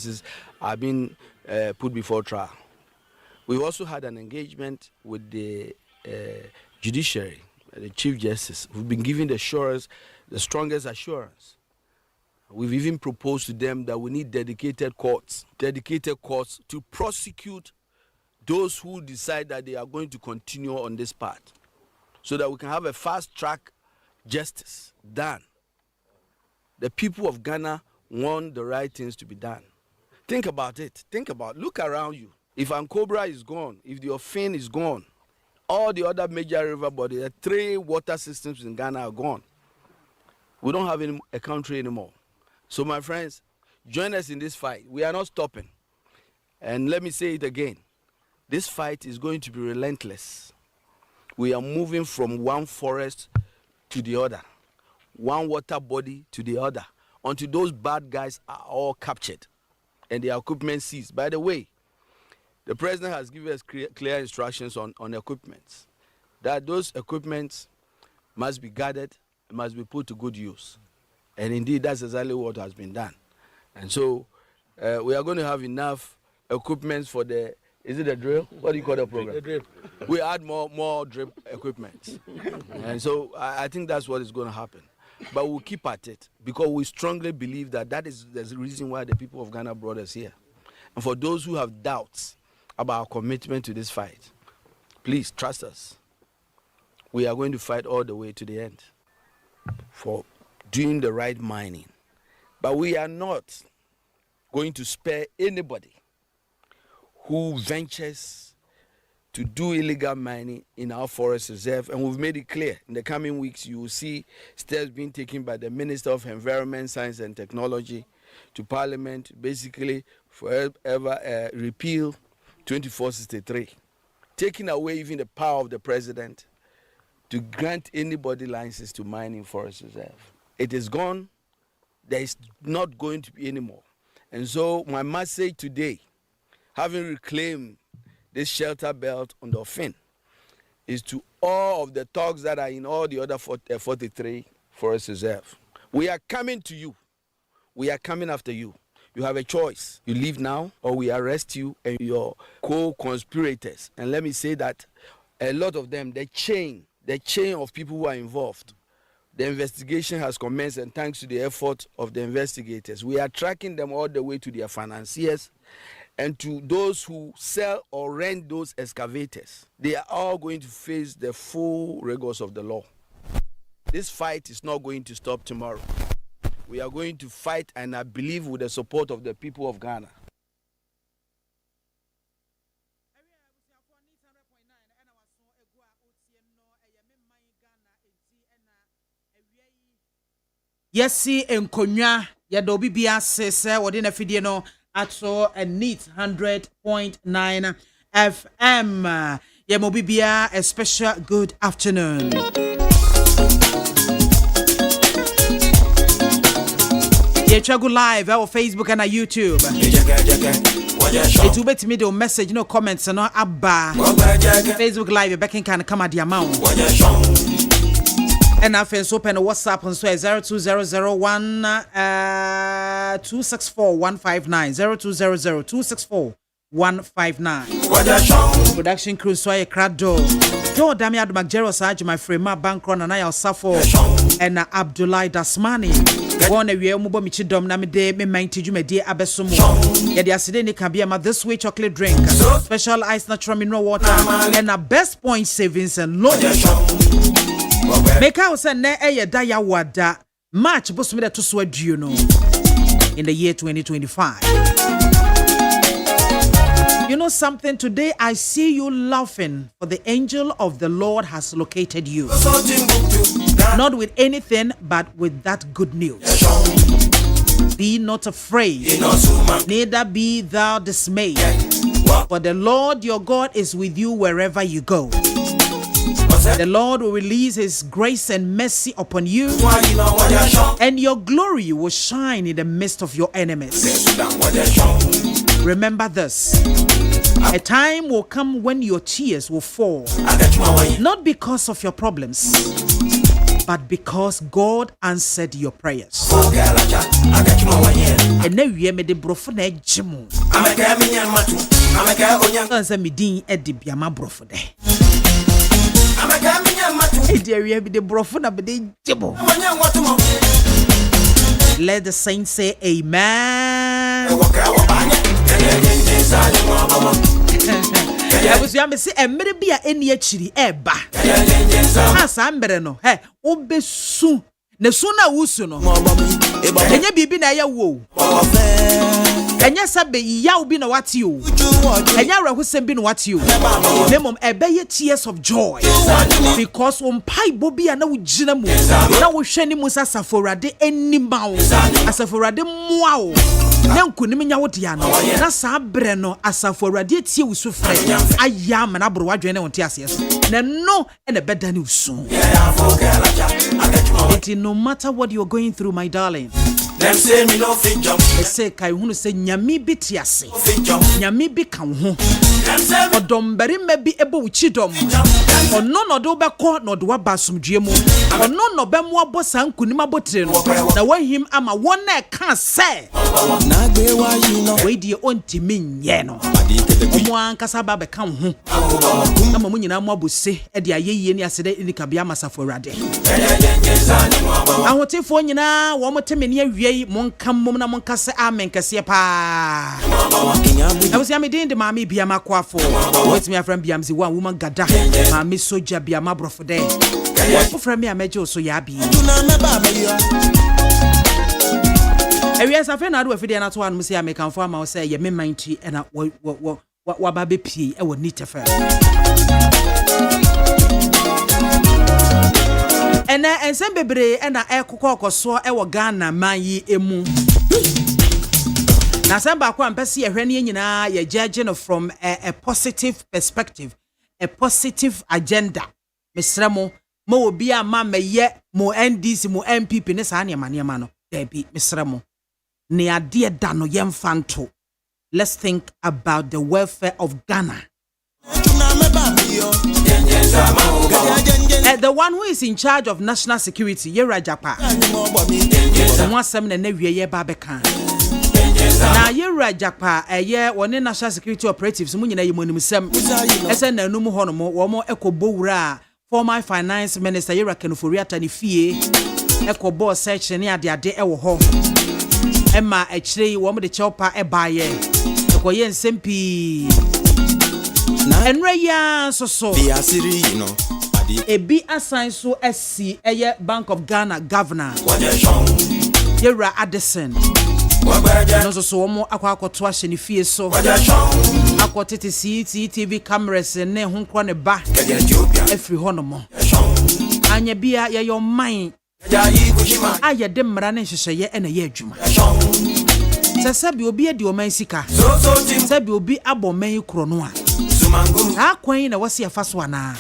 cases are being put before trial. We also had an engagement with the judiciary, the Chief Justice. We've been given the strongest assurance. We've even proposed to them that we need dedicated courts to prosecute those who decide that they are going to continue on this path, so that we can have a fast-track justice done. The people of Ghana want the right things to be done. Think about it. Look around you. If Ankobra is gone, if the Ofin is gone, all the other major river bodies, the 3 water systems in Ghana are gone. We don't have a country anymore. So my friends, join us in this fight. We are not stopping. And let me say it again. This fight is going to be relentless. We are moving from one forest to the other, one water body to the other, until those bad guys are all captured and their equipment seized. By the way, the president has given us clear instructions on equipment, that those equipments must be guarded, must be put to good use. And indeed, that's exactly what has been done. And so we are going to have enough equipment for is it the drill? What do you call the program? The drip. We add more drip equipment. And so I think that's what is going to happen. But we'll keep at it, because we strongly believe that is the reason why the people of Ghana brought us here. And for those who have doubts about our commitment to this fight, please trust us. We are going to fight all the way to the end for doing the right mining. But we are not going to spare anybody who ventures to do illegal mining in our forest reserve. And we've made it clear, in the coming weeks you will see steps being taken by the Minister of Environment, Science and Technology to Parliament, basically forever repeal 2463, taking away even the power of the President to grant anybody license to mine in forest reserve. It is gone. There is not going to be any more. And so my message today, having reclaimed this shelter belt on the Ofin, is to all of the thugs that are in all the other 43 forest reserve. We are coming to you. We are coming after you. You have a choice. You leave now, or we arrest you and your co-conspirators. And let me say that a lot of them, the chain of people who are involved, the investigation has commenced, and thanks to the effort of the investigators, we are tracking them all the way to their financiers and to those who sell or rent those excavators. They are all going to face the full rigors of the law. This fight is not going to stop tomorrow. We are going to fight, and I believe with the support of the people of Ghana. Yesi enkonya ya dobi bia sese wode na fidie no ato a neat 100.9 FM. Ya mobi bia a special good afternoon. You check live our Facebook and our YouTube. It will be to me the message, no comments, no abba. Facebook live, back in can come at the amount. And our friends open a WhatsApp and so 0200 264 159 0200 264 159. Production crew so a crado. Yo, Dami Admagero Saj, my friend, my bankron and I are Safo and Abdullah Dasmani. One a year Mubo Michidom Namide, me mind to me dear Abesumo. Yet yesterday can be a this way chocolate drink, special ice natural mineral water, and a best point savings and low. Make out and ne a daya wada March Bosmida to sweat you know in the year 2025. You know something, today I see you laughing, for the angel of the Lord has located you. Not with anything, but with that good news. Be not afraid, neither be thou dismayed, for the Lord your God is with you wherever you go. The Lord will release his grace and mercy upon you, and your glory will shine in the midst of your enemies. Remember this, a time will come when your tears will fall, not because of your problems, but because God answered your prayers. And now you made the brofo na jimu. Answer me din Eddie Biama brofo de. Dear the brofo na be jimu. Let the saints say amen. I was yam say e mere bia eni achiri eba. Asa mbere no he obesu na su na wusu no. Enye bibi na ya wo. Enye sabe ya obi na wati o. Enye rahusem bi na wati o. Nemom ebe ye tears of joy because pai bobi na wugina mu na wo hwe ni musa saforade enima o. Asaforade moa o. Na nkunim nya wo dia no. Na sa bre no asaforade tie wusu fre. Aya ma na bro wadwen ne wonte ase so. Na no ene beda ni usu. No matter what you're going through, my darling. Them say me no fit jump. They say kai hunu say nyami bi tiase. Nyami bi kan ho. Odom bari me bi ebo uchidom. Ono no do be ko no do ba asomdue mu. Ono no be mo abosa nkunim abotire no. Na wahim ama won na ka say. Na gbe wa yi no. We die ontimi nye no. Omo ankasa ba be kan ho. Na mo nyina mo abose e de ayeye ni asede ni kabia masafo awrade. Ahotefo nyina wo moteme ne awie monkam mom na monkase amen kase pa. I was yamidin de MAAME BIAMAH AKWAFO. Wait me friend biamzi one woman gada. MAAME soja biama brofo de. Wo friend me amejo so ya bi. Ewie safe na do afide na to anu se American for ma say ye me manti na wa ba be pie e wo nitefa. Ena ensem bebre na ekokọ e wo Ghana man yi emu. Na samba kwa mpese ye hwene nyina ye judge no from a positive perspective, a positive agenda. Mesremo mo obi ama meye mo NDC mo MPP ne sa ne ma no. Debi mesremo. Ne ade da no yemfanto. Let's think about the welfare of Ghana. The one who is in charge of national security, Yera Japa. The one seven na wiye ba beka. Na Yera Japa one national security operatives mu nyina yemonim sem. Ese na num ho no mo wo mo ekobo wura former finance minister Yera Kenuforiata ni fie ekobo section ni ade ewo ho. Emma echire wo mo de chopa ebaye. Ekoye nsempi. Enreya so Ebi assign so SC eye Bank of Ghana governor Yera Addison no so omo akwakoto ahye ne fie so akotete CCTV cameras ne ho nkro ne ba efri ho no mo anya bia ye your mind aye de mra ne hyehyeye ena ye adwuma sabi obi edi o man sika sabi obi aboman kro no a akwan na wase afa so ana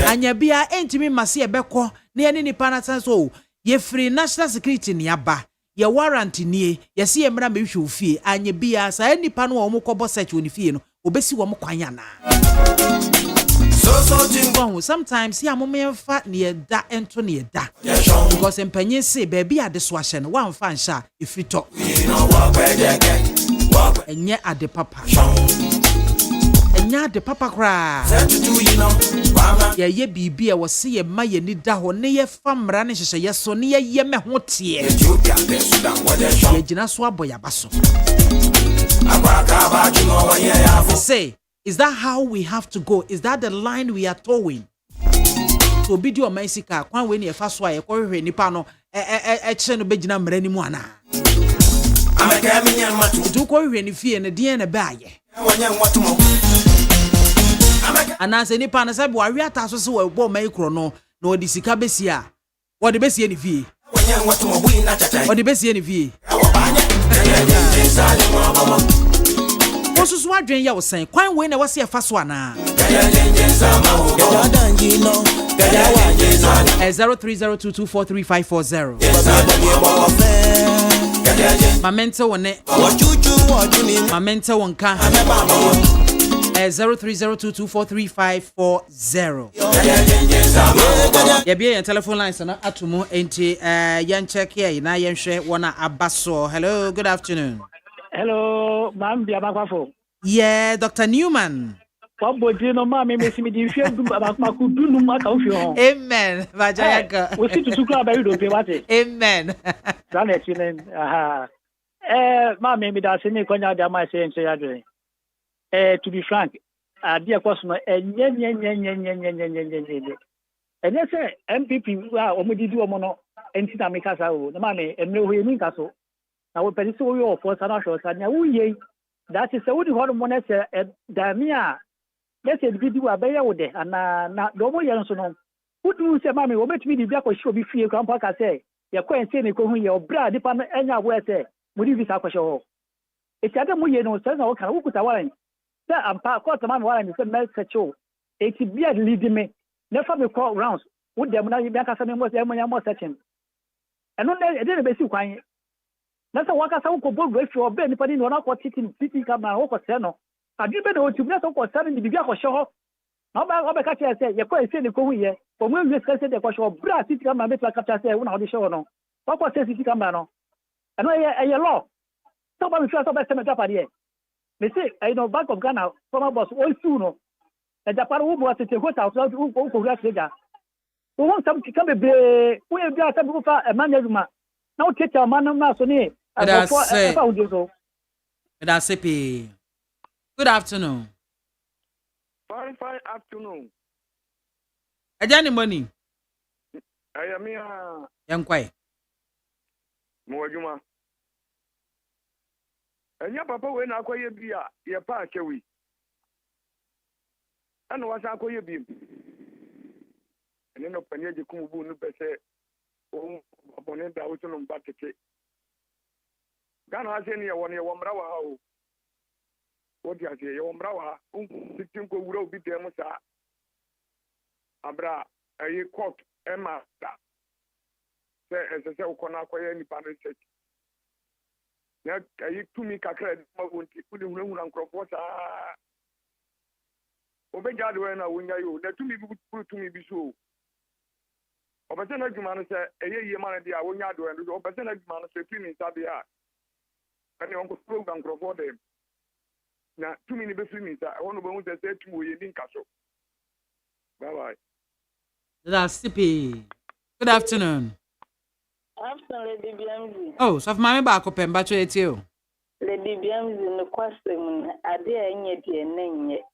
anya bia entimi mase ebekọ na ye nipa na so ye free national security ni aba ye warrant nie ye se ye mra mehwe ofie anya bia sa nipa no wo mkobo search woni fie no obesi wo mkwan ana sometimes ya momemfa ne da ento ne da because empanyin say baby ade so ahye no wan fa nsha ifito enye ade papa enya de papa kra ye bibi e wo se ye ma ye ni da ho ne ye famra ne hyehye ye so ne ye me ho tie ye gina so aboya baso. Say, is that how we have to go? Is that the line we are towing? So bidi o man sika kwan we ne e fa so a ye ko hwehwe nipa no kye no begina mra ni mu ana ameka me nyan matu du ko hwehwe ni fie ne de ne ba ye anase nipa na sabi wawe ataso se wo bo mai kro no na odi sika besi a wo de besi ni fie wo de besi ni fie osusu adwen ya wo sen kwan we na wo se e fa so ana 0302243540 Mamenta wone Mamenta wonka 0302243540. Yeah, be a telephone line, so not atumu enti yan check here na yan share wana abaso. Hello, good afternoon. Hello, MAAME BIAMAH AKWAFO. Yeah, Dr. Newman. MAAME Amen. Vajayaka. We see to tukla ba you do what? Amen. MAAME me da se me kwanya da ma se nche adwen. To be frank, ade ekwoso no enye. Enye se MPP a omodidi omo no enti na me kasa o. Na MAAME emre ho yemi kaso. Na we pedi se wo yo for sana hwo sana wo ye. That is what the whole money say damia. Let's say video abaya wo de ana na do mo ye nso no. Udu se MAAME wo betumi di bia ko hwe obi fie kwampa ka say ye kwense ne ko hu ye obra dipa no enya wo say mo di visa kwhwe ho. Eti ade mo ye no se na wo kana wo kuta waran. Se ampa ko to MAAME waran se mel secho. Eti bia lead me. Never me call rounds. Wo dem na bia ka se me mo se mo nya mo searching. Eno na e de be si kwan. Na sa waka sa wo ko bogu efi obe nipa ni na ko titi camera wo ko se no. Adibe na otu na so ko se ni bibia ko hye ho. Na oba ka che se ye ko ese ni ko hu ye. O mo wi se de ko hye bra titi camera me ka cha se wo na wo de hye ho no. Wo ko se titi camera no. Eno ye law. So ba mi fi so be se me tapa de. Me say I know Bank of Ghana former boss o su no. E da para wo bo atete hotel so wo ko hu aseja. Wo won sam kika bebe wo e bia sa bi fa e management. Na wo tete man na so ni. That's it. Good afternoon. Fine afternoon. Ajani money. I am here. Yankwai. Mwajuma. Enya papa we na akoye bia ye pa akewi. Ana wasa akoye bi. Ene no panye je kumubu no pese o abone da wo tunu mbakete. Gana ase ni ye won ye womra wa ha o. Wodi ase ye womra wa sitin ko wura obi dem sa. Abra ayi court ema da. Se ukona akoye ni pa research. Na ayi tumi kakra ma wonti kudi hunhuna nkrofo sa. Obeja de we na wonya yo na tumi bi tumi bi so. Obese na dwuma no se eye ma na dia wonya do endo obese na dwuma no se tumi sabia. Ani onko program nkrofo de. Na tumi ni be tumi sa wono be hu se tumi wo ye ni nkaso. Bye. That's it. Good afternoon. After Lady BMZ. Oh, so MAAME ba akopem ba cho etio. Lady BMZ no kwasem ade enye de nenye.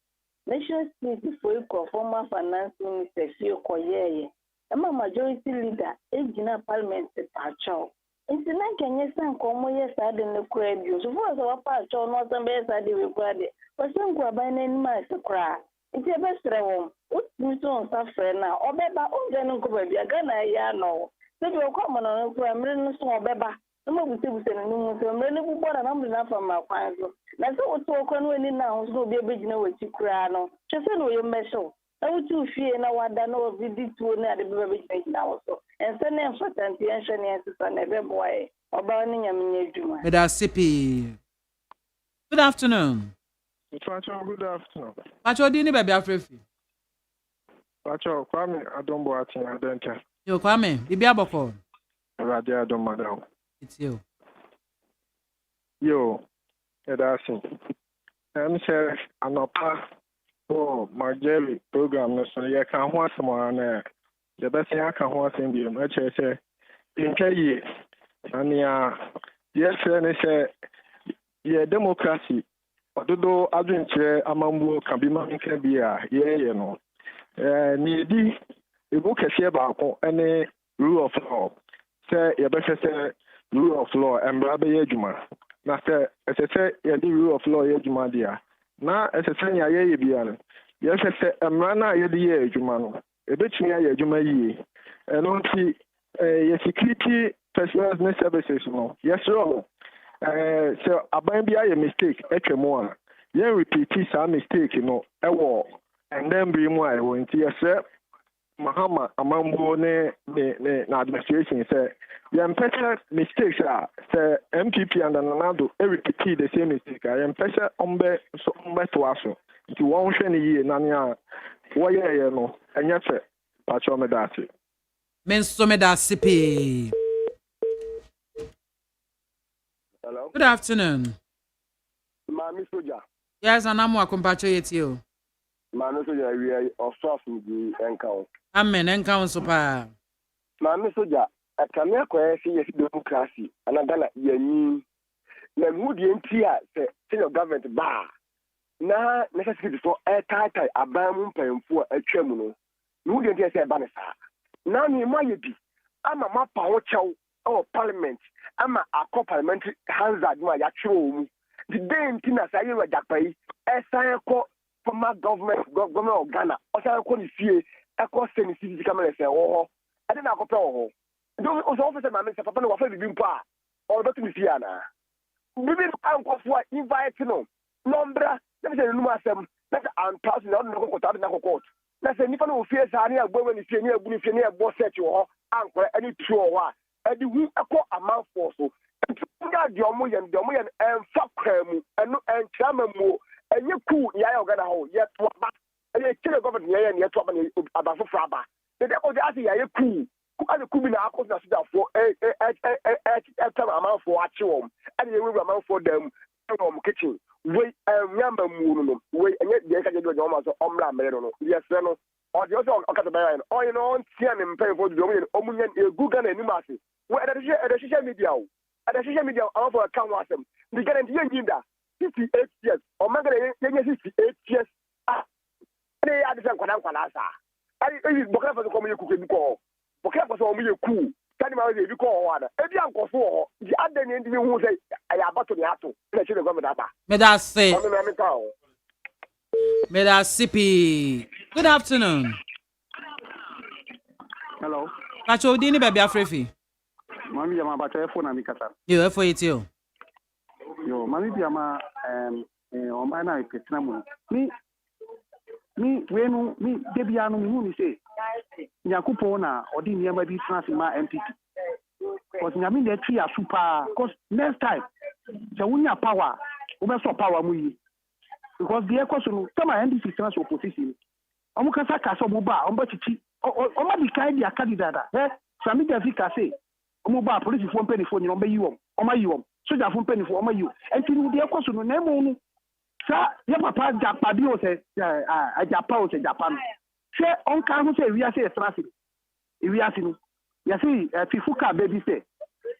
National Security for former finance minister Fio Koyeye. Ema majority leader ejina parliament pacho. Nti na kenye san komo yes ade ne kura bio. So for so pacho no san be yes ade we kura de. Wasan ku aban na ni ma se kura. Nti e be sere won. Otu so on safre na obeba onje no ko ba bia ga na ya no. Se bi okwa mo no kura mre no so obeba. No buse no mu so mre ne bu bora na mre na fa ma kwan so. Na so otu okwa no ani na ho so obi ebegina wachi kura no. Chese no yo meso. Na wutu fie na wada na obi tuo na ade bebe begina wo so. Ense na important enhwe ne ensesa na ebe boy. Oba ni nyamnya adwuma. That's it. Good afternoon. Good afternoon. Pacho di ni baby afrefi. Pacho Kwame Adombo atin adenta. Yo Kwame, bibi aboko. Radio Adomada. It's you. Yo, edasi. Say anopa Margelli program no so ye kan ho asemo na ye be say aka ho asem bi ma che say inkai ania yes ne say ye democracy ododo adwenche amambu kan bi ma nka bi a ye no ni di ebo kese ba ko ene rule of law say ye be say rule of law embra be ye adwuma na say ye di rule of law ye adwuma dia na esesenya ye bia no ye sese emra na ye de ye adwuma no ebetumi ye adwuma yi eno nti ye security personnel and services no yes so aban bia ye mistake etwemo a ye repeat sa mistake no ewo and then be mu ai won ti yes Mahama amambo ne na administration say the special mistakes are say MPP and Nanado repeat the same mistake. I am special ombe to aso. nti wɔn hwɛ ne yie na nea wɔyɛɛyɛ no ɛnyɛ kyɛ pakyɛ me da ase men so me da ase pee. Hello. Good afternoon. Maami Soja. Yes, anamu akompacho yeti o. Maami Soja we are osofu di enkawo. Amen, enkawo so pa. Maami Soja, akamia kwa fi yes democracy anadala yanyi. Na mu di enti a senior government ba. Na necessity for tai aban mu mpanyimfo a atwa mu no. Mu di enti say ba ne sa. Na ni ma ye bi ama mapa ho kyɛw parliament ama akɔ parliamentary hazard mu a yɛatwerɛ mu. The day in Tina say you were Japai, former government of Ghana, or say I fee, I call Senate City Camera say, oh, I didn't have a pro. Those officers, my minister, Papa, was being pa, or not to be Fiana. Maybe Uncle for invite no, Nombra, let me say, Lumasem, that's unpassed, not no court. That's a Nippon fears, I near women, if you're near boss set you, uncle, any true, and the week I call a mouth for so. Domoyan and Fakram and Chamamu and you cool Yayogana, yet what and you kill a government yet about Fraba. The devil is cool. Who Kubina for a amount for Achum and you will amount for them kitchen. Wait, remember Moon, wait, and yet they can do almost Omra Meron. Yes, no. Or the other Ocatabayan, or you know, Sian and pay for the Dominion, Omunian, Google and Nimasi. Where at the social media. At the social media, I for account was them. The guarantee you that 58 years, or Magana 68 years. They are the same Kwanasa. I Boka for the community call. Boka was only a coup. Can you call one? If you uncle for the other individual who say, I am about to the Ato, let you go with that. May that say, may that sippy. Good afternoon. Hello. Pacho Dini Baby Afrefi. Mami Biamah bacha phone na mikasa. Yo, for it yo. Yo, Mami Biamah o na ipetina mu. Mi wenu mi debia no mi hu ni say. Nyakupo na odi niam bi trans ma MPP. Cause nyami dey three super cause next time se wunya power, we be so power mu yi. Because the ekoso no tell my NDC trans opposition. Omo kasa kasa omo ba, omo chichi. Omo bi kai dia candidate. Sami Davika say omo ba police fo mpeni fo nyino be yiwom oma yiwom soja fo mpeni fo oma yiwo enti no de ekoso no na emu no sa ye papa japa bi o se japa o se japan se on kan ho se wi ase estrasi wi ase no ya se fifuka baby say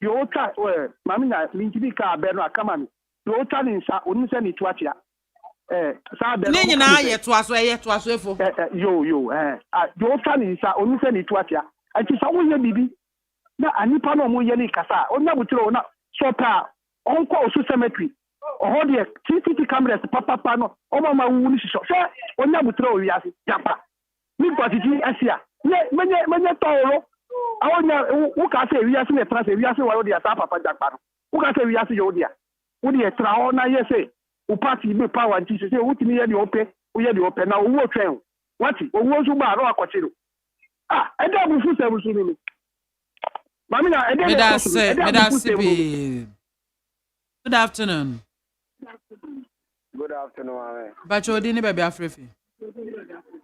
yo ta mami na linjibi ka be no akama mi yo ta ni nsa oni se ni tuatia sa be ni nyina ye to aso efo yo yo ta ni nsa oni se ni tuatia enti sa wo ye bibi na anipa no mo ye ni kasa onya butiro na sopa onko osu cemetery oho de CCTV cameras papa no o mama wu ni so onya butiro wi ase japa mi kwatiti asia menye toro awonya wo ka se wi ase na trans wi ase wa de asa papa japa no wo ka se wi ase yo dia wo de tra ho na ye se o party be power nti se wo timi ye de ope wo ye de ope na wo twen wati owo so ba ro akochiro eda bu fu se bu su ni Mami na ede Good afternoon. Good afternoon, Mami. Bacho Dini Baby Afrefi.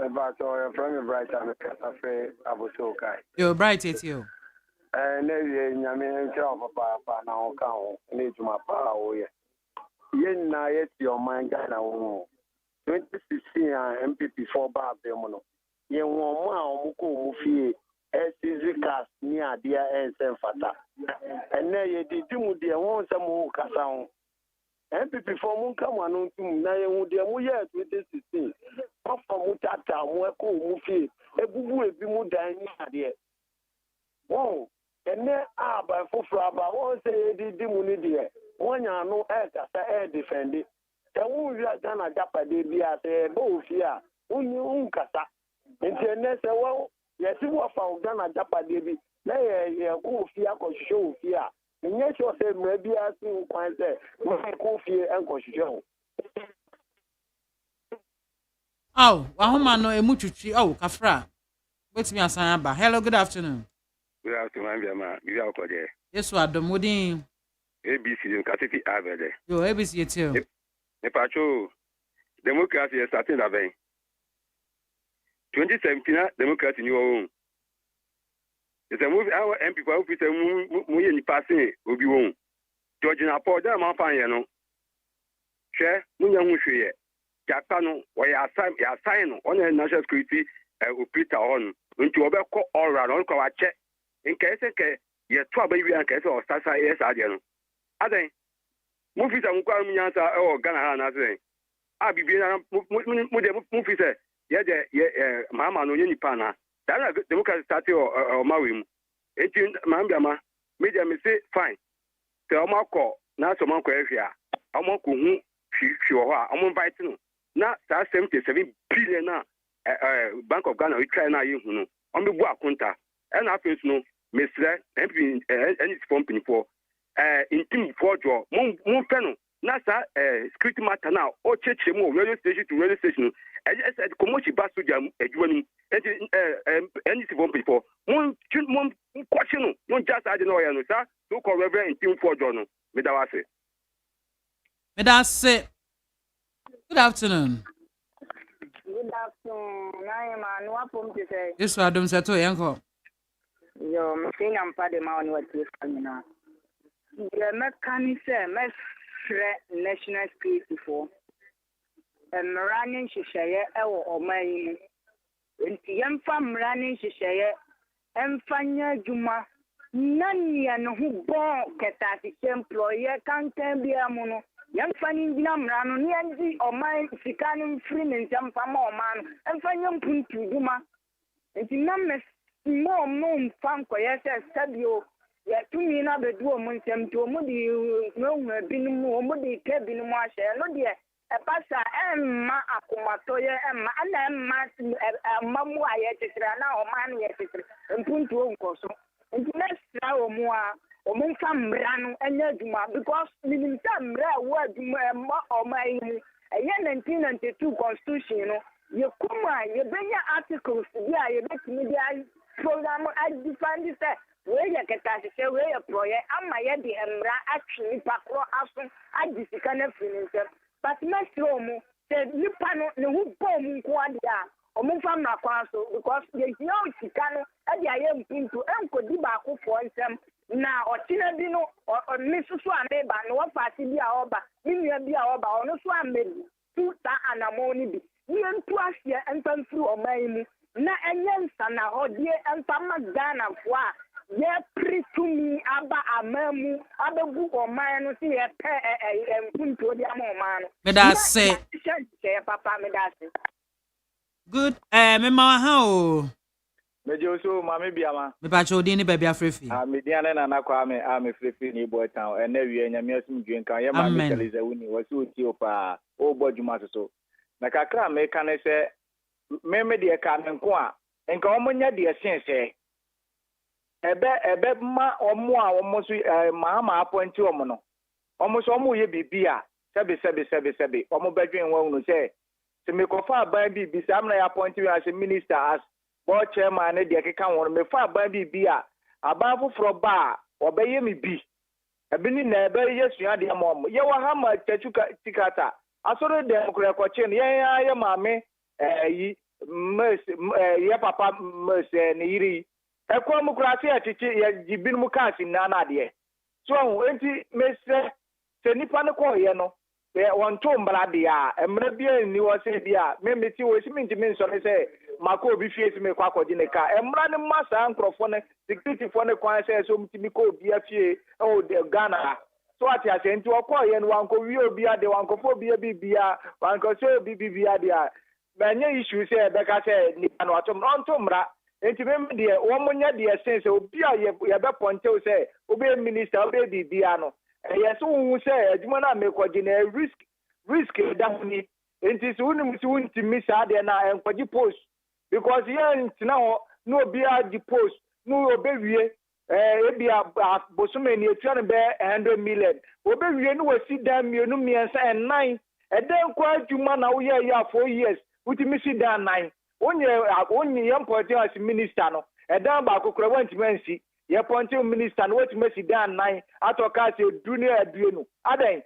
Bacho, you're from Bright and Cafe Abusokai. You're bright at you. And then Yamin Papa now count, need to my power. Yen na yet your mind Ghana 2016 MPP 4 bar Bemono. Yen one Muku Mufi. Cars near dear and Fata. And then you did do the one some more Casson. And before Moon come on to Nayan, dear, we are 2016. Off from Mutata, Mwako, Mufi, a boo will be more than dear. Whoa, and then by Fofraba, one say the Dimuni dear. One ya no air air defend it. The wound you are gonna japa de be at a both here. Unkasa. Internet, well. Yes, you are found Ghana Japa Devi. Nay, go fear, show fear. And yes, you say, maybe I think quite there. My coffee and show. Oh, Wahoma no emuchuchi. Oh, Kafra. Wait me asamba. Hello, good afternoon. Good afternoon, Biamah. You are correct. Yes, we are domodin. ABC, you can see Abede. Yo, ABC, you too. Nepacho, democracy is starting that way. 2017 democracy new own. It's a movie our MP for office we in passing will be won. George Napo that man fan you know. Share munya hu hwe Japan or ya sign on the national security Peter on nti obekọ ọra no ko wache nke seke ye to aba wi an ka se o sasa yes ade no aden mu fi sa mu kwa mu nyansa e Ghana ha na aden a bibie na mu de mu fi se ye de mama no ye nipa na da na democracy start o mawe mu enti MAAME BIAMAH media me say fine se o makọ na so man ko ehia o makọ hu hwi ho a o invite no na 77 billion na Bank of Ghana we try na you no on be bu akunta and after no mesre MP any form pin for intim for draw mon fe no na sa security matter now o cheche mu radio station to radio station said komochi basu jam adwuma nim any form pin for mon kwache no mon just ade no ya no sa so call reverend intim for draw no me da wase good afternoon. Good afternoon. I am an wapum to say. Yes, Adam Sato Yanko. Yo, I'm saying I'm part of my own what you're coming out. The mechanic say, national security for. And running Shishaya or my. And the young fam running Shishaya and Fanya Juma. None who born Katati employer can't be a mono. Young fanny Nam Rano Nianzi or mine Sicanim Freeman jump from more man and find young Puntu Duma. And the numbers more known farm Koyas Sabio, yet to me another duo Munsem to Moody, no, been more Moody cabin washer, no dear. A passer and Ma Akumatoya and Mamu Ayatrana or Man Yetri and Puntu Uncoso. And the next hour more. Omun kam branu enya djuma because minim sam ra wa djuma o mai enya 1992 constitution no ye kuma ye benya articles dia ye betimi dia program I define this we ye ketase se we ye proye ama ye de emra actually pakro aso adisika na finisem but mesro mu se nipa no ne hu bom nko adia omun fam na kwaso because ye hia sika no adia ye mpinto enkodi ba akofo nsem na otina bi no misusu ameba no wa party bi a oba minua bi a oba ono so amebi tu ta anamoni bi ni ntu ahye entamfuru oman mu na enyensa na hodie entama Ghana fo a ye pritumi aba amamu abagu oman no se ye pe mpunto di ama oman no Me da say papa me da say good me ma ha o Mejo so MAAME BIAMAH. Me pa cho din ni baby afrefi. Mediana na nakwa me frefi ni boy town. Ene wi nyame asum dwen kan. Ye MAAME Kaliza wuni wasi oti opa. O bodjuma so. Na kakra me kan se me de ka me nko a. Enka omonya de sense. Ebe ma omo a omo so mahama appoint omo no. Omo so omo ye bibia. Sebe. Omo bedwen wa unu se. Se me kofa aban bibi se amna ya appoint we as minister as board chairman de keka won me fa aban bi a aban foforo ba obeye me bi ebini na ebe yesua de amom ye wa ha ma tachuka tikata asoro de okure ko chen ye MAAME yi ye papa mes ne yiri ekwa mu kura se achichi ye jibin mu kasi na na de so enti mesre se nipa ne ko ye no won to mbra de a emra bia ni wo se bia me meti wo si minti min so ne se mako obi fie me kwa kodi ne ka emra ne masa nkrofo ne security fo ne kwan se so mtimi ko obi afie o de Ghana so ati ase nti okọ ye no wanko wi obi ade wanko fo obi bibia wanko se obi bibia de a banye issue se be ka se ni anu atom onto mra enti me de wo munya de sense obi a ye be ponte o se obi minister obi bibia no yes wu se adwuma na me kodi na risk da huni enti so unim so untimi sa de na enkoji post because here ntina ho no be a di post no obewie ebia bosome ni etua be 100 million obewie no wasi dan mienu miensa and 9 eden kwa adwuma na wo ye ya 4 years utimi si dan 9 onye yam point as minister no edan ba kokora wantimi ansi ye point minister no wetimi si dan 9 atoka se dunia aduenu aden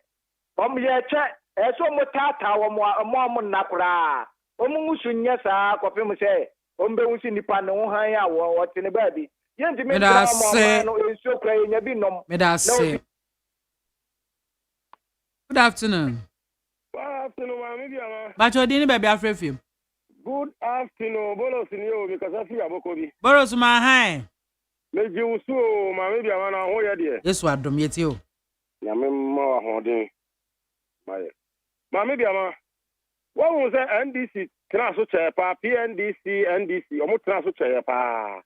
ye che eso mo tata wo mo nakura omungusu nya saa kopem se ombe wusi nipa ne ho han ya wo tene baabi yenti me kra mo no enso kra nya bi nom Medase. Good afternoon. Good afternoon, Mami Biama. Bacho dini baby afrefim. Good afternoon, Bolos in you because I see Abokobi. Boros ma hai. Meji usu Mami Biama na ho ya de. Yesu adom yeti o. Nyame ma ho de. Mami Biama. What was that NDC transfer chair pa PNDC NDC omo transfer chair pa.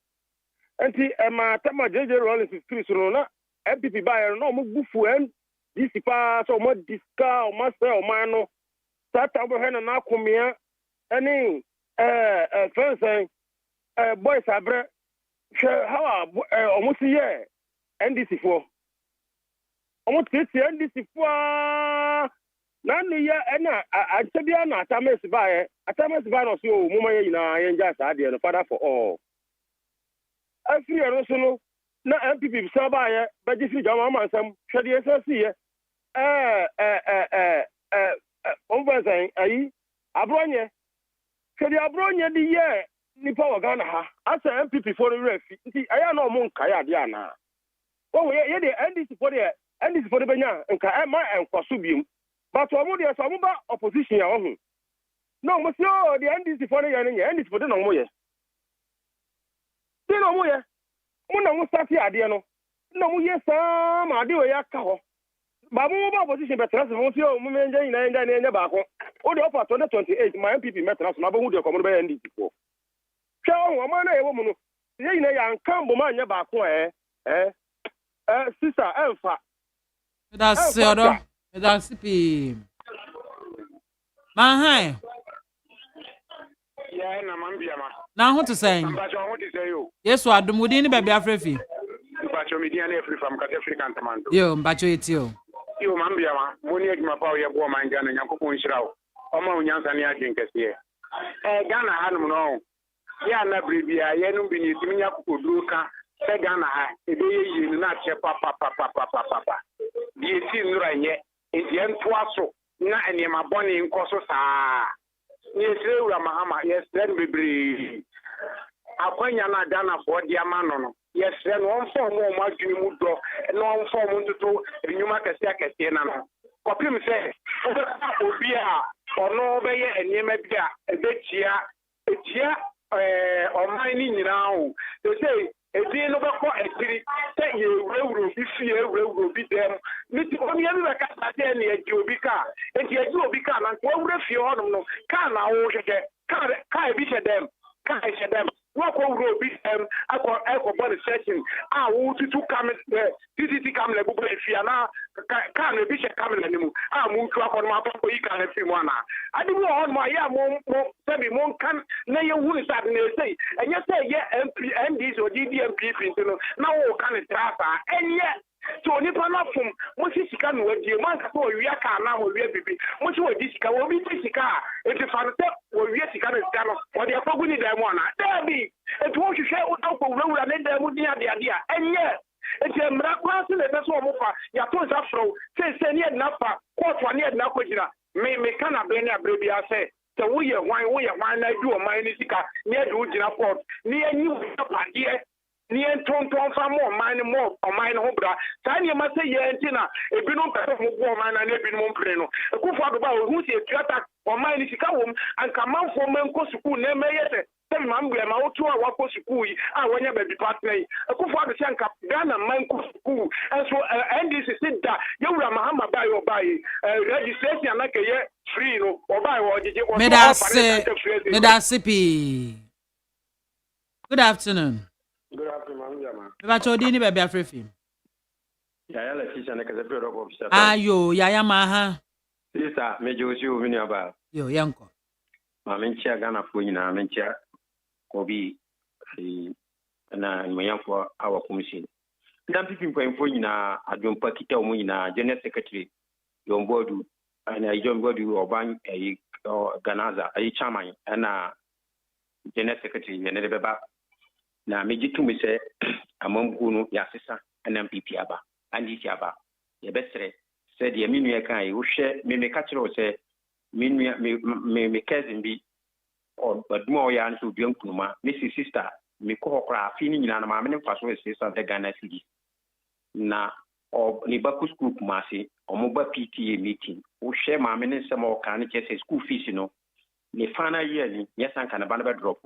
Enti ema tama JJ Rollins street so na MPP buyer no mo gufu NDC pa so mo diska o ma se o ma no sata bo he na akomia ani fence boys abre how omo si ye NDC for omo tete NDC for nanu ya ena atabia na atames ba no so o muma ye na ye nja sa de no father for all afiri no so no na MPP sa ba ye ba ji fi jama mansam hwede ye sa si ye onvansan ayi abronye hwede abronye di ye nipa wa Ghana ha asa MPP for the refi nti aya na omo nka ya de ana o ye de NDC for the benya nka ma enkoso biom. But omo de so ba opposition ya ohu. No mo si o the NDC for ya ne NDC for de no mo ye. De no mo ye. Mo na mo start ade no. Na mo ye sam ade o ya ka ho. Ba mo ba opposition be trans mo si o mo menje ina ba ko. O de offer 2028 my MPP metrans na ba hu de ko mo be NDC for. Twa o ma na ye wo mu no. Ye ina ya nkan bo ma nya ba ko sister Elfa. That's odo. Medase pi. Ma hai. Yeah, na Mami Biama. Na ho to say. Mbacho ho ti say yo. Yesu adom wodi ni baby afrefi. Mbacho media na free from Kate African Commando. Yo mbacho yeti o. Yo Mami Biama, moni adwuma pa ye bo man Ghana Nyankopon hyirawo. Oma onyansa ne agyen kese. Ghana hanum no. Ya na bribia ye no bi ni timi Nyankopoduro ka. Ghana ha ebe ye yinu na che pa. Di eti nura nye. Enti entoaso na enema boni nkoso saa yesre ura mahama yesre bebre akwanya na Ghana for dia mano no yesre no onfo mo madwini mu do no onfo mo ntuto enyuma kese na no kopim se obi a ono beye enema bia ebetia online ni nyina o say edi no beko ekiri say ye wuro bi fie wuro bi dem niti oni emi be ka ade na eji obi ka enti eji obi ka na wuro fie honum no ka na wo hwehwe ka bi shedem wo ko wuro bi akọ body session a wo tutu kam titi kam le bubu fie na ka na bi she kam le nimu a mu tu akọ ma pa yi ka na fi mu ana adi wo honum ya mo sabi mo kan na ye wuni sa na sei enye say ye MP NDC o DDMP no na wo kan trasa enye so nipa na fom mo si sika no wadie man ka so wi aka na ho wi bibi mo si wadi sika wo bi ti sika e ti fa no te wo wi sika no sika no wo de afagu ni da mo na da bi e to wo hwehwe wo ta ko wura ne da mu ni ade a enye e ti mra kwa se le so mo fa ya to za fro se ni na fa ko to ni na ko jira me kana be ni abre bi ase te wo ye hwan na du o man ni sika ni e du jira port ni enyi wo pa die ni entonton fa mo man mo o man ho bra sa ni ma se ye ntina ebinom pese mo go man na ebinom mpre no ekufo adoba o hu se tuata o man ni sika wom anka manfo menko school na emeyete tem ma mbre ma otu a wako school yi a wonya baby partner yi ekufo ado se anka Ghana manko school enso NDC sidda yewura mahama bayo bayi registration na ke ye free no o bayi wo jeje o medase pi. Good afternoon. Good afternoon, Mama. Bacho dini baby afrefi. Yaya la sisa na kaza pero ko ofisa. Ayo yaya maha. Sisa meje osi o mini aba. Yo yanko. Ma menchia Ghana fo nyina menchia ko bi na nyanfo awa commission. Ndam pipi mpo nyina adwompa kita o nyina general secretary Yombodu ana Yombodu oban Ganaza ayi chairman ana general secretary ne de beba na mejitu mi se amamgu no ya sesa NMPP aba andi ti aba ye besre said the Minia can you share me catch or say me cousin be or but more yarn to be Kuma, Mrs. Sister, me call craft, feeling in an amount of sister the Ghana City. Na or Nibaku school Kumasi or mobile PTA meeting, who share my minister more can just a school fees, you know. The final year, yes, I can abandon drop.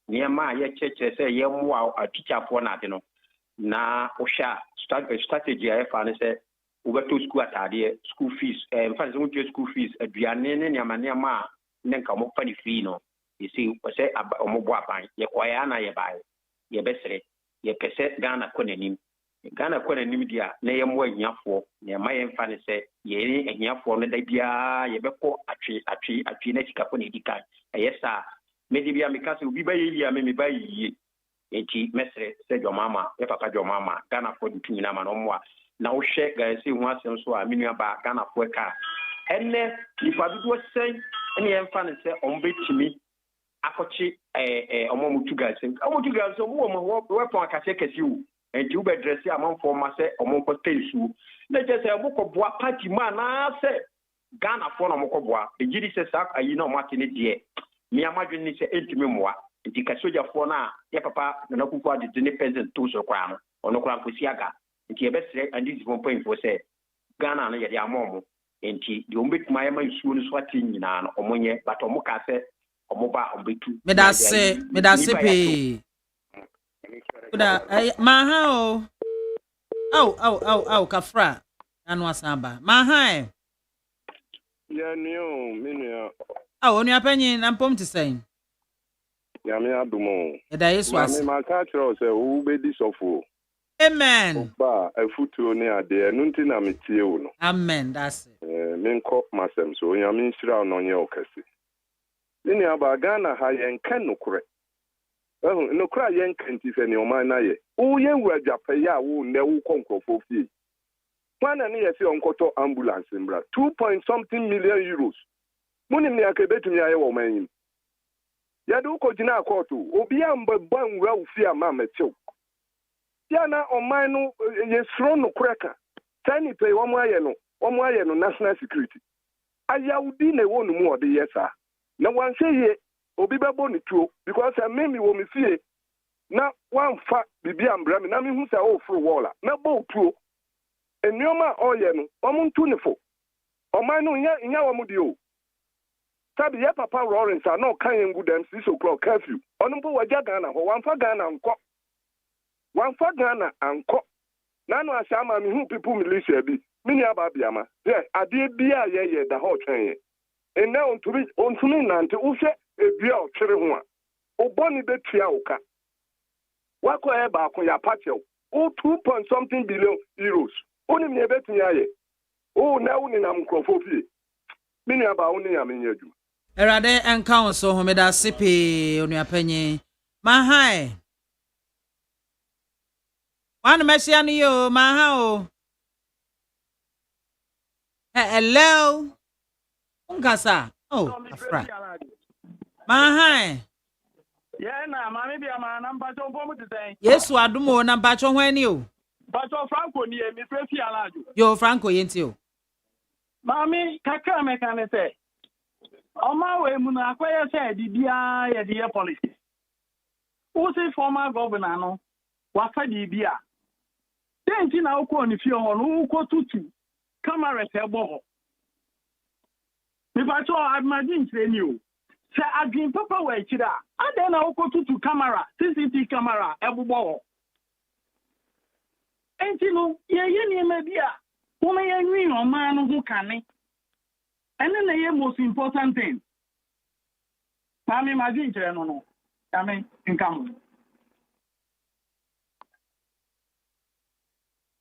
Near my church, say, yeah, wow, a teacher for nothing. Na Osha strategy, I found say, over to school at idea, school fees, and fancy school fees, a Diane, Yamania, then come up funny fee, no. You see, say, a mobile bank, ye quiana, ye buy, ye best, ye cassette Ghana Conanim. Ghana Conanim, na ye more in your for, near my infant say, ye and your for the idea, ye before a tree next capone, yes, sir. Maybe I'm because you be by ye, maybe by ye. And she mestre said your mamma, if I your mamma, Ghana for the two no more. Now shake guys, see once and so I mean about Ghana for a car. And then if I do say any infant say on bait to me, Akochi a moment to guys, I want you guys a woman weapon I can take as you. And you better dress among for myself or more potential. Let us say a book of what party man, I say Ghana for a mokoboa. The Giddy says, you know, Martin, dear. Me imagine it's 8 memoir. The Casoja for now, your papa, the Nokupa, the independent tools of crown, or no crown for Siaga. And your best and this is 1 point for say Ghana and Yamamo. And you make my mind soon swatting in an omonia, but Omokase, Omoba, Ombitu. Medase, Mahao. Oh, Kafra. Anwasamba. Mahai. Yeah, Minia. Oh, on your opinion, I'm pumped to say. Yamia Dumo. That is what my culture say, who be this of Amen. Ba, a futu near there, Nuntina Mitio. Amen. That's it. Men cop masem, so Yamin Shroud on your case. Linia Bagana high and can no correct. Oh, no cry yen can't if any of my naye. Oh, yen were Japaya, who never conquer for fee. One and yes, on Koto ambulance in Bra, 2.something million euros. Munim Yakabet me, I woman. Yadu Kojina Kotu, Obiam Ban well fear mamma choke. Yana on mine, yes, thrown no cracker. Tiny pay 1 way no national security. I would be a one more the yes, sir. No one say ye, Obiba Bonnie true, because I made me woman fear. Now one fat Bibiam Bram, I mean, who's a old for waller, no boat true. And Yoma Oyeno, Omon Tunifo. O mine, in your mudio. Sabi ya papa Lawrence are not kind good and 6 o'clock curfew. Onumpo wajagana or 1 for Ghana and cock. 1 for Ghana and cock. Nano Asama who people militia be. Minia Babiama. Yes, I did be the whole train. And now to me Nante Use a beer of Cherihua. O Bonnie de Triauka. Wako eba koya patio. O 2.something billion euros. Only me bet me aye. Oh, now in am Crawford. Minia ba only am in your do. Erade and council homeda sipi on your penny. Mahai. One messiano, Mahao. Hello. Ungasa. Oh, Afra. Mahai. Yeah, na MAAME BIAMAH number to bomb to say. Yes, Wadumo number to when you. But Franco near me, Tracy Alaju. Yo, Franco, yentio. MAAME Kaka mekane say. On my way, Muna Quaya said, the dear policy. Who say former governor, no? What for the beer? Then you know, if you are who go to camera, if I saw I imagine you. Say, I dream Papa way, Chida. And then I'll go to camera, CCTV camera, every ball. And you know, yeah, maybe a woman, or man who can. And then the most important thing. MAAME imagine, no. I mean, income.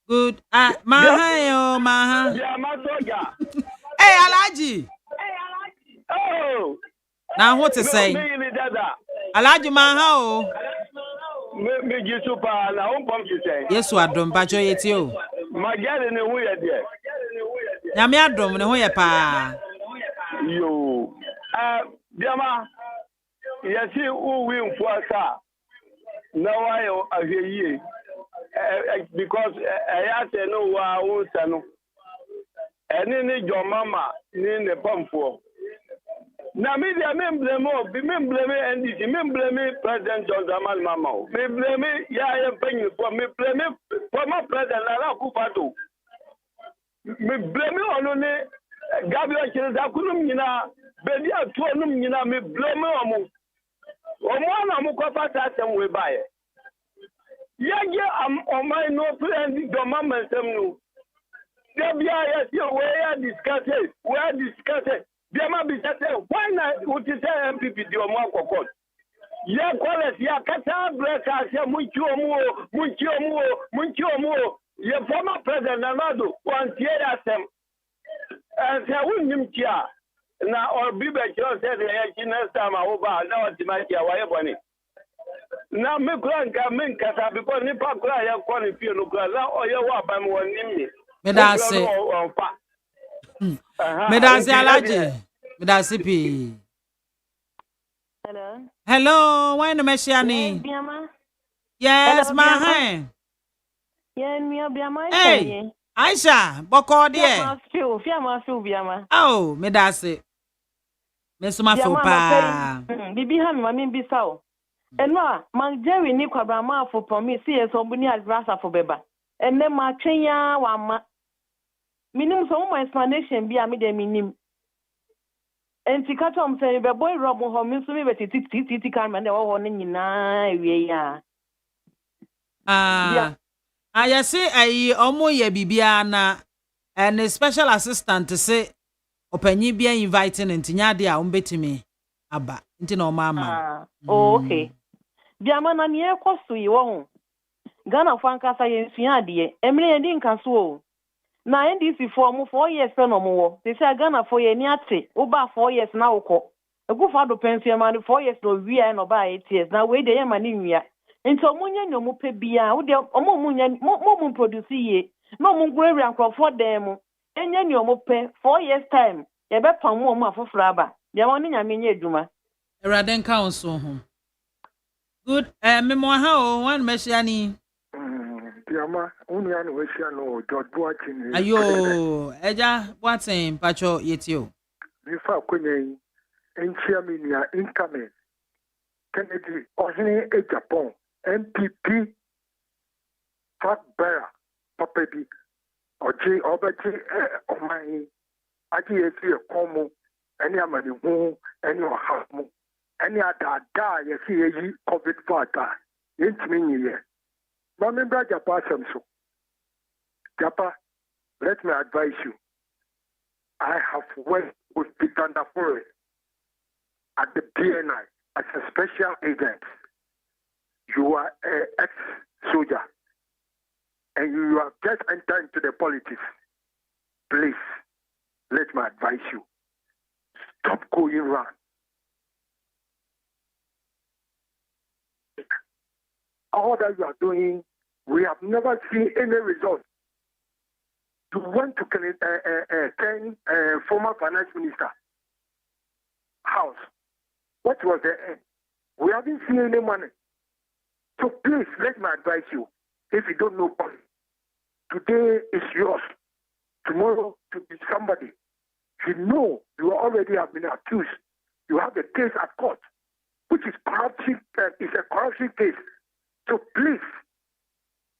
Good. Mahai, Maha. Yeah, my soldier. Hey, Alaji. Oh. Now, what to say? Alaji Maha. Me get super. Now, what you say? Yes, what don't bajo yet you. My girl in the way there. Yamia drum, no, ya pa. Yo. Biama. Yes, who win for us? Now I hear you. Because I had to know who ene ni John Mama ni ne pamfo na me dia me blame NDC me blame President John Dramani Mahama me blame ya penny for me blame former President Nana Akufo-Addo me blame ono ne Gabriel Chireza kunum nyina bedi atuo num nyina me blame omo na mo kofa tatem we bae yage omai no friend do mama sem no Gabia yes we are discussing Biama be said why not would you say MPP the omo akokot ya kwales ya kata breakers ya munchio ya former president Nanado wantie asem and say wunnim tia na obibe cho say the next time over na otimatia waye boni na me kura nka me nkasa because nipa kura ya kwa ne fie no kura na oye wa ba me wonim ni Medase Alaje Medase pi Hello why no meshiani Yes ma hein Hey Aisha boko de Fia biama Oh medase Mesuma fo pa Bibi ha me ma me bisa o Eno a man Jerry ni kwabama afo promise yes obuni advance for beba enne ma twenya wa ma minim so mo explanation bi a me de minim enti ka tom say be boy rob ho me so me betiti kan ma de wo ho ne nyina ewie ya ayase ayi omo ye bibia na and special assistant say opanyi bia inviting ntinya de a umbetimi aba nti na o mama okay biama na ne ekoso yi wo ho Ghana fankasa yensua ade emre ye din kaso o na NDC for mo 4 years pe no mo wo they say Ghana for ye ni ate wo ba 4 years na wokọ egufa do pension man 4 years no wia no ba 8 years na we dey ma ni nwia nti omunya nyomo pe bia wo de omunya mo produce ye no mo ngwere ankrofo dem enya nyomo pe 4 years time ye be pam mo afoforo aba bia mo ni nyame nya eduma Eraden council ho good memo ha o wan meshiani Biama unia no weshia no George Boatin ayo eja Boatin pacho yetio nifa kwenye enchia minia incoming Kennedy Osni e Japan MPP Fat Bear Papebi Oji Obaji Omai Aji Yesi Komo any amani hu any ohamu any ada yesi yi COVID fata yentimi nyiye Mamembra Japa Samso. Japa, let me advise you. I have worked with Peter Ndafore at the PNI as a special agent. You are an ex-soldier and you have just entered into the politics. Please, let me advise you. Stop going around. All that you are doing, we have never seen any results. You went to Ken, former finance minister house. What was the end? We haven't seen any money. So please, let me advise you. If you don't know, today is yours. Tomorrow to be somebody. You know you already have been accused. You have a case at court, which is corruption. Is a corruption case. So please,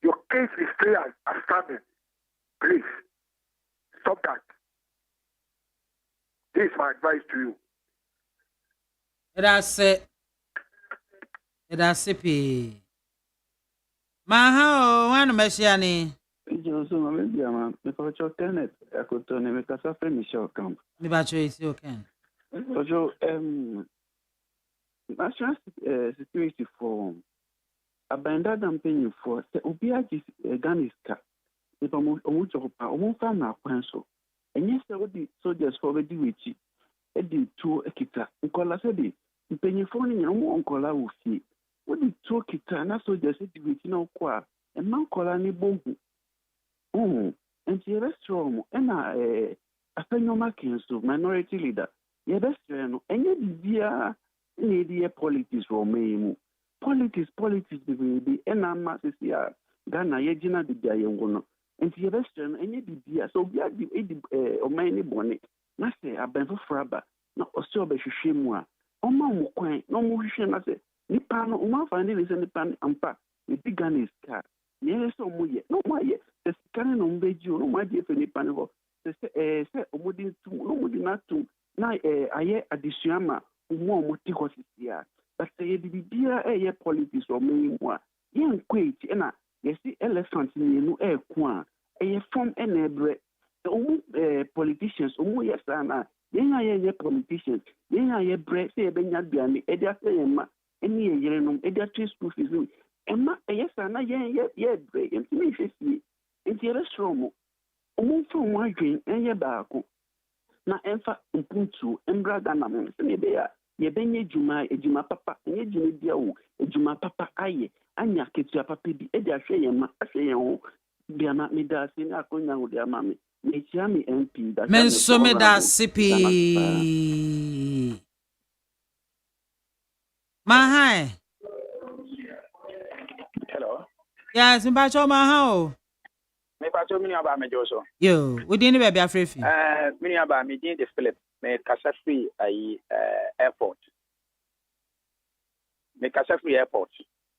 your case is clear as standing. Please, stop that. This is my advice to you. That's it. That's it. Maha, one meshiani. Johnson, MAAME BIAMAH because Kenneth Akotone make us a friend show camp. Me bacho is okay. So national security forum. Abanda campaign for the Obiaki Ganiska. If I'm on farm now, and yes, I would be soldiers for the duty. Eddie to a kita, Nkola said, penny phoning and one Nkola will see. What did two kita and soldiers said with no qua, and Mankola ni bongo. Oh, and the restaurant, and a Fenoma so minority leader. Yes, and any via any politics for me. Politics, baby, and I'm here. Ghana, Yajina, the Diangono. nti yɛbɛsrɛ no ɛnyɛ bibia so obi adi ɔman ne bɔne na sɛ abɛnfo fraba na ɔsɛ ɔbɛhwehwɛ mu a ɔma mo kwan na ɔmo hwehwɛ na sɛ nipa no ɔmo afa ne sɛ nipa no ampa ebi Ghana is car na yɛ sɛ ɔmo yɛ na ɔmo ayɛ sɛ sika ne na ɔmo bɛgye o na ɔmo agye efe nipa no hɔ sɛ ɔmo de ntum na ɔmo de n'atum na ayɛ adesua ma ɔmo te hɔ sisi a but sɛ yɛde bibia ɛyɛ politics ɔmo yi mu a yɛnkɔ ekyi ɛna yɛsi elephant mmienu ɛɛko a ɛyɛ fam ɛna ɛbrɛ ɔmo politicians ɔmo yɛ saa na yɛn a yɛyɛ politicians yɛn a yɛbrɛ sɛ yɛbɛnya aduane ɛde asɛ yɛn ma ɛne yɛ yerenom ɛde ato school fees no ɛma ɛyɛ saa na yɛbrɛ yɛntumi nhwɛ fie nti yɛbɛsrɛ ɔmo mfa ɔmo adwen ɛnyɛ baako na ɛmfa mpuntuo mbra Ghana mo sɛnea ɛbɛyɛ a yɛbɛnyɛ adwuma papa ɛnyɛ dwuma bia wo adwuma papa ayɛ anya ketua papa bi ɛde ahwɛ yɛn ma ahwɛ yɛn ho biama meda ase ne akɔnya ho de ama me mekyia me MP da menso meda ase pii mahai hello yes mbacho mahao me pacho mini aba me joso yo wodi ni baabi afrefi mini aba me din de Philip me kasa free airport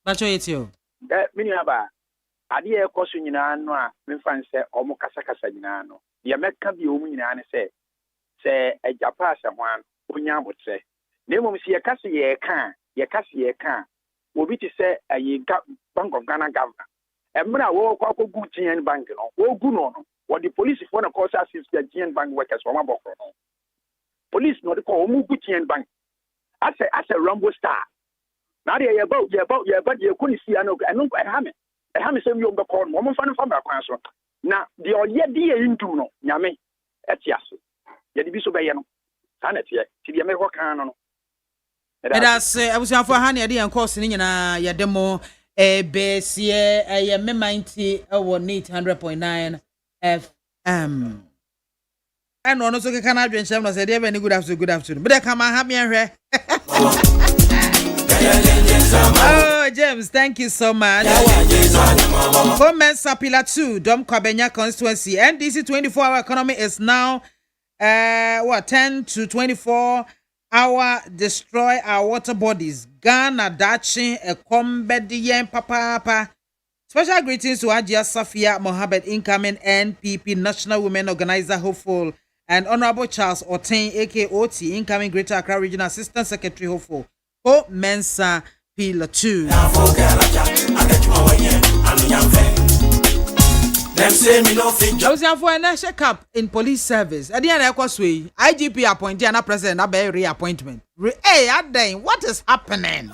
bacho yetio mini aba ade e koso nyina no a me fan se omo kasa nyina no ye meka bi omu nyina ne se ejapa ase ho an onya abotre na emom se ye kase obi ti se Bank of Ghana governor emra wo kwa gu GN bank no wo gu no wo the police for na call assist the GN bank workers wo mabokro no police no de call omu gu GN bank as a Rambo star na de ye ba de ku ni sia no eno ha me se mi o be call mo fa no fa ba kwan so na de oye de ye ndum no nyame etiase ye de bi so be ye no sa na tie ti de me ho kan no that's abusuafo ha na ye de yan course ni nyina ye de mo besie ye memanti ewo 800.9 FM eno no so ke kana adwen hyem no say dey be ni good afternoon but dey come ha me hwe oh James, thank you so much. Comment Sapila 2 Dom Kwabenya constituency NDC 24-hour economy is now 10 to 24 hour destroy our water bodies. Ghana Dachi Ekombediyen Papa. Special greetings to Ajia Safia Mohammed, incoming NPP National Women Organizer Hopeful, and Honorable Charles Otain AKOT, incoming Greater Accra Regional Assistant Secretary Hopeful. O Mensa Pila 2. I was here for a check up in police service. At the end, IGP appointed and a president a reappointment. Hey, Adane, what is happening?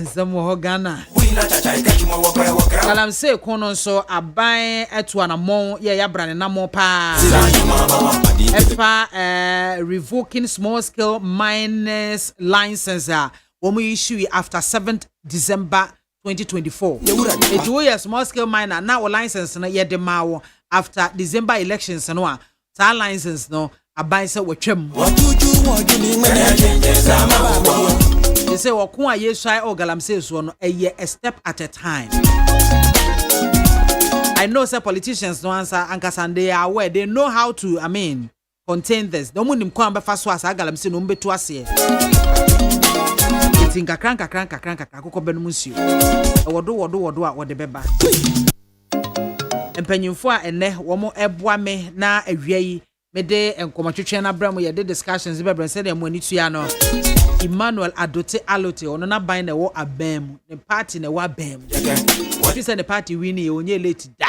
Some more Ghana. Well, I'm saying, Conon so a buy at one among brand and more pa. Revoking small scale miners license when we issue after 7th December 2024. It was a small scale miner now license na ye demawo after December elections no that license no abaisa wetwem. They say wakun aye shy or galamse so no a step at a time. I know some politicians no answer and they are aware, they know how to contain this. No munim kwa mbe faso asa galamse no mbetu ase. Tinka kranka akoko benu musio wodo a wode beba empanyimfo a ene womo eboa me na awia yi me de enkomatwetwe na bra mo ye de discussions be bra se de mo ani tua no Emmanuel Adote Alote ono na ban na wo abam ne party na wo abam what say the party win ye onye late da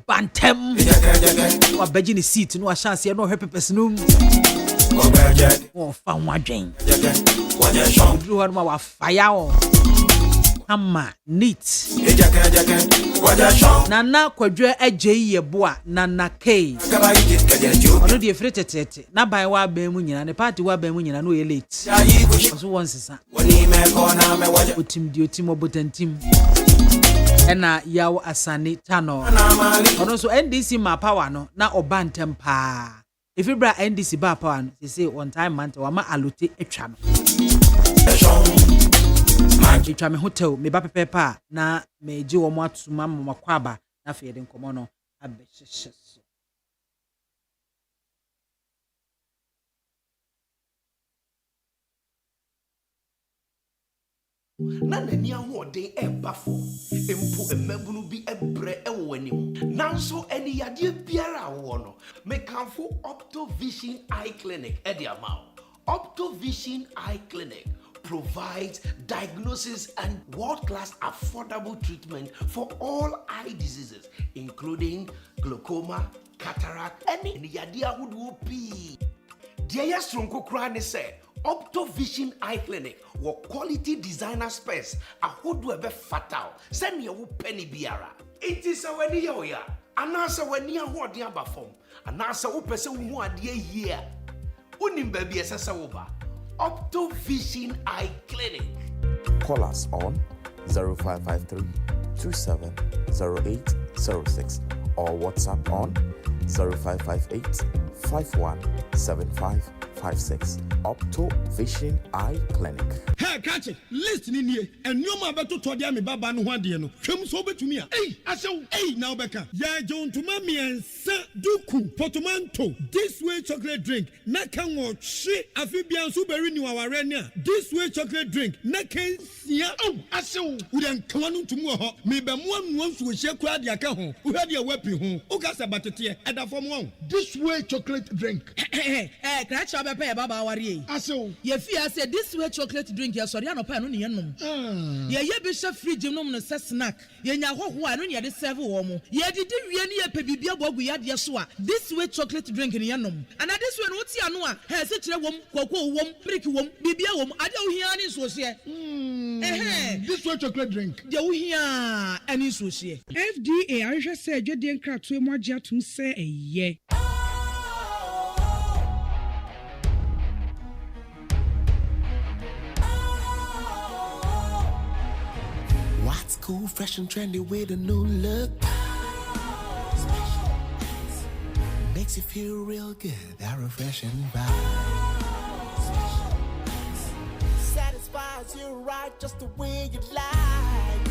bantem wa baji ni seat no a chance ye no happy person no oh fan wadwen do one ma fire ama neat nana kwadwe agye yeboa nana k ono de free tetete na ban wa ban mu nyina ne party wa ban mu nyina no ye late so won sisa otim di otim obotantim ena yawo asane tano ono so NDC ma power no na obantem pa if you bra NDC ba power no say one time month wa ma alote etwa no Itwa me hotel me ba pepepa na me ji wo mo atuma mo makwaba na fe de nkomo no abehyehyɛ so. Na nani ahoɔden ɛba fo empo emabunu bi ɛbrɛ ɛwɔ w'anim nanso ɛni yadeɛ biara wɔ no mekanfo Optovision Eye Clinic ɛde ama Optovision Eye Clinic provides diagnosis and world-class affordable treatment for all eye diseases including glaucoma, cataract, any yadeɛ ahodoɔ pii. Deɛ yɛ sonko koraa ne sɛ Optovision Eye Clinic wɔ quality designer space ahodoɔ ɛbɛ fatal sɛnea wo penny biara. It is a wani yɛ oya anaasɛ wani ahoɔden aba fam anaasɛ wo pɛ sɛ wo ho adeɛ yie a wonim baabi ɛsɛ sɛ wo ba Optovision Eye Clinic. Call us on 0553 270806 or WhatsApp on 0558 517556. Optovision Eye Clinic. Hey, catch it. Listen in here. And you ma beto to dia me baba no hwade no. Hwem so betumi a. Hey, asew. Hey, now beka. Ya jon to ma me duku portmanteau. This way chocolate drink. Na kan wo hwe afibian so beri ni waware ne a. This way chocolate drink. Na kan sia. Oh, asew. Wo den kan no ntumu ho. Me be mo anu nso hye kura dia ka ho. Wo hwade a wapi ho. Wo ka se batete e da fom won. This way chocolate drink. Catch up pay baba wari. Aso. Ye fear say this way chocolate drink ya sorry anopa no ne yenom. Ye bi hwe fridge nom no se snack. Ye nya hoho a no ne de serve wo mo. Ye didi wie ne ye pe bibia bogu ya de so a. This way chocolate drink ne yenom. And this way no ti ano a he se kire wom kokoo wom brick wom bibia wom ade wo hia ne so hye. This way chocolate drink. De wo hia ani so hye. FDA ahwehwe se adwede nkratoe mo agye atum se eye. What's cool, fresh and trendy with a new look? Makes you feel real good, that refreshing vibe. Satisfies you right just the way you like.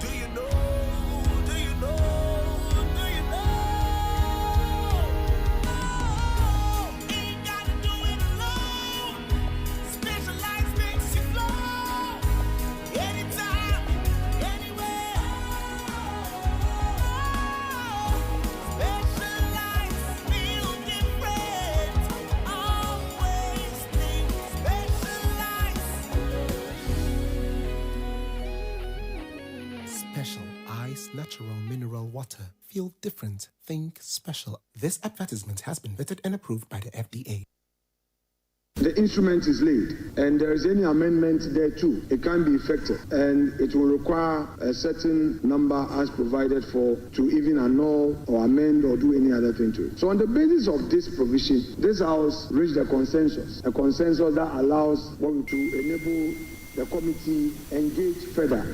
Do you know? Do you know? Do you know? Ain't gotta do it alone. Specialized makes you flow. Anytime, anywhere. Specialized feel different. Always think specialized. Special Ice Natural Mineral Water. Feel different. Think special. This advertisement has been vetted and approved by the FDA. The instrument is laid, and there is any amendment there too. It can be effected, and it will require a certain number as provided for to even annul or amend or do any other thing to it. So on the basis of this provision, this House reached a consensus that allows what to enable the committee engage further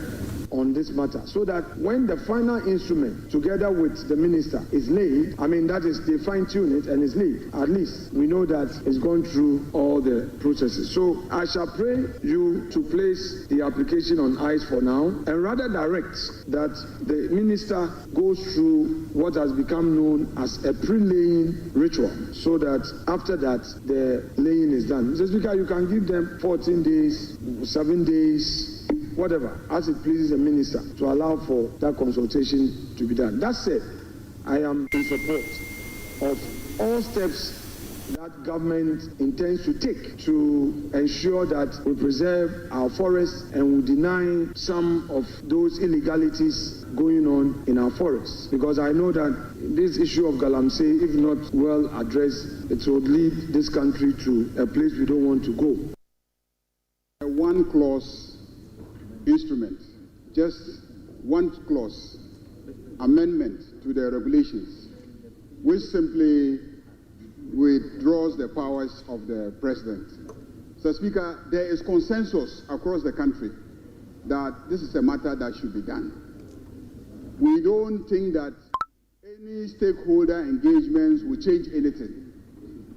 on this matter, so that when the final instrument together with the minister is laid, that is, they fine-tune it and it's laid, at least we know that it's gone through all the processes. So I shall pray you to place the application on ice for now and rather direct that the minister goes through what has become known as a pre-laying ritual, so that after that the laying is done. Mr. Speaker, you can give them 14 days, 7 days, whatever, as it pleases the minister, to allow for that consultation to be done. That said, I am in support of all steps that government intends to take to ensure that we preserve our forests and we deny some of those illegalities going on in our forests. Because I know that this issue of Galamsey, if not well addressed, it will lead this country to a place we don't want to go. A one-clause instrument, just one clause, amendment to the regulations, which simply withdraws the powers of the president. So, Speaker, there is consensus across the country that this is a matter that should be done. We don't think that any stakeholder engagements will change anything.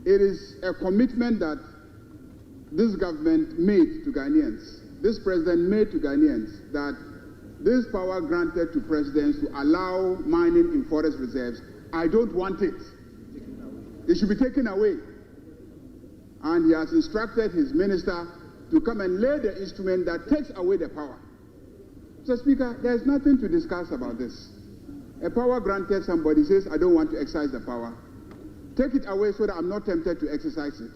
It is a commitment that this government made to Ghanaians this president made to Ghanaians that this power granted to presidents to allow mining in forest reserves, I don't want it. It should be taken away. And he has instructed his minister to come and lay the instrument that takes away the power. Mr. Speaker, there's nothing to discuss about this. A power granted, somebody says, I don't want to exercise the power. Take it away so that I'm not tempted to exercise it.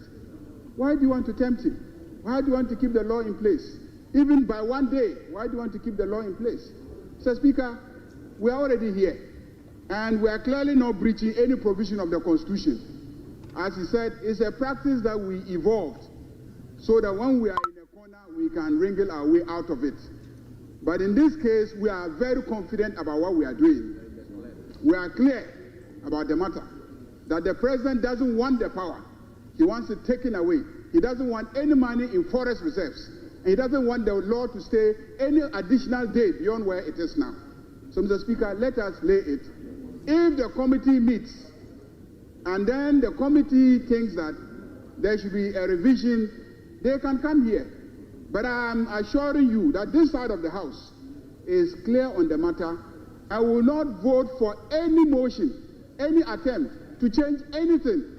Why do you want to tempt him? Why do you want to keep the law in place? Even by one day, why do you want to keep the law in place? Mr. Speaker, we are already here. And we are clearly not breaching any provision of the Constitution. As he said, it's a practice that we evolved so that when we are in a corner, we can wriggle our way out of it. But in this case, we are very confident about what we are doing. We are clear about the matter, that the president doesn't want the power. He wants it taken away. He doesn't want any money in forest reserves. And he doesn't want the law to stay any additional day beyond where it is now. So, Mr. Speaker, let us lay it. If the committee meets, and then the committee thinks that there should be a revision, they can come here. But I am assuring you that this side of the House is clear on the matter. I will not vote for any motion, any attempt to change anything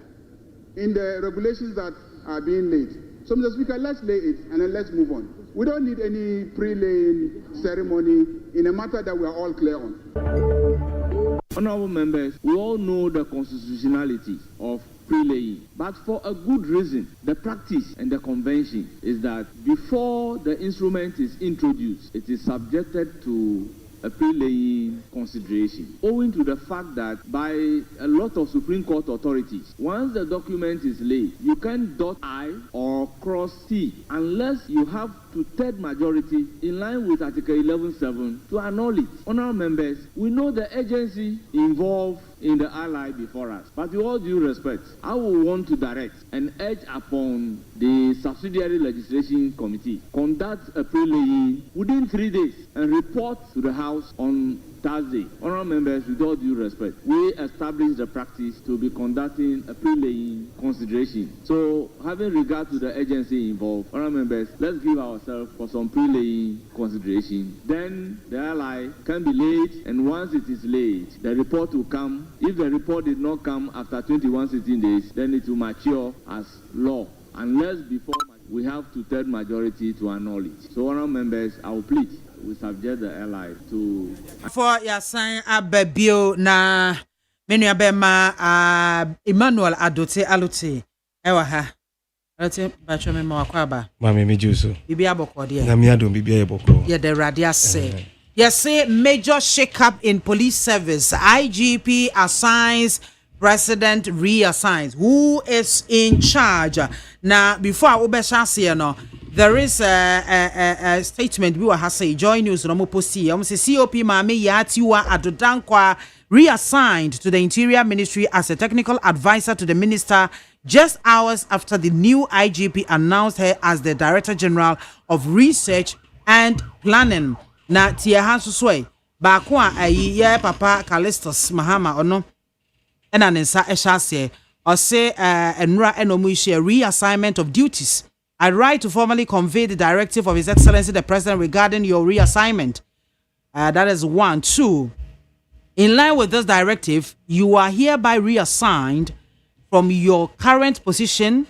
in the regulations that are being laid. So, Mr. Speaker, let's lay it and then let's move on. We don't need any pre-laying ceremony in a matter that we are all clear on. Honorable members, we all know the constitutionality of pre-laying, but for a good reason. The practice and the convention is that before the instrument is introduced, it is subjected to a pre-laying consideration, owing to the fact that by a lot of Supreme Court authorities, once the document is laid, you can't dot I or cross T unless you have two-thirds majority in line with Article 11.7 to annul it. Honourable members, we know the agency involved in the ally before us, but with all due respect, I will want to direct and urge upon the subsidiary legislation committee conduct a pre-laying within 3 days and report to the House on Thursday. Honourable members, with all due respect, we established the practice to be conducting a pre-laying consideration. So, having regard to the agency involved, honourable members, let's give ourselves for some pre-laying consideration. Then the ally can be laid, and once it is laid, the report will come. If the report did not come after 21 sitting days, then it will mature as law, unless before we have two-thirds majority to annul it. So, honourable members, I will plead. We subject the ally to for your sign ababio na menu abema Emmanuel Adote Alute ewa ha ate bacho me makwaba mama me juso bibi abokode na mi adom bibi ayeboko ye the radia say yes say major shake up in police service. IGP assigns, president reassigns. Who is in charge? Now before obeshase no, there is a statement we were say join news no mo posti say COP MAAME Akwafo reassigned to the Interior Ministry as a technical advisor to the minister just hours after the new IGP announced her as the Director General of Research and Planning. Na tia hanso so ba ko a papa Callistus Mahama ono ena nensa ehase o say enra enomu share reassignment of duties. I write to formally convey the directive of His Excellency the President regarding your reassignment. That is 1. 2. In line with this directive, you are hereby reassigned from your current position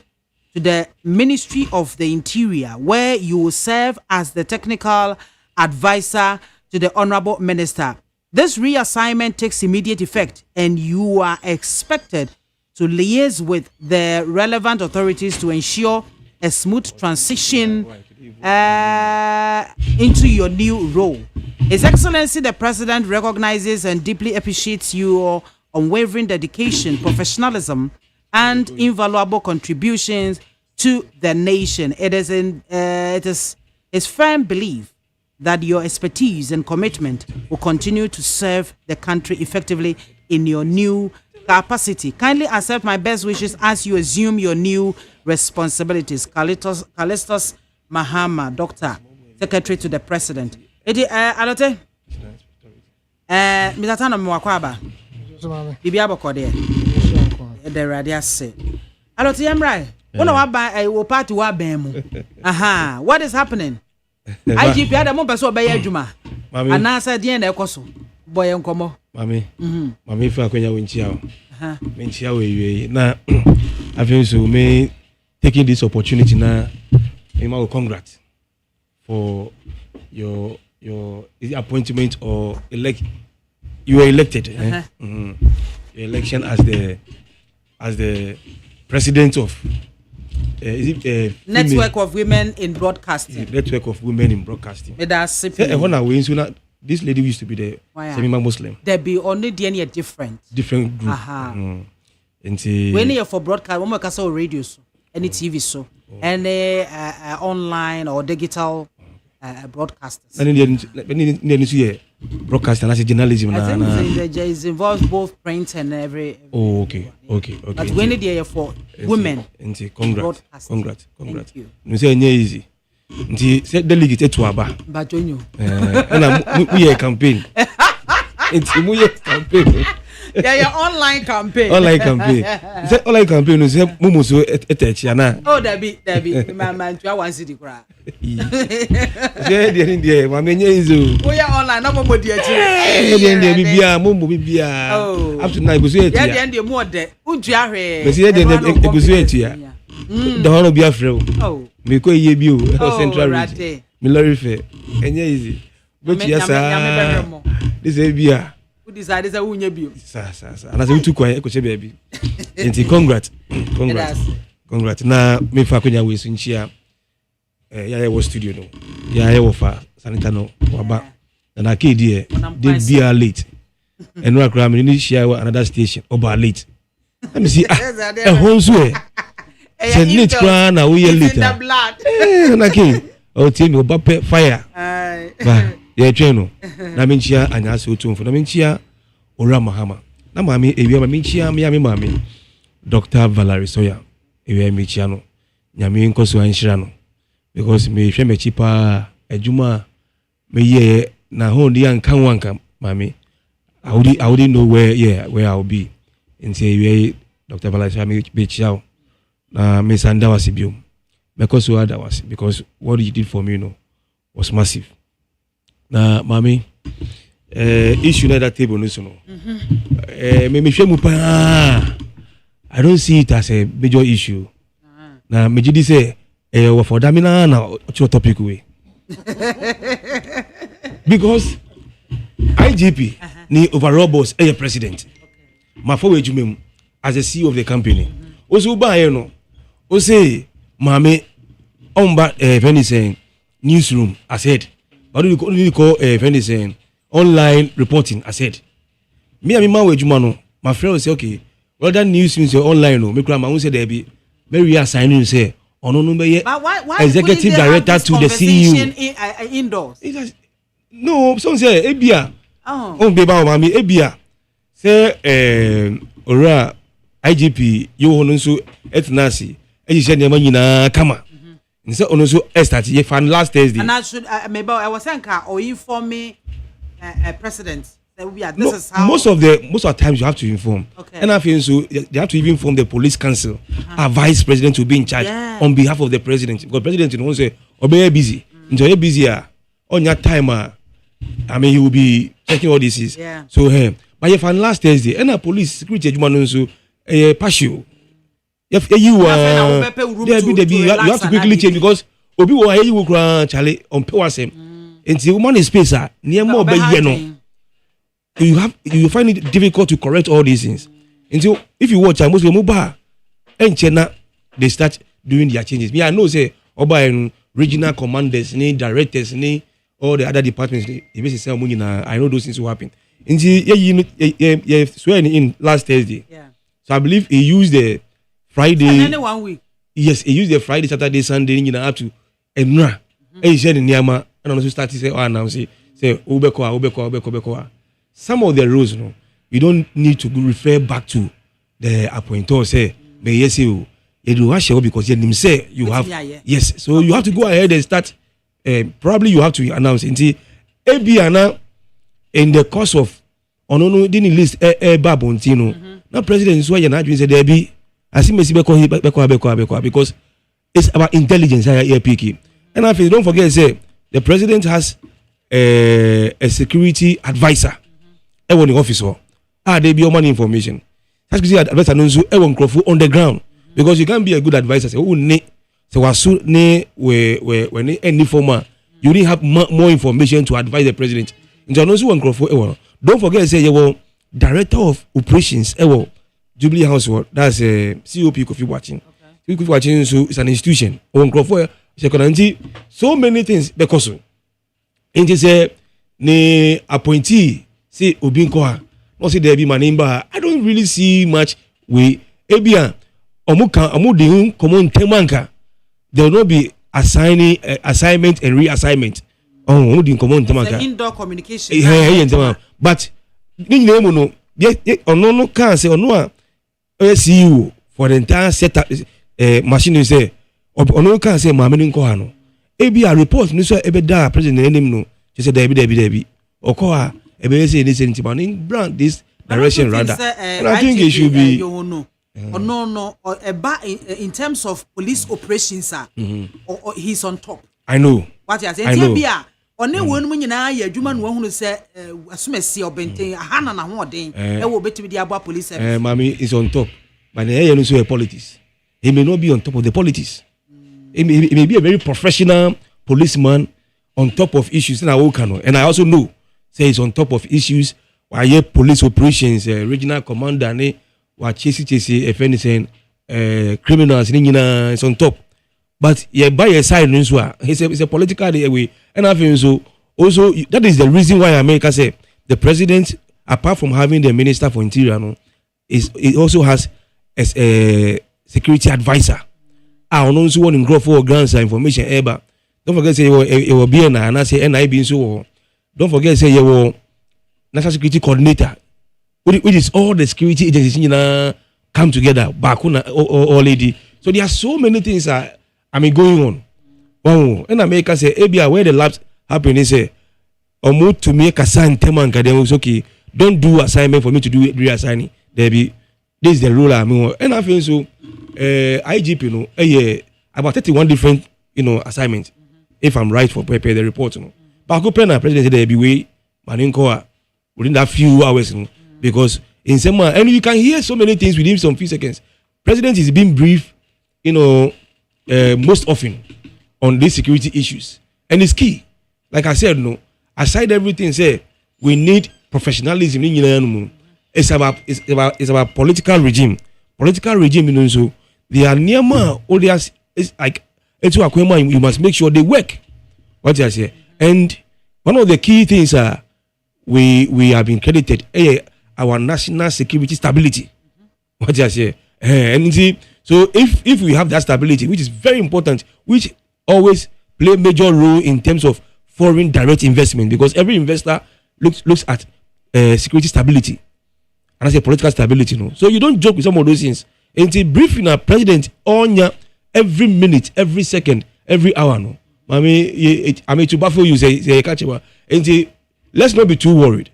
to the Ministry of the Interior, where you will serve as the technical advisor to the Honorable Minister. This reassignment takes immediate effect, and you are expected to liaise with the relevant authorities to ensure a smooth transition into your new role. His Excellency the President recognizes and deeply appreciates your unwavering dedication, professionalism, and invaluable contributions to the nation. It is his firm belief that your expertise and commitment will continue to serve the country effectively in your new capacity. Kindly accept my best wishes as you assume your new responsibilities. Callistus Mahama, Doctor, Secretary to the President. Alote? Mr. Tano Mwakwaba. Bibi abokode. The radio say. Alote yamrai. Una waba wo party wa bemu. Aha, what is happening? IGP ada mo person obey adwuma anasa den na ekoso boy enkomo mami mami fa kwenya wenchia o menchia we na I feel so me taking this opportunity na me ma congrats for your appointment or you were elected your election as the president of Network of Women in Broadcasting. Network of Women in Broadcasting. This lady used to be the semi-Muslim. There be only DNA different group. When you're for broadcast, when we can radio so, any TV so, any online or digital broadcasters. Broadcasting as a journalism. It involves both print and every. Oh, okay. But when you're for women. Congrats. Thank you. You say easy. Nti say delegate to aba. Bajonyo. We campaign. It's campaign. Yeah, online campaign. Online campaign. Say online campaign say mumu so etechi ana. Oh, Debbie, man, to one city cry. Say there, ma menye izo. Oh yeah, online na momo di achi. There bibia, mumu bibia. Up to now egusu etia. Yeah, there more de. Untu ahwe. Me say there egusu etia. The one be afrɛ o me ko ye bi o central region me lorry fair enye easy go to yesa this e bia who decide say unye bi o sa ana say utu kwan e ko che bia bi enti congrats na me fa konya we so nchia ya wo studio no ya wo fa sanita no waba na akedi e dey bia late enu akra me ni share another station oba late let me see honso say late cry na we later na ke o tie me oba fire ba ye twen no na me nchia anya so tumfo na me nchia ora mahama na mami ewi ma me nchia me mami Dr. Valerie Soya ewi me nchia no nyame nkoso anhira no because me hwe me chipa adwuma me ye na ho ndi anka wanka mami I wouldn't know where I'll be and say we Dr. Valerie Soya me be chiao na me sanda was biom because so other was because what you did for me was massive na mami issue na that table no so no me hwe mu pa I don't see it as a major issue na me jidi say for that na topic we because IGP ni overall boss president ma for we jumem as the CEO of the company also ba here no o say mame omba when saying newsroom I said but you call when saying online reporting I said me and my man we juma no my friend will say okay well that news means online no me kra ma won say there be very assigning say ono no be executive director to the CEO indoors no some say ebia on be ba mame ebia say ora IGP you hono so etnasi e je ne nyina kama nse ono so start ye fan last Thursday and I should maybe I was saying or inform me president that we are this is how most of the times you have to inform and I feel so they have to even inform the police council a vice president to be in charge on behalf of the president because president you know say obey busy njo you busy on your time I mean he will be checking all this so but if on last Thursday and a police security adjuman so partial if you have to quickly change because obi wo ayi wo kra chale on pay wasem until woman is space near more be here no you find it difficult to correct all these things until if you watch most of mobile and China they start doing their changes me I know say oba regional commanders ni directors ni all the other departments they be say I know those things will happen until you swear in last Thursday so I believe he used the Friday and then 1 week yes he used the Friday Saturday Sunday up to enra he said in Niama and also start to say now say ubeko some of the rules no you don't need to refer back to the appointor say may yes you do wash because you say you have yes so you have to go ahead and start probably you have to announce until Ebiana in the course of onono didn't list babontino now president so you na say there be as me beko because it's about intelligence here picky and I feel don't forget say the president has a security advisor. In the office, they be money information. Security advisor knows on the ground because you can't be a good advisor. Say, any former, you need have more information to advise the president. Don't forget, say you director of operations. Jubilee House, that's a COP Kofi watching. Kofi watching so it's an institution. So many things because in say ne appointee say Obinkoa. Not say there be my name, I don't really see much way. Ebia omu de common temanka. There will not be assigning assignment and reassignment. Oh, the common temanka. Indoor communication. But ni name no. No can say no. CEO for the entire setup machine you say. Ono can say MAAME nko ha no. Ebia report ni so ebeda president name no. She say debi. Okoa. Say this brand this direction rather. And I think it should be no, in terms of police operations, or he's on top. I know. What you say? One when you know your human who say assume or bente hana na ho den e wo betimi di abo police service. MAAME is on top. But he also a politics. He may not be on top of the politics. He may be a very professional policeman on top of issues. And I also know. Say it's on top of issues. Why police operations, regional commander, why chase if anything, criminals, it's on top. But yeah, by your side, it's a political way. And I think so. Also, that is the reason why America say the president, apart from having the minister for interior, it also has as a security advisor. I also want to grow for grants and information. Don't forget, say it will be and I say NIB so. Don't forget, say you national security coordinator, which is all the security agencies come together. Bakuna or lady. So there are so many things going on. Oh, and America say, ABI where the labs happen is say, to make a sign temanka. Then was okay. Don't do assignment for me to do reassigning. There be this is the rule. And I feel so. IGP, about 31 different assignments. If I'm right for prepare the report, But president said there be way Maninkoa within that few hours, because in some and you can hear so many things within some few seconds. President is being brief, most often on these security issues, and it's key. Like I said, aside everything, say we need professionalism. It's about political regime. Political regime, so they are near it's like you must make sure they work. What I say. And one of the key things we have been credited our national security stability. What I say, and see, so if we have that stability, which is very important, which always play a major role in terms of foreign direct investment, because every investor looks at security stability, and I say political stability. So you don't joke with some of those things. And briefing our president on every minute, every second, every hour. I mean to baffle you say catch him. And let's not be too worried.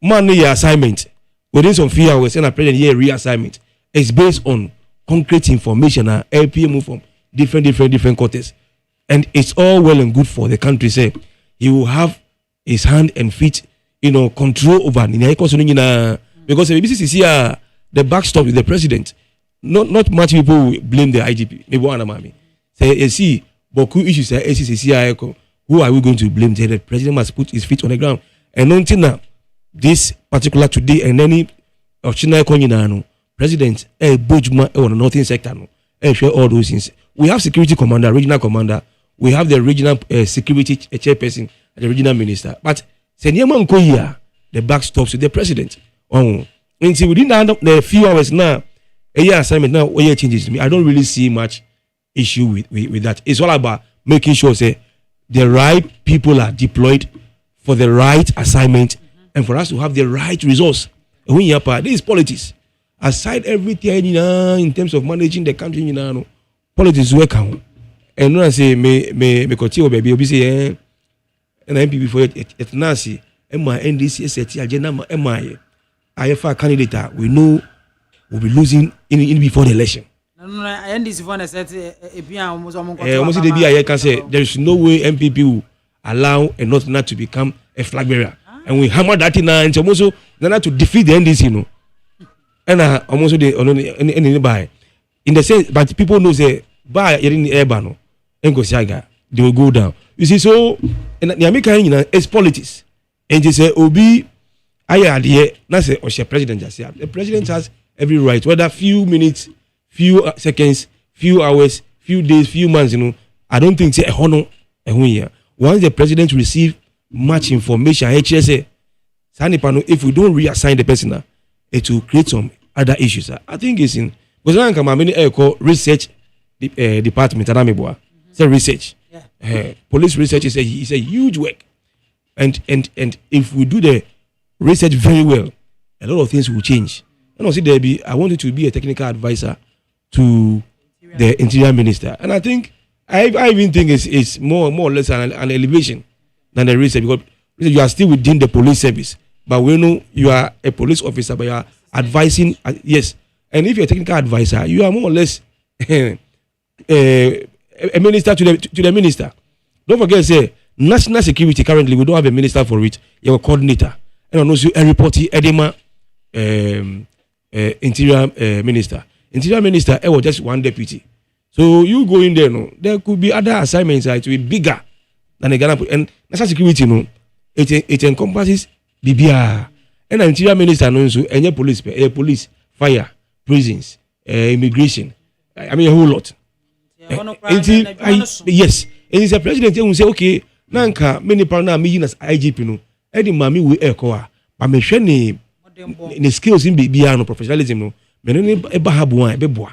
Money assignment within some few hours and a president reassignment is based on concrete information and LPM from different quarters. And it's all well and good for the country. Say he will have his hand and feet, control over because this is here the backstop with the president. Not much people blame the IGP. Maybe one of them say see. But issues who are we going to blame? The president must put his feet on the ground. And until now, this particular today and any president, Bojuma on the northern sector, all those things. We have security commander, regional commander. We have the regional security chairperson, and the regional minister. But Senyama Nkoya, the back stops with the president. Until within the few hours now, a year assignment now, a year changes to me. I don't really see much issue with that. It's all about making sure say the right people are deployed for the right assignment and for us to have the right resource. This is politics. Aside everything in terms of managing the country, politics work out. And when I say me continue baby, obi say and MPP for it nasi my NDC set agenda my IFA candidate we know will be losing in before the election. NDC for the set almost the BIA can say there is no way MPP will allow a northerner to become a flag bearer. And we hammer that in and also to defeat the NDC, you know. And almost the by in the sense, but people know say by in the air and go saga, they will go down. You see, so and the American, you know, it's politics. And they say, Obi, I had here, not say, or president just say, the president has every right, whether few minutes, few seconds, few hours, few days, few months, you know. I don't think say a honor and once the president receive much information, HSA, if we don't reassign the person, it will create some other issues. I think it's in because I come many research department and say research. Police research is a huge work. And if we do the research very well, a lot of things will change. And also I want you to be a technical advisor to the interior minister. And I think I even think it's more or less an elevation than the research because you are still within the police service. But we know you are a police officer, but you are advising. Yes, and if you're a technical advisor, you are more or less a minister to the minister. Don't forget, say national security. Currently, we don't have a minister for it. You have a coordinator, and also a reporting edema interior minister. Interior minister, was just one deputy. So you go in there, no, there could be other assignments that will be bigger than the Ghana. And national security, no, it encompasses BBR. And the interior minister knows any police, fire, prisons, immigration. I mean a whole lot. Yes. And it's a president who say, okay, Nanka, many partner me as IGP no. Eddie Mami we echo. But me share the skills in BBR no professionalism no. Me no eba habuan ebe boa.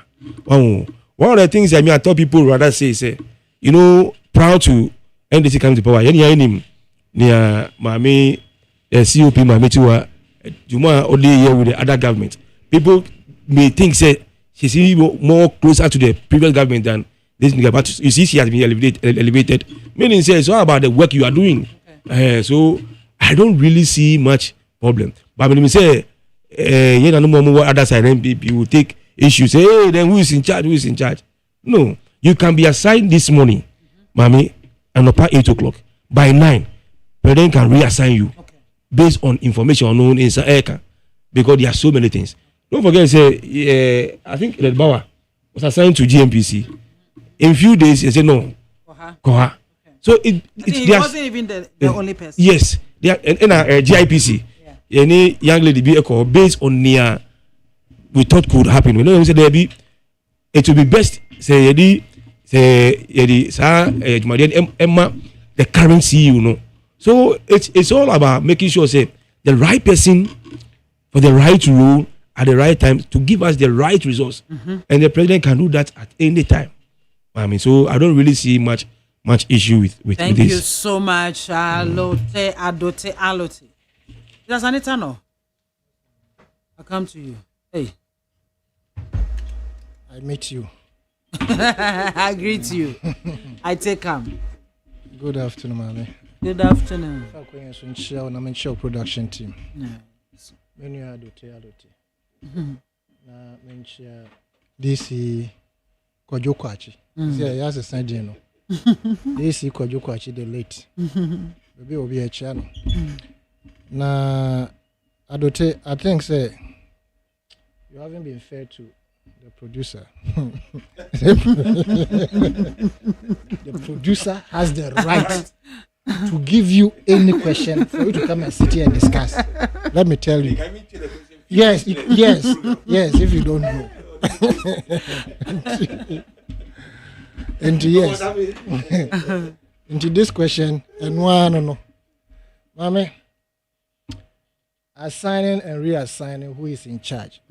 One of the things I tell people rather say, you know, proud to NDC come to power. Any near Mami COP Mami Tua Juma only here with the other government. People may think say she's even more closer to the previous government than this nigga. But you see, she has been elevated. Meaning say it's all about the work you are doing. So I don't really see much problem. But when you say you know no more other side MPP will take issues. Say, hey, then who is in charge? Who is in charge? No, you can be assigned this morning, Mami, and up at 8 o'clock. By 9, president can reassign you based on information known in Saeka because there are so many things. Don't forget, say, I think Red Bauer was assigned to GMPC. In few days, he said no. Koha. So it wasn't even the only person. Yes, they are in a GIPC. Any young lady be a based on near. We thought could happen. We know we said there be it will be best say Emma the current CEO no. So it's all about making sure say the right person for the right role at the right time to give us the right results. And the president can do that at any time. I mean, so I don't really see much issue with Thank this. you so much. Alote. Does Anita know? I come to you. Hey. I meet you. I greet you. I take come. Good afternoon, Mami. Good afternoon. I'm show production team. Yes. Many adote. Na menchia DC Kojokwachi. See, I has a sign no. DC Kojokwachi the late. Maybe will be a channel. Na adote, I think say you haven't been fair to the producer. The producer has the right to give you any question for you to come and sit here and discuss. Let me tell you. Yes, if you don't know. Into this question, and no. Mame, assigning and reassigning who is in charge.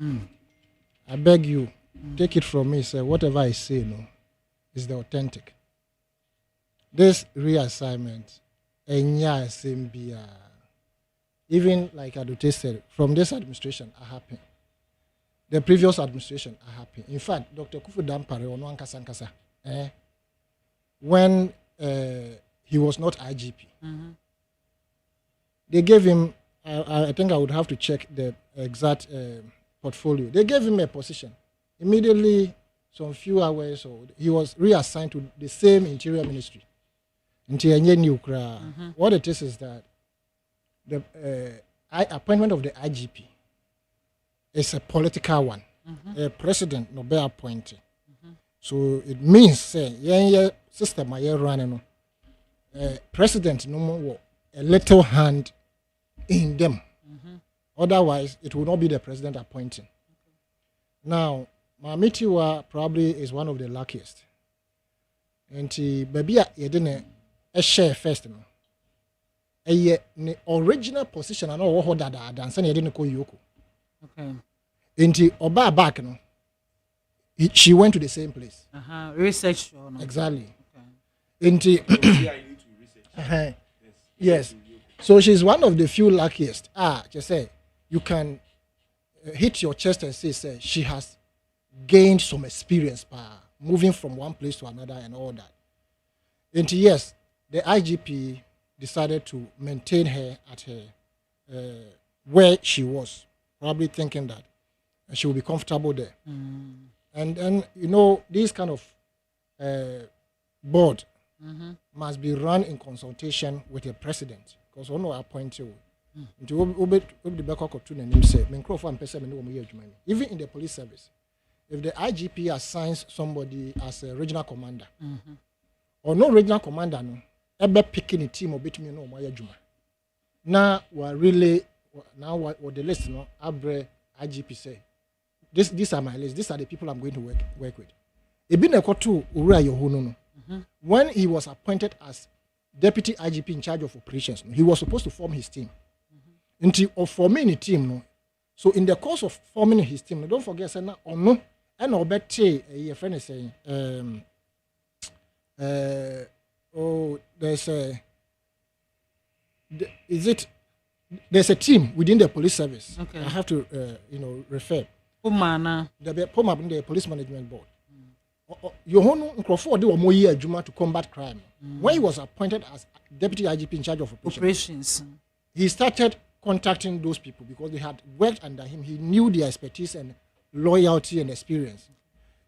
I beg you, take it from me, sir. Whatever I say, no, is the authentic. This reassignment, even like Adote said, from this administration, are happy. The previous administration are happy. In fact, Dr. Kufu Dampare on Wankasankasa, when he was not IGP, they gave him. I think I would have to check the exact portfolio. They gave him a position. Immediately, some few hours, he was reassigned to the same interior ministry. Nti enye new kra. What it is that the appointment of the IGP is a political one. A president no be appointed. So it means say yeah system I running no president no more a little hand in them. Otherwise it will not be the president appointing. Now Mamitiwa probably is one of the luckiest. And baby you didn't a share first no. A original position I know what that dance and you didn't call Yoko. Okay. Into Oba back no. She went to the same place. Research or no? Exactly. Okay. Into yes. So she's one of the few luckiest. Just say you can hit your chest and say she has gained some experience by moving from one place to another and all that. And yes, the IGP decided to maintain her at her where she was, probably thinking that she will be comfortable there. And then this kind of board must be run in consultation with the president, because one will appoint you. Even in the police service, if the IGP assigns somebody as a regional commander, or no regional commander, no, ever picking a team or between no my juma. Now we're really what the list no abre IGP say. These are my list. These are the people I'm going to work with. Ebine Kotu Ura Yohono. When he was appointed as deputy IGP in charge of operations, he was supposed to form his team. Until forming a team, no. So in the course of forming his team, don't forget, say na ono and obete your friend is saying, there's a team within the police service. Okay. I have to refer. The police management board. Yohono Nkrofo de omo ye adwuma to combat crime. When he was appointed as deputy IGP in charge of operations, he started contacting those people because they had worked under him. He knew their expertise and loyalty and experience.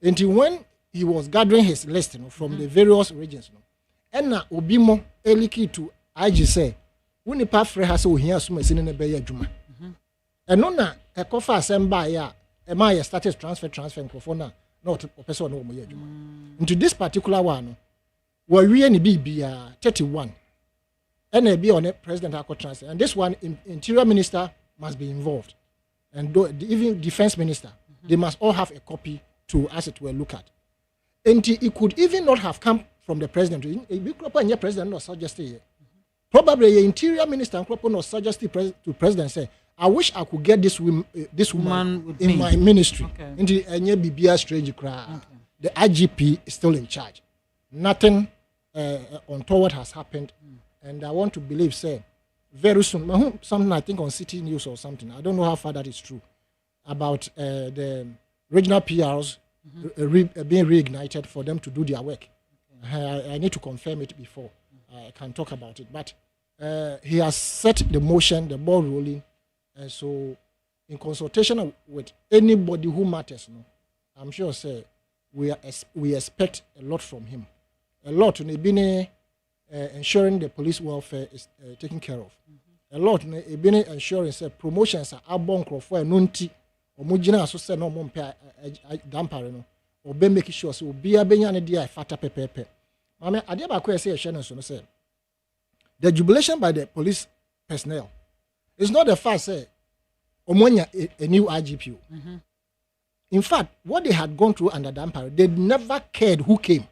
Until when he was gathering his list from the various regions, and na obimo eliki to IG say, "Uni pa frɛ ha sɛ ohia so machine ne bɛyɛ adwuma." Ɛno na ɛkɔfa asɛmba ya ɛma yɛ status transfer nkrofo na not person no mo yɛ adwuma. Into this particular one, we ni bibia 31. And be on a president transfer. And this one, interior minister must be involved. And even defense minister, they must all have a copy to, as it were, look at. And it could even not have come from the president. A president not suggested. Probably the interior minister not suggested to president say, I wish I could get this woman in my ministry. Into a BBS strange crowd. The IGP is still in charge. Nothing untoward has happened. And I want to believe, say, very soon, something I think on City News or something, I don't know how far that is true, about the regional PRs being reignited for them to do their work. I need to confirm it before I can talk about it. But he has set the motion, the ball rolling. And so, in consultation with anybody who matters, I'm sure, say, we expect a lot from him. A lot. Ensuring the police welfare is taken care of. A lot ensuring promotions are abon for nunti or mujina so say no mom dampare no or be making sure so be a benya ne dia fata pepepe. Mama ade ba ko say so say the jubilation by the police personnel is not the fact say omonya a new IGP. In fact, what they had gone through under dampare, they never cared who came.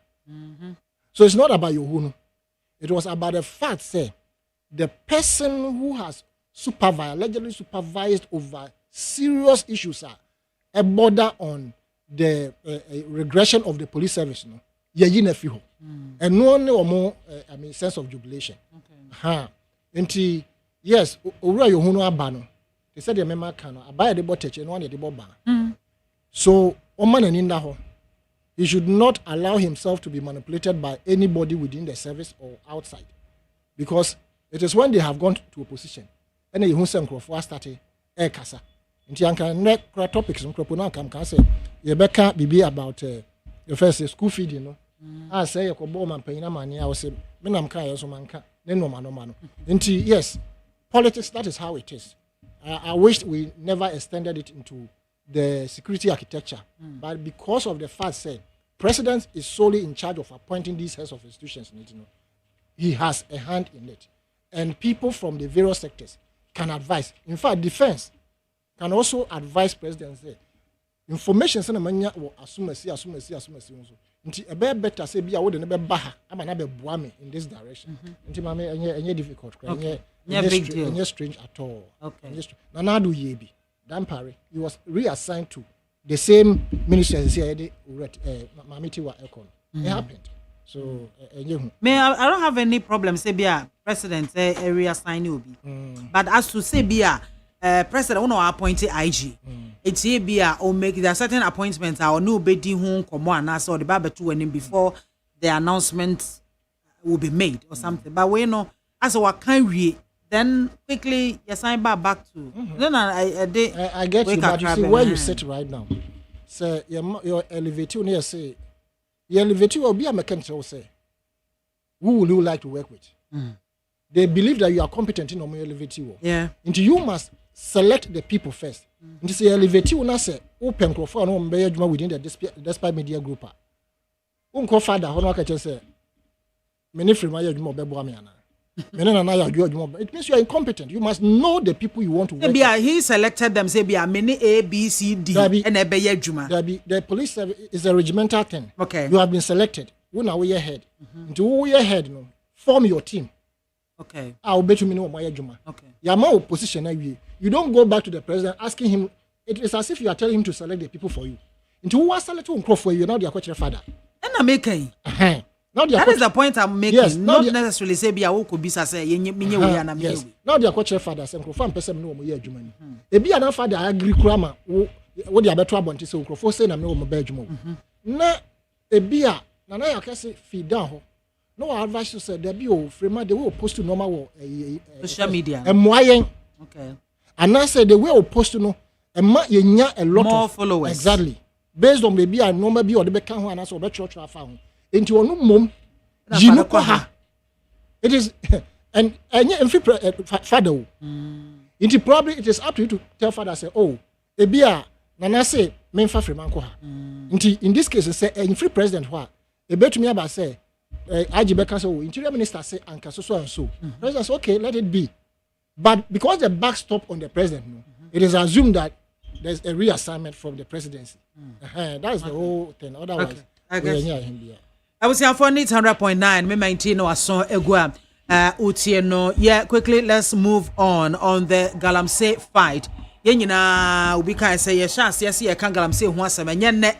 So it's not about Yohuno. It was about the fact, say, the person who has allegedly supervised over serious issues a border on the regression of the police service. And no one or more, sense of jubilation. Okay. Yes, Ura Yohuno Abano. They said the member can buy the bottage and one the boba. So, Oman and Indaho. He should not allow himself to be manipulated by anybody within the service or outside. Because it is when they have gone to a position and they have started air kasa. Nti anka nekra topics nkropo na kan say ye beka bibi about the first school feeding no. I say yakobo man panyina mane I was me nam kan yeso manka ne no no nti yes politics, that is how it is. I wish we never extended it into the security architecture, but because of the fact that president is solely in charge of appointing these heads of institutions, he has a hand in it, and people from the various sectors can advise. In fact, defense can also advise presidents. Information sɛ na manya wɔ asumasi nti ebe better say bia wo de ne be ba ha ama na be boa me in this direction nti ma me enye difficult enye strange at all. Okay. Na na do ye bi Dampare, he was reassigned to the same ministry as Mamiti wa Ekon. It happened. So I don't have any problem say bia president reassign you be. But as to say bia president no appointed IG. It's here bia or make there certain appointments or no bedi hu komo anase or the babetu when before the announcement will be made or something. But we know as what can we then quickly you sign back to then I get you, but you see where you sit right now. So your elevator near say your elevator will be a mechanic say who will you like to work with? They believe that you are competent in your elevator. Yeah. Until you must select the people first. Until say elevator will not say open microphone no be adwuma within the despite media group. Unko father hono ka say many free my adwuma be boa me ana. It means you are incompetent. You must know the people you want to work with. He selected them, say, many A, B, C, D, and the police service is a regimental thing. Okay. You have been selected. Who now your head? To your head, form your team. Okay. I'll bet you know my juma. Okay. Your more position. You don't go back to the president asking him. It is as if you are telling him to select the people for you. Into who was selected for you, now they are quite father. And I'm making. That is the point I'm making. Yes, not necessarily say be a would be say yes. Now they are quite father some confirm person no more Germany. E be an father agree krama what they better want to say for say na me mo ba adwuma. Na e be a na na yakase feed down no advice you say there be o frema the way post to normal social media. Okay. And I said the way post to no e ma yenya a lot more of followers. Exactly. Based on maybe a normal be or the be kan ho and so be church afa into onu mom jinuko ha it is and father into probably it is up to you to tell father say oh ebia nana say memfa fremanko ha into in this case say in free president ho e betumi aba say ajibeka say oh interior minister say anka so and so president say okay let it be but because the backstop on the president it is assumed that there's a reassignment from the presidency that is the whole thing otherwise I was here for 100.9. Me maintain no aso egua. Utieno. Yeah, quickly let's move on the Galamsey fight. Yenyina ubika say yes ye kan Galamsey ho asem enye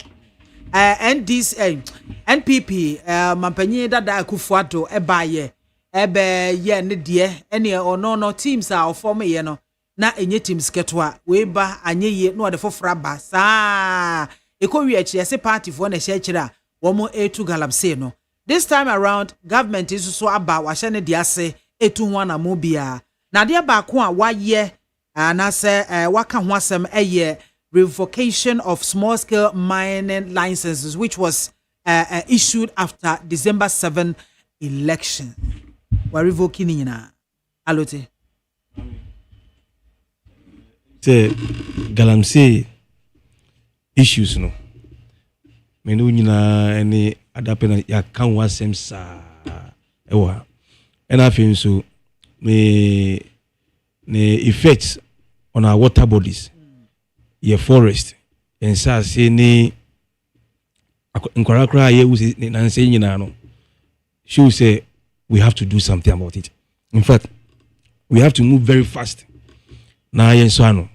NPP mampanyi dada Akufo-Addo ebaye ebe ye ne de ene ono teams a form ye no na enye teams ketwa we ba anyeye no de fofora ba sa ekowi achi ese party for na hye Womo etu Galamsey no. This time around, government is so about washane diase etu wana mobia. Na dia ba ko a waye na se waka ho asem revocation of small scale mining licenses which was issued after December 7 election. Wa revoking nyina. Alote. The Galamsey issues no. Menu nyina any adapena ya kan wasem sa ewa and I feel so me effects on our water bodies your forest and sa say ni nkorakra ye usi na say nyina no she say we have to do something about it. In fact, we have to move very fast na yen so ano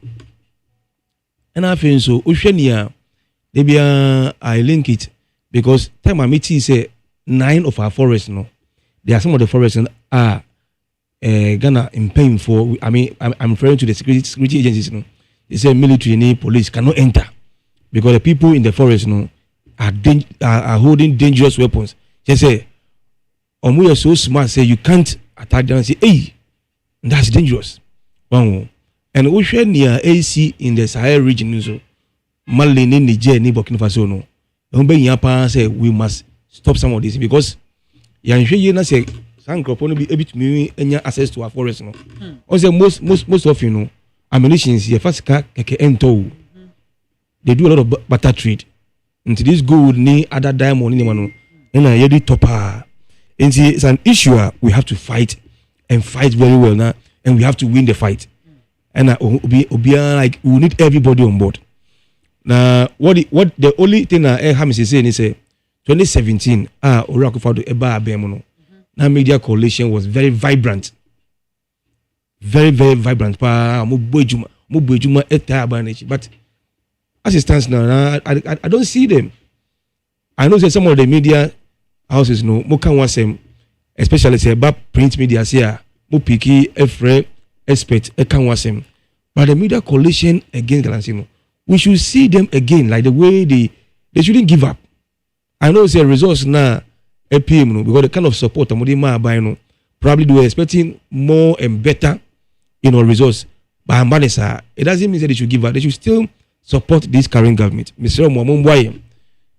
and I feel so ohwenia I link it because time I meet say 9 of our forests no there are some of the forests are Ghana in pain for I mean I'm referring to the security agencies no they say military and police cannot enter because the people in the forest no are holding dangerous weapons. They say we are so smart say you can't attack them and say hey that's dangerous. And we share near AC in the Sahel region so Mali ni Niger ni Burkina Faso no. Say we must stop some of this because yanhwe ye na say some crop no be able to me any access to our forest no. Also most of you know ammunitions here first keke ento. They do a lot of butter trade. Into this gold ni other diamond ni mano. Na yedi topper. And it's an issue we have to fight and fight very well now, and we have to win the fight. And like we need everybody on board. Now what the only thing I have is saying is 2017 Oracle for the Eba Bemono. Now media coalition was very vibrant. Very vibrant. But as it stands now, I don't see them. I know that some of the media houses no mo kan wasem, especially say about print media here mo piki every expert kan wasem. But the media coalition against Galansino, we should see them again like the way they shouldn't give up. I know say results now APM no because the kind of support amodi buy no probably they were expecting more and better results. But it doesn't mean that they should give up. They should still support this current government. Mr. Mwamumwaye,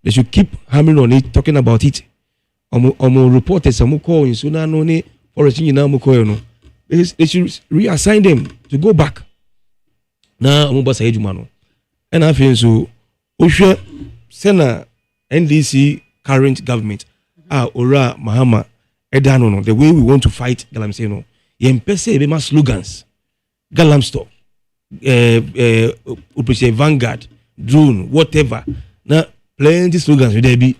they should keep hammering on it, talking about it. Reporters some call in Suna no ne forest now they should reassign them to go back. Now Mubasa Ejumano. And I feel so Usha Sena NDC current government Ora Mahama Edano the way we want to fight Galamseno. Yempese bema slogans. Galam stop. Vanguard, drone, whatever. Now plenty slogans will there be.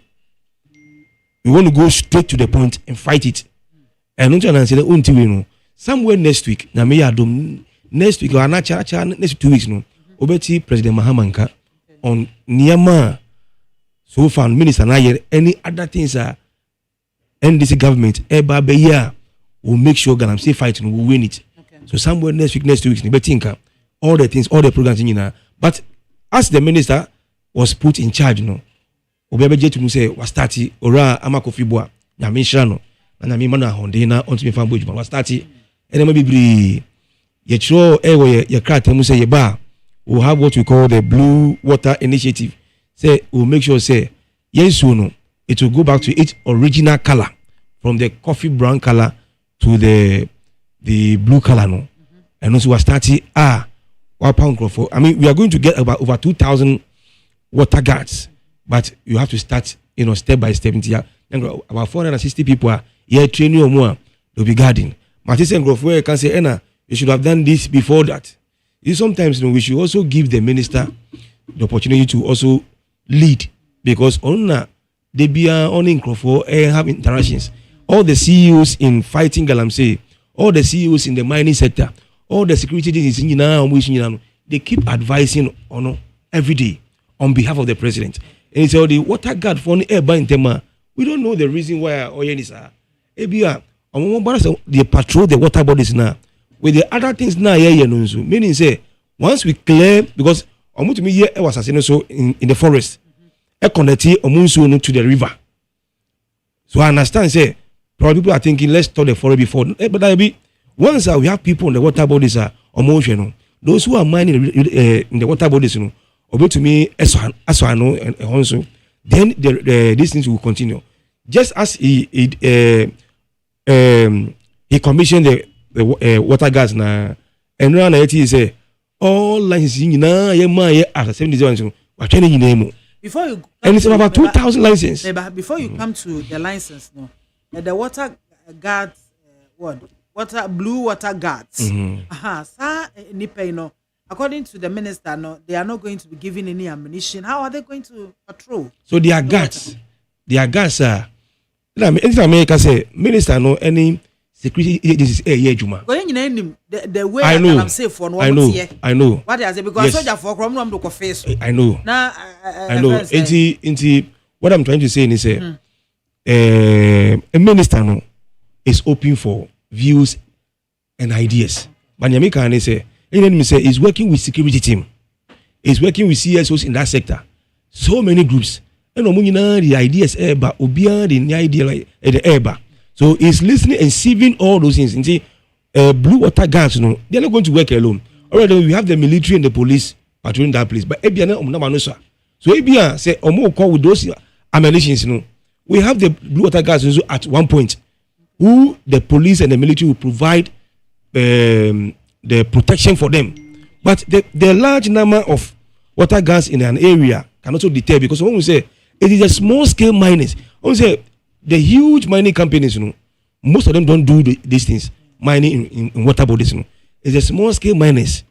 We want to go straight to the point and fight it. And don't you say until we know somewhere next week. Now me adom next week or next 2 weeks no. Obeti President Mahamanka on Niama. So far, minister na any other things are NDC government eba be year will make sure Galam say fighting will win it. Okay. So somewhere next week, next 2 weeks, we think all the things, all the programs in there. But as the minister was put in charge, Obebeje to say was starting ora amakofibwa na minshano na mi mana hondena onto me fambo juma was starting and maybe be ye tro ye krata mu say ye ba we have what we call the Blue Water Initiative. Say we'll make sure say yes no it will go back to its original color from the coffee brown color to the blue color no. And also was starting 1 pound for. I mean we are going to get about over 2,000 water guards. But you have to start, step by step. About 460 people are here training or more. They'll be guarding. Matisse Grofwe can say, Enna, you should have done this before that. Sometimes we should also give the minister the opportunity to also lead. Because they be on in Grofwe and have interactions. All the CEOs in fighting Galamsey, all the CEOs in the mining sector, all the security agencies, they keep advising every day on behalf of the president. And so the water guard for the air in Tema, we don't know the reason why Oyenisa. They patrol the water bodies now. With the other things now, meaning say once we clear because me here was so in the forest, connect to the river. So I understand say probably people are thinking let's stop the forest before. But I be once we have people on the water bodies emotional. Those who are mining in the water bodies, obey to me as I know and also then these things will continue. Just as he commissioned the water gas na and now he say all licenses before you and it's about 2,000 licenses. Before you come to the license, the water guards, blue water guards. According to the minister, they are not going to be given any ammunition. How are they going to patrol? So they are guards. They are guards. Anything America say, minister no any security agencies Juma. The way I know. I'm safe for I know. What they say because soldier for from to face. I know. Now I know. What I'm trying to say is a minister no is open for views and ideas. But America say he's working with security team. He's working with CSOs in that sector. So many groups. And the ideas the idea like the so he's listening and sieving all those things. And blue water guards, they're not going to work alone. Already we have the military and the police patrolling that place. But so say call with those ammunitions, we have the blue water guards at one point. who the police and the military will provide the protection for them. But the large number of water guns in an area can also deter, because when we say it is a small scale miners, when we say the huge mining companies, most of them don't do these things, mining in water bodies. It's a small scale miners.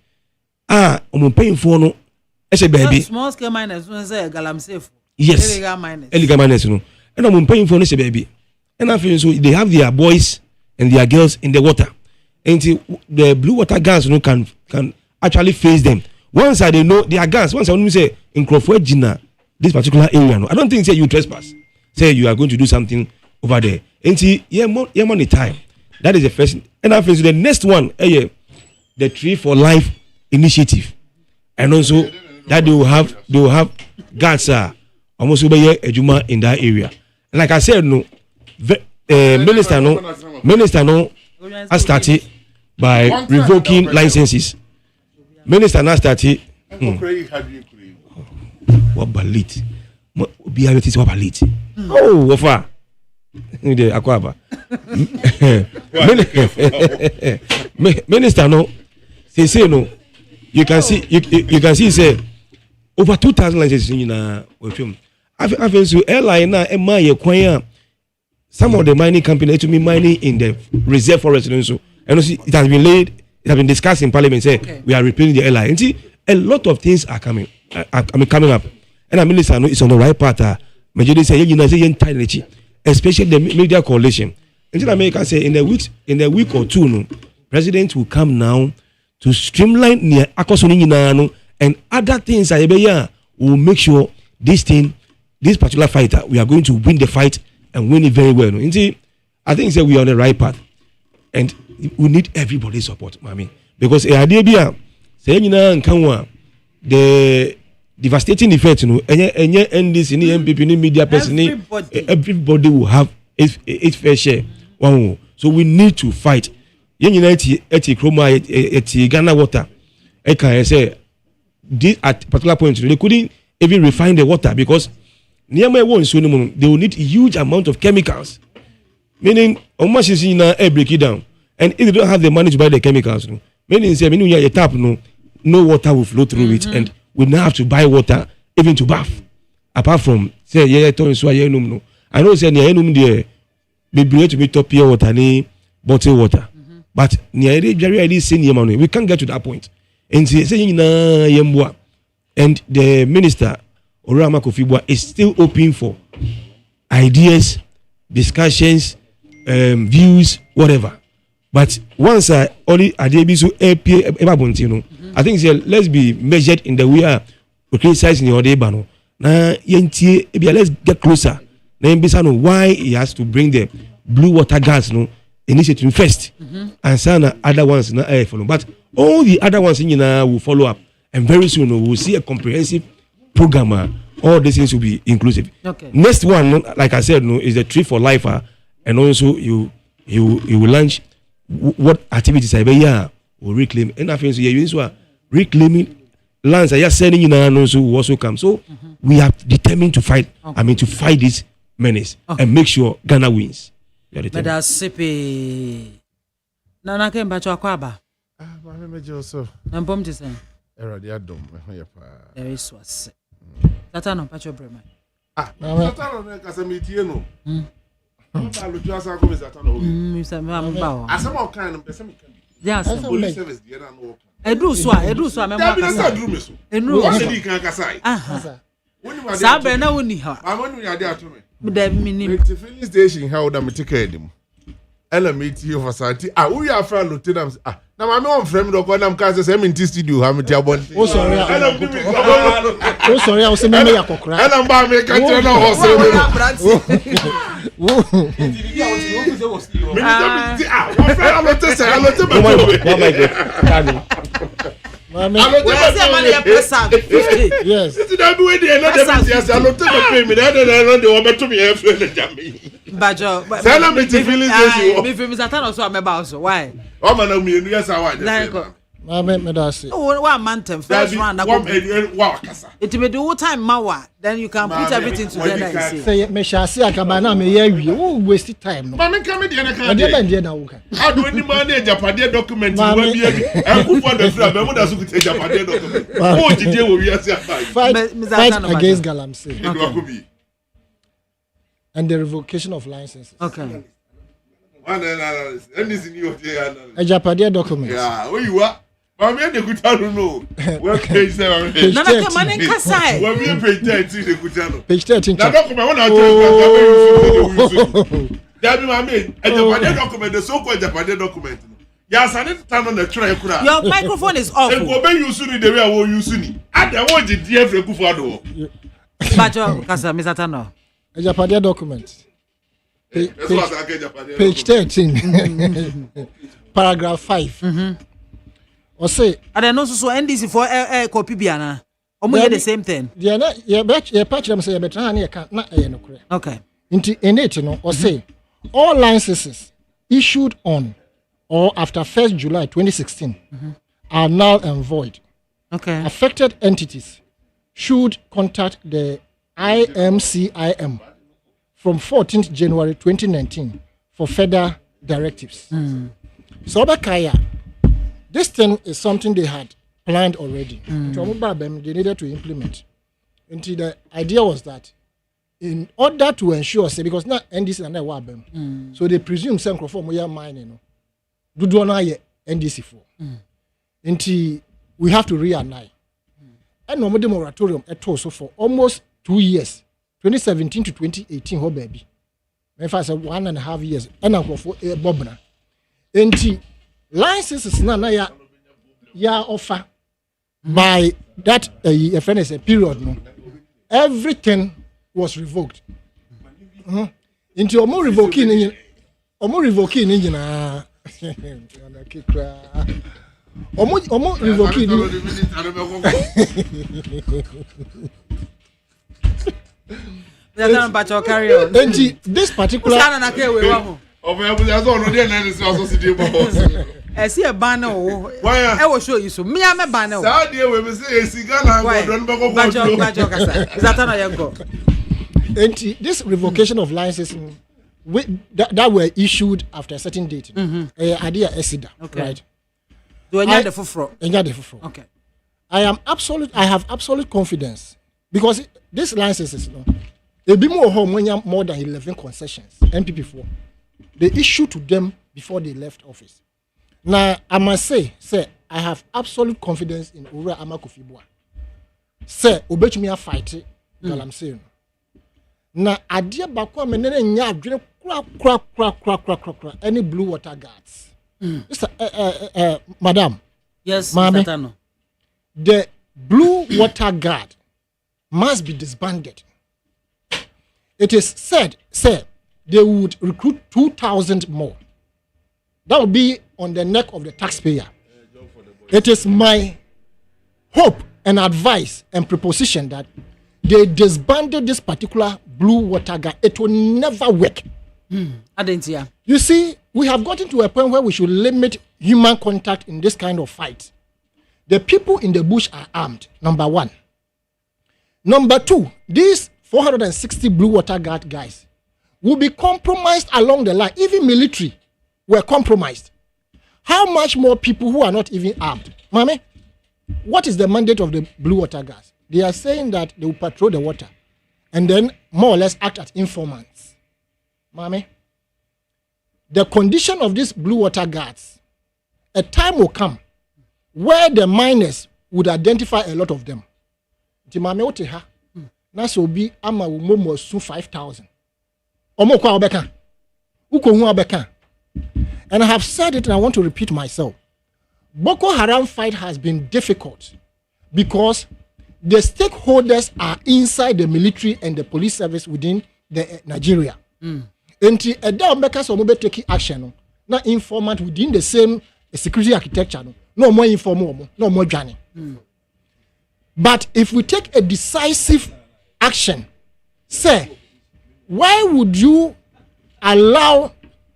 I'm paying for no. Baby. Small scale miners, galamsey. Yes. Illegal miners. And I'm paying for this baby. And I feel so they have their boys and their girls in the water. And the blue water guns can actually face them. Once they know their guns, once I say in Crawford Gina, this particular area, I don't think say you trespass. Say you are going to do something over there. And see, money time. That is the first. And I feel so the next one, the Tree for Life initiative. And also that they will have guards almost over here in that area. And like I said, minister has started by revoking licenses. Minister now started. What balit? BRT what balit? Oh, what far? The Akwaba. Minister no. Say no. You can see say over 2,000 licenses in film. I feel so airline na some of the mining companies to be mining in the reserve forest, and so it has been discussed in parliament. Say we are repealing the airline. And see, a lot of things are coming up, and I mean it's on the right path. Majority say especially the media coalition. Until America say in the week or two, president will come now to streamline near akosoni and other things will make sure this particular fighter, we are going to win the fight and win it very well. I think we are on the right path, and we need everybody's support, mommy. Because the devastating effect, NDC, MPP, media person, everybody will have its fair share. So we need to fight. Ghana water. I can say this at particular point they couldn't even refine the water because they will need a huge amount of chemicals. Meaning, how much is in a break it down? And if you don't have the money to buy the chemicals, meaning say you tap no water will flow through it, and we now have to buy water even to bath. Apart from say I know say there be to be top pure water ni bottled water. But we can't get to that point. And and the minister Orama Kofibwa is still open for ideas, discussions, views, whatever. But once only Adebisu I think let's be measured in the way we criticize in your debano. Now let's get closer. Then why he has to bring the blue water gas initiative first, and some other ones follow. But all the other ones will follow up, and very soon we will see a comprehensive program. All these things will be inclusive. Okay. Next one, like I said, is the Tree for Life, and also you will launch what activities will reclaim. And I think so reclaiming lands. I just sending also will also come. So we are determined to fight. Okay. To fight this menace and make sure Ghana wins. Bada sipi nana ke mbacho akwaba ma meje also na mbom ti sen erade adom ho ye pa there is was tata no pacho brema tata no ka sametie no ta lo ju asa ko me tata no mi sa me am ba o asema o kan no pese me kan yes police service die na no edu so a me mo aka drum so enu o se di kan aka sai sa be na woni ha amonu ya de atome the minimum the filling station how da me take them ela me ti for santi we are from lieutenant na ma me on frame do ko na mka say me in studio ha me ti abon o sorry o se me ya kokra ela mba me ka tire na ho se yes. It's that way they know them. Yes, I don't take a payment. I don't know the to me every Jamie. Bajo, Sell me to feeling this. Me film is also a member also. Why? Oh man, me yes I want. Oh, 1 month and first round. It may do time mawa. Then you can put everything together and see. Say me shall see akabana me ye oh waste time no. Mama come the na kan. Ade ben na wo kan. How do any man Japan document we be and who for the free me that so take Japan document. Oh jide wo wi ase fight against galamsey. And the revocation of licenses. Okay. And this in your a Japan document. Yeah, where you are? Mama de kutano no. Where page 7? Na na man nkasa. Where we page 13 de kutano. Page 13. Na document when I tell you that be mama a Japan document the so called Japan document. Ya sane stand on the tray kura. Your microphone is off. E go be use ni the way I will use ni. Ada won the DF Kufu ado. Bajo kasa Mr. Tano. A Japan document. Page 13. Paragraph 5. Or say, I don't know so NDC for copy biana. Or the same thing. Yeah, bet you patch them say better than you can't not okay. In it, you know, or say all licenses issued on or after 1st July 2016 are null and void. Okay. Affected entities should contact the IMCIM from 14th January 2019 for further directives. So Bakaya, this thing is something they had planned already. They needed to implement. And the idea was that in order to ensure, say, because now NDC and Wabem, so they presume some for more mining. Do NDC for. Until we have to realign. And no more moratorium at also for almost 2 years, 2017 to 2018, ho baby. If I say 1.5 years, and I'm for Bobna. Until licenses na ya offer by that a period no everything was revoked into omo revoking nyina omo revoking carry on. This particular I see a banner. I will show you so. Me, I'm a banner. Sadia, we say a cigar and this revocation of licenses that were issued after a certain date. Idea Esida, right? Do I need the full? Okay. I have absolute confidence because these licenses, they be more than 11 concessions. MPP4, they issued to them before they left office. Now, I must say, I have absolute confidence in Ura Amakufibwa. Say, Obechumia fight, Galamsey. Now, idea bakwa menene nya dwene kra any blue water guards. Madam. Yes, Mame, the blue water guard must be disbanded. It is said they would recruit 2,000 more. That will be on the neck of the taxpayer. It is my hope and advice and proposition that they disbanded this particular blue water guard. It will never work. You see, we have gotten to a point where we should limit human contact in this kind of fight. The people in the bush are armed, number one. Number two, these 460 blue water guard guys will be compromised along the line. Even military were compromised. How much more people who are not even armed? Mame, what is the mandate of the blue water guards? They are saying that they will patrol the water and then more or less act as informants. Mame, the condition of these blue water guards, a time will come where the miners would identify a lot of them. Timame oteha, naso bi ama umomo su 5,000. Omo kwa obeka, uko hu obeka. And I have said it and I want to repeat myself. Boko Haram fight has been difficult because the stakeholders are inside the military and the police service within Nigeria. Until a down makers or taking action, not informant within the same security architecture, no more informal, no more journey. But if we take a decisive action, say, why would you allow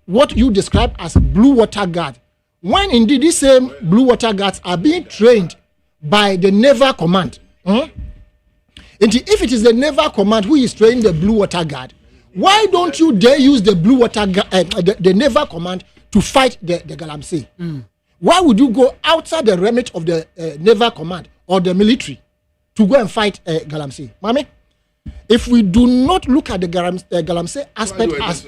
what you describe as blue water guard when indeed these same blue water guards are being trained by the Naval Command. And if it is the Naval Command who is training the blue water guard, why don't you dare use the blue water the Naval Command to fight the Galamsey? Why would you go outside the remit of the Naval Command or the military to go and fight Galamsey? Mami, if we do not look at the Galamsey aspect as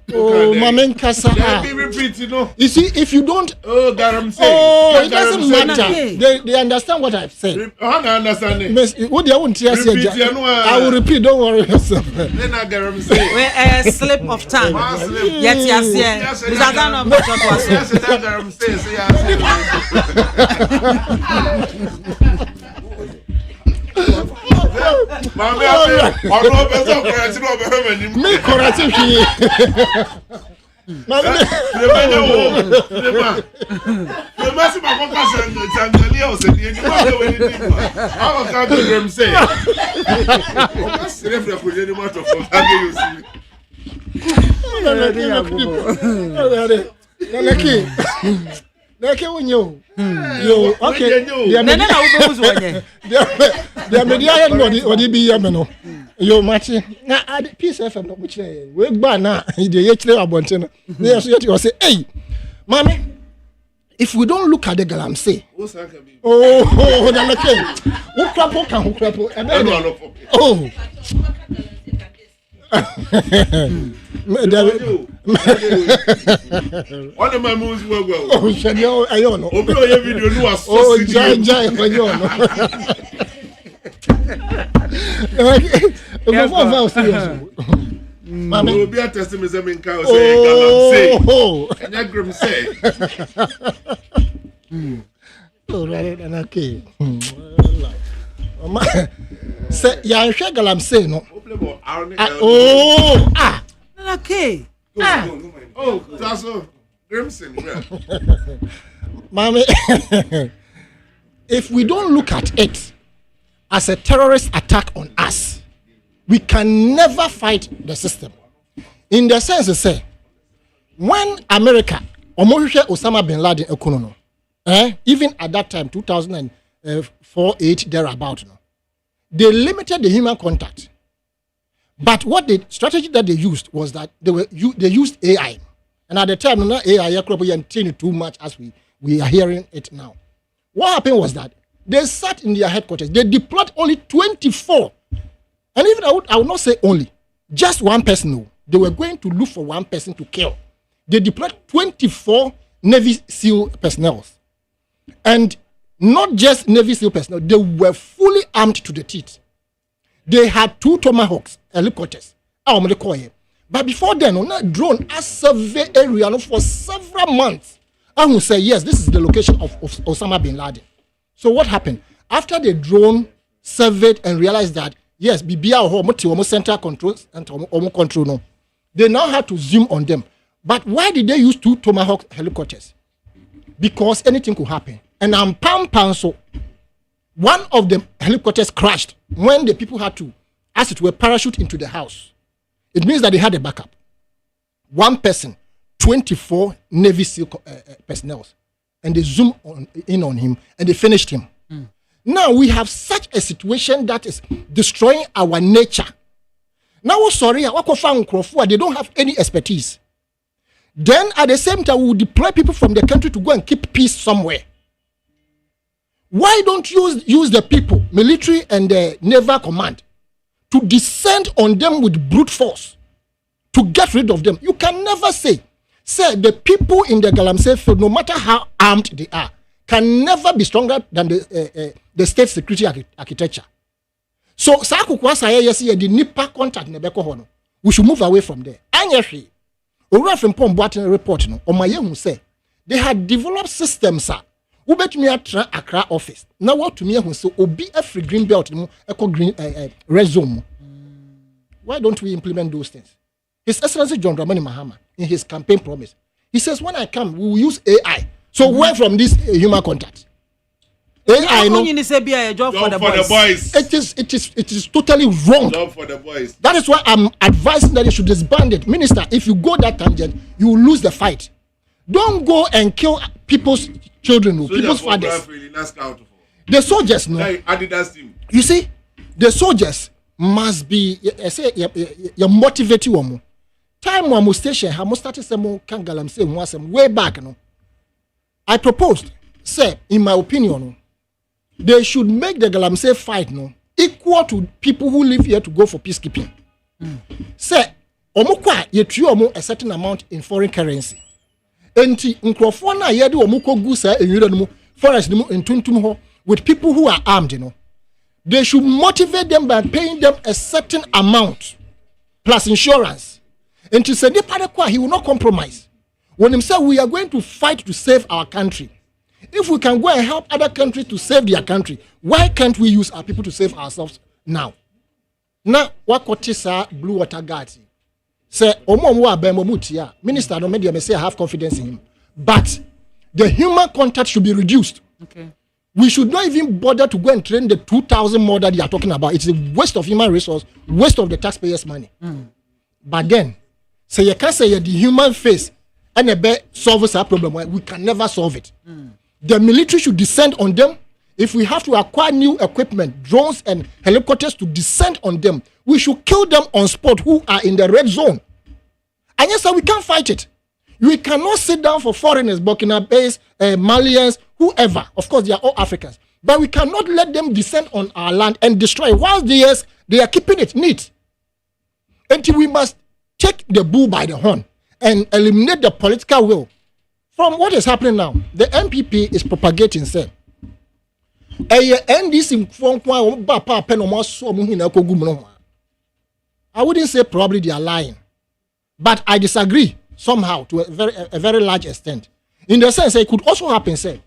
Mamen Kasa. You see, if you don't, it doesn't matter. They understand what I've said. I understand it. What they won't hear, I will repeat. Don't worry yourself. A slip of tongue. Yes. Me correct you. Okay, the media or the be yameno. Yo, matching. Now, add piece of them, which we banana, the actually about they say, hey, mommy, if we don't look at the Galamsey, oh, then okay, who crapple, oh. One of my moves were well. Oh, Shadio, I don't know. Video, you are so Mama will be a testimony in Kao say, and that grim say. Oh, right, and okay. Say, yeah, I'm saying no. Okay. Oh, that's all. Grimson, Mommy, if we don't look at it as a terrorist attack on us, we can never fight the system. In the sense to say, when America, Osama bin Laden, even at that time, 2004-8, thereabout, they limited the human contact. But what the strategy that they used was that they used AI. And at the time, AI trained too much as we are hearing it now. What happened was that they sat in their headquarters. They deployed only 24. And even I would not say only, just one person. No. They were going to look for one person to kill. They deployed 24 Navy SEAL personnel. And not just Navy SEAL personnel, they were fully armed to the teeth. They had 2 Tomahawks, helicopters. But before then, on that drone, I surveyed area for several months. I will say, yes, this is the location of Osama bin Laden. So what happened? After the drone surveyed and realized that, yes, BBR center controls and control no, they now had to zoom on them. But why did they use 2 Tomahawk helicopters? Because anything could happen. And so one of the helicopters crashed when the people had to, as it were, parachute into the house. It means that they had a backup. One person, 24 Navy SEAL personnel. And they zoomed in on him and they finished him. Now we have such a situation that is destroying our nature. Now, sorry, they don't have any expertise. Then at the same time, we will deploy people from the country to go and keep peace somewhere. Why don't you use the people, military and the Naval Command, to descend on them with brute force, to get rid of them? You can never say the people in the Galamsey field, no matter how armed they are, can never be stronger than the state security architecture. So, the Nipa contact we should move away from there. Anyashi, report say they had developed systems. Who bet me at Accra office? Now what to me who so obi every green belt green red zone. Why don't we implement those things? His Excellency John Dramani Mahama in his campaign promise, he says when I come we will use AI. So where from this human contact? AI no. Job for the boys. It is totally wrong. Job for the boys. That is why I'm advising that you should disband it. Minister, if you go that tangent, you will lose the fight. Don't go and kill people's children, no, people's fathers. The soldiers, no. You see, the soldiers must be, I say, you motivate you. Time one station, how much started some kangalam say one way back, no. I proposed, say, in my opinion, they should make the Galamsey fight, no, equal to people who live here to go for peacekeeping. Say, omukwa ye a certain amount in foreign currency. Enti nkrofo na ye de omuko gu sa enwira no mu forest no in tuntum ho with people who are armed, you know. They should motivate them by paying them a certain amount plus insurance. And to say he will not compromise. When he said we are going to fight to save our country, if we can go and help other countries to save their country, why can't we use our people to save ourselves now? Now, what kotisa blue water guards? Say, Minister, no media may say I have confidence in him, but the human contact should be reduced. Okay. We should not even bother to go and train the 2,000 more that you are talking about. It's a waste of human resource, waste of the taxpayers' money. But then, say you can't say the human face and a bed solves our problem. We can never solve it. The military should descend on them. If we have to acquire new equipment, drones and helicopters to descend on them, we should kill them on spot who are in the red zone. And yes, sir, we can't fight it. We cannot sit down for foreigners, Burkina Faso, Malians, whoever. Of course, they are all Africans. But we cannot let them descend on our land and destroy it. Whilst they are keeping it neat. Until we must take the bull by the horn and eliminate the political will. From what is happening now, the MPP is propagating, say, I wouldn't say probably they are lying, but I disagree somehow to a very large extent. In the sense, it could also happen, say,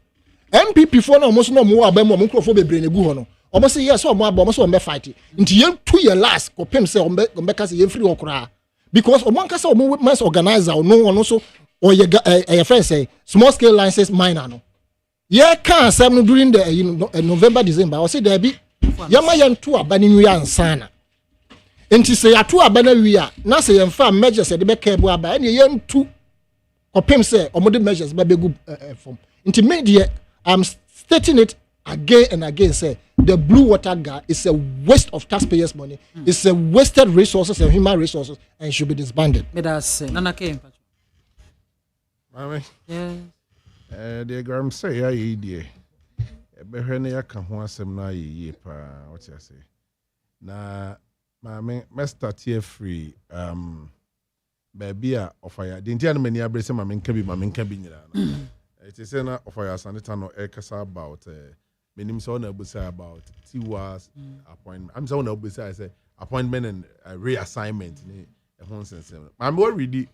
MPP for no almost no more about microphone brain a go on. Almost say yes or more, almost on fighting. Until 2 years last, or Pim say on Becca's every okra. Because one case of movements organizer or no one also, or your friend say, small scale licenses minor. No. Yeah, can't say during the November, December, I say there be Yamayan tour banning and sana. And to say a tour banner we are, not say and farm measures at the back cable by any young two or Pim say or modern measures by good form. Into media, I'm stating it again and again, say the blue water guard is a waste of taxpayers' money. It's a wasted resources and human resources and should be disbanded. Nana came. Mami. Yeah. The gram say I idea. Behene ya ka ho asem na ye pa what you say. Na mami must here free baby a ofaya. The Indian many abrese mami nka bi nyina. It is na ofaya sanita no e kasa about menim so na busa about Tiwa's appointment. I'm so na busa I say appointment and reassignment ni e ho sense. Mami already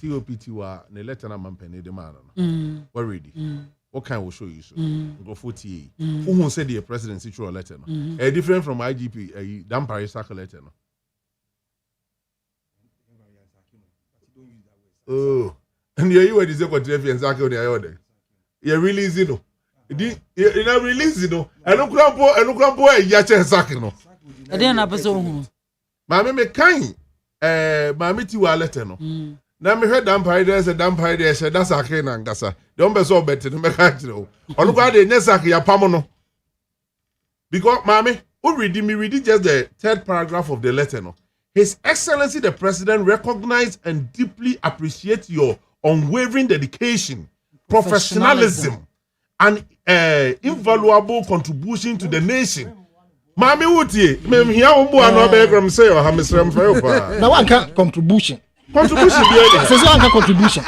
COPT wa ne letter na mampene de man no. Already. What kind will show you so? Go 40. Who said the presidency through a letter? No? Different from IGP, a damn Paris letter. No? Oh, and you were the secretary and Zaki on the other. You're releasing, no? You're not releasing, no? I don't crumple, Yacha Zaki, no? I didn't have a song. Mammy me kind, Mammy to a letter, no? Now me heard damn Paris, that's a cane and gassa. Don't be so better to make it. Or look at the Nesaki Pamono. Because, Mammy, who read just the third paragraph of the letter. No? His Excellency the President recognized and deeply appreciates your unwavering dedication, professionalism, and invaluable contribution to the nation. Mammy, what ye? Mem here on board no background say or Hamisram Fayopa. Now one can't contribution. Contribution, says one contribution.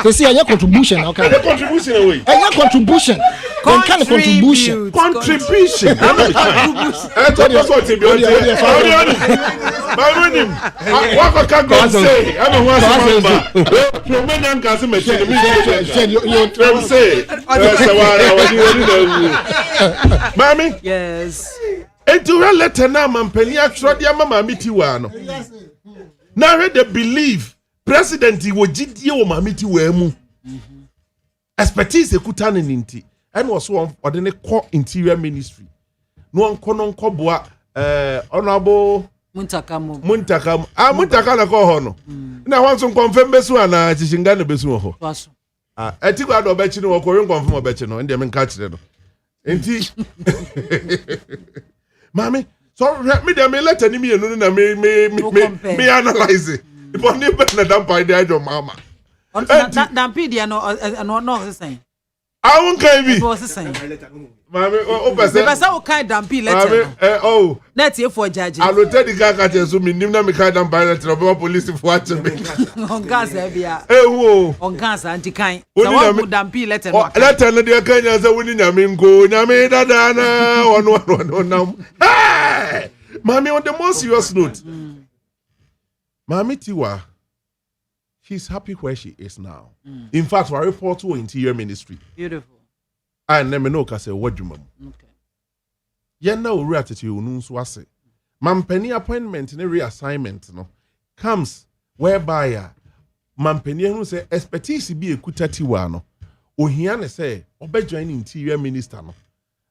They say a contribution. Okay. A contribution away. A contribution. What kind of contribution? Contribution. That's what to be on my name. What can God say? I don't want to say. Romanian Casim said you say. Mammy? Yes. And to her letter now, Mampenia Trodia Mamma Mitiwano. Now read the believe. President wo gidie wo mamiti wemu expertise ekutane ninti and was one ordinary core interior ministry no onko boa honorable Muntaka na ko ho no. Na wan so confirm besu ana chishinga na besu ho. Eti kwa do bechi no ko yin confirm obechi no ndem nka kire no. Enti Mami, so me dem let ani me no na me analyze it. Ipo ni be na dampa ide ajo mama. Dampi dia no say. I won't carry me. What's the same? Mami, o pese. Pese o kai dampi letter. Oh. Let you for judge. I will tell the guy catch so me nim na me kai dampi letter be police for watch me. On gas e bia. Wo. On gas anti kan. So what would dampi letter no? Letter no dey kan ya say woni nyame nko, nyame dada na ono nam. Hey! Mami, on the more serious note. Mami Tiwa, she's happy where she is now. In fact, we report to Interior Ministry. Beautiful. I never know because what you mum. Okay. Yeah, no reality you know so say. Mampeni appointment in a reassignment no comes whereby mampeni who say expertise be a kutatiwa no. Ohia ne say obejoin Interior Minister no.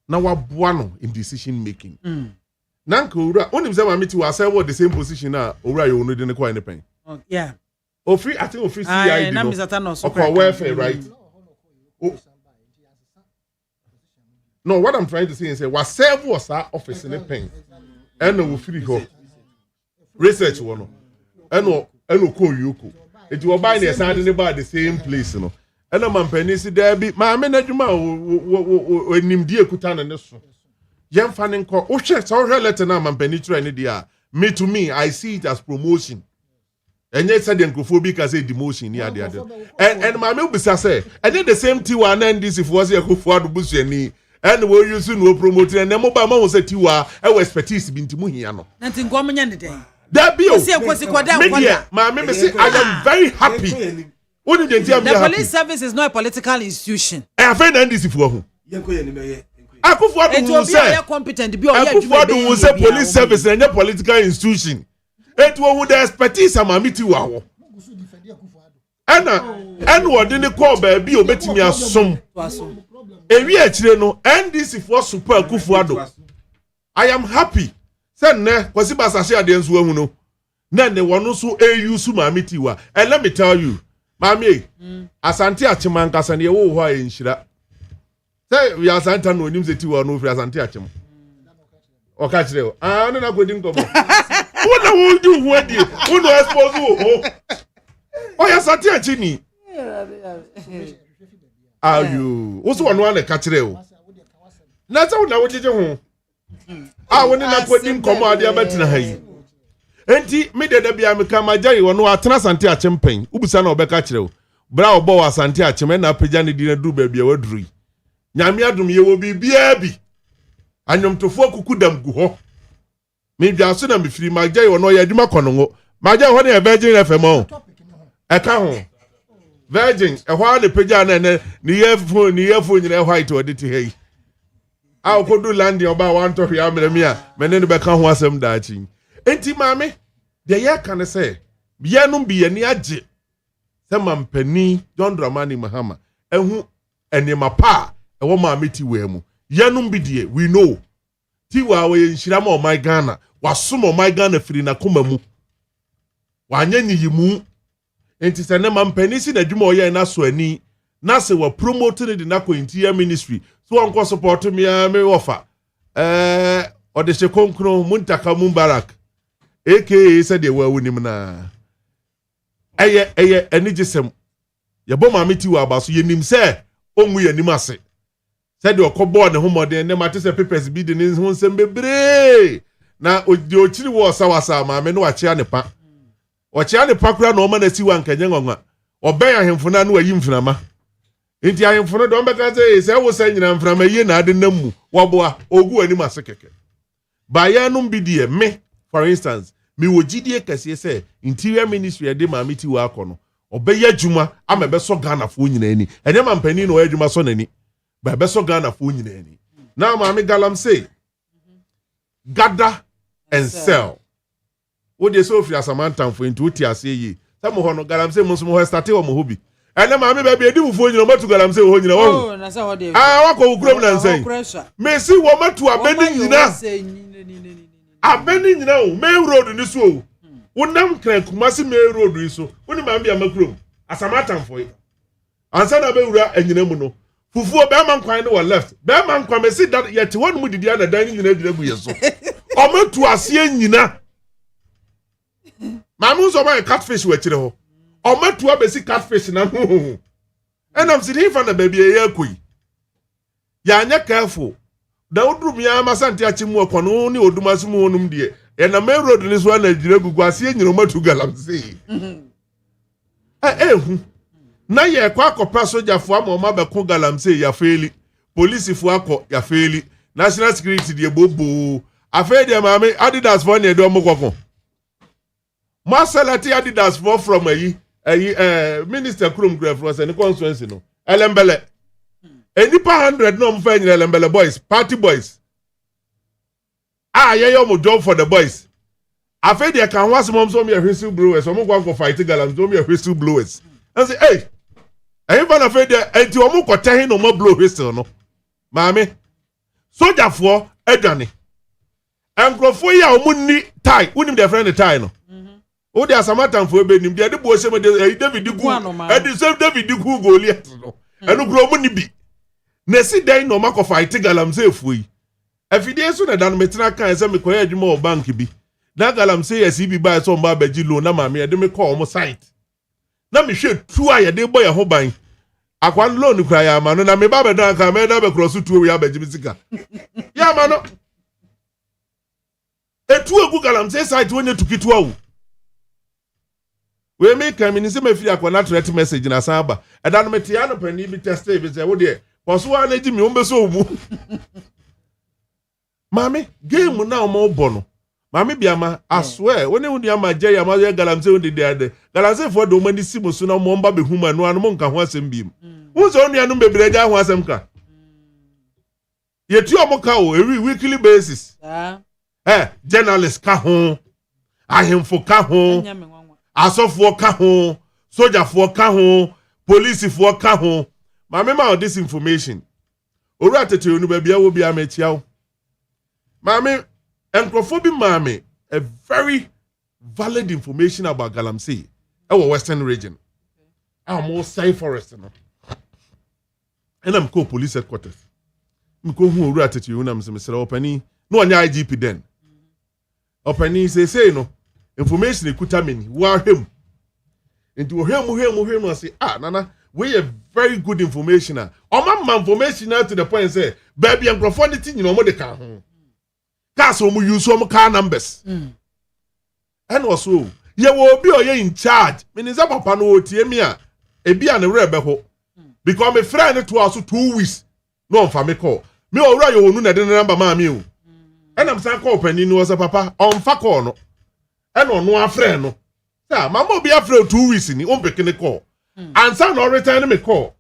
Na waboa no in decision making. Nanka ura onim say Mami Tiwa say what the same position na ura you no dey ne kwa anypen. Yeah. I think CID. Okay, welfare, right? No, what I'm trying to say is what serve was our office in the pen. And no free ho. Research one. And no call you. It will buy the side about the same place, you know. And a man penny see there be my management when him dear Kutan and this. Young fanning call. Oh, shit, so her letter now, man penny to any dear. Me to me, I see it as promotion. And yet said the uncrophobic as a demotion near the other. And my milk say, and then the same Tiwa and then this if was a good for the bush and will you soon will promote and then mobile was a Tiwa, our expertise been to Muhiano. Nothing common day. That be my member say, I am very happy. What did you tell me? The police service is not a political institution. I have found this for whom. Akufo-Addo competent be Akufo-Addo will say police service and a political institution. It will with the expertise of Mami Tiwa. And what didn't call baby or betting me as some. A real children, and this is for super Akufo-Addo. I am happy. Send ne, was it Basasha Dens Womuno? Then the one also AU Mami Tiwa. And let me tell you, Mami, Asante Achimankas and your why in Shira. Say, we are Santa no news that you are no for Asante Achim. Or catch you. I don't know what you come. What will do when you who no expose? Oh, yes, Asante Achini. Are you? Also, one catch you. That's all now. What did you? I want to put in command. I bet na enti me de bia me ka majari wono atena Asante Achim pen. Ubusa na obeka kire o. Bra obo Asante Achim na pagya ne di na du ba bia waduri. Nyame adom ye wo bibia bi. Anyomtofo kukudam gu ho. Me bia so na me firi majari wono ye adwuma konongo. Majari ho na Virgin FM o. Eka ho. Virgin e ho na pagya na ne ye phone nyina white odi ti hei. A okodu land oba wan to hwe amere mi a me ne beka ho asem da achi. Enti mame de ye kan say bia no bi ani age se mampani John Dramani Mahama ehu enema pa e wo Mame Tiwa mu ye no bi de we know Tiwa we nhira ma o my Ghana wasom o my Ghana firi na koma mu wanya nyiyimu enti se ne mampani si na dwuma o ye na so ani na se wa promote ne de na ko Interior Ministry so onko support me offer o de se konkro muntaka Mubarak aka said they were winning na eye enigisem yebo Mame Tiwa aba so yenim say onwu yanim ase said the okobo ne homode ne mate se papers bi de ne ho nsem bebre na odi ochiri wo sawasa Mame no achia ne pa ochia ne pa kura na o ma na siwa nkanye ngonwa oben ahemfo na no ayi mframa enti ahemfo no do mbeka se wo sanyina mframa yi na ade namu woboa ogu anim ase keke ba ya no bi de me. For instance, me wo gidie kase say Interior Ministry de Mame Tiwa akono obeye adwuma amebe so Ghana fo nyina ani ene mampani no adwuma so nani ba be so Ghana fo nyina ani now Mame Galam say gather and sell wo de so fi asamantan fo into ti ase yi some ho no Galam say mo so mo start o mo hobi ene Mame ba bi edi fo nyina matu Galam say ho nyina wo na say ho de wako ukrom na nsai me si wo matu abeni nyina abeni nyina o main road ni so wonam kran Kumasi main road yi so woni MAAME BIAMAH krom asamatan foi ansa na bewura anyina mu no fufuo be man kwan no left be man kwan me see that yet won mu didi na dan nyina gyina gu yeso ometu ase nyina mamu so man catfish we kire ho ometu abesi catfish na ho enam si hin fa na baby ye akoi ya anya careful da odrum ya masante achimu akono ni odumasu onum de e na main road ni so na gyina gu ase nyina ometu galamsey hu na ye kwa akopa sojafo amoma beko galamsey ya feli police fo akọ ya feli national security de bobo afa de MAAME Adidas for ne do mokoko Marcelati Adidas for from minister krom graph was any constituency no elembele enipa 100 no mfa nyina elembele boys party boys ye mo job for the boys afa de kan wasomom so me whistle blowers so mo kwa fight galamsey so me whistle blowers and say hey even afa de enti o mo kote hin no mo blow whistle no MAAME sojafo edwane enkrofo ya omunni tie unim the friend tie no o de asamatan fo be nim de bo se me de David Gu e same David Gu Goliath no enu gro omunni bi na si dan no makọ fight galamsey fuyi afidie so na dan metina kan se me koya adwuma o bank bi na galamsey ya CB buy so mba baji loan na MAAME de me call mo site na me hwe tu a ye de boy ho ban akwan loan kura ya ma no na me ba be dan ka me da be cross tu we ya baji bisika ya ma no etu egu galamsey site wonye tukitu awu we make am ni se me fi akwa na threat message na samba e da no me tia no pani bi test e bi se wo de poso wa na ji mi o mbe so obu MAAME game na o mo bo no MAAME BIAMAH I swear when you am Jay am galamsey on the day galamsey for do mani simo so na mo mba be huma no anu mo nka ho asem biem wo so onu anu bebre ja ho asem ka ye ti o mo ka o every weekly basis journalist ka ho ahemfo ka ho asofo ka ho sojafo ka ho police fo ka ho MAAME ma this information owura tete onu ba bia wo bia ma tia wo MAAME enkrofo MAAME a very valid information about galamsey our western region more safe forest no and I'm call police headquarters mko hu owura tete onu am se mesere opani no anya IGP then opani say no information ekuta meni wa hwem enti wo hwem say nana we a very good information o information to the point say baby enkrofo ne ti nyina o mo de ka ho cars o mu use o mu car numbers and also ye wo obi o ye in charge means papa no otie mi a ebi a ne were be ho because my friend to us 2 weeks no on fa me call me o wura ye onu na de number MAAME o and am san call pani no was papa on fa call no and on no afre no sa mama obi afre 2 weeks ni on peke ne call and san no return me call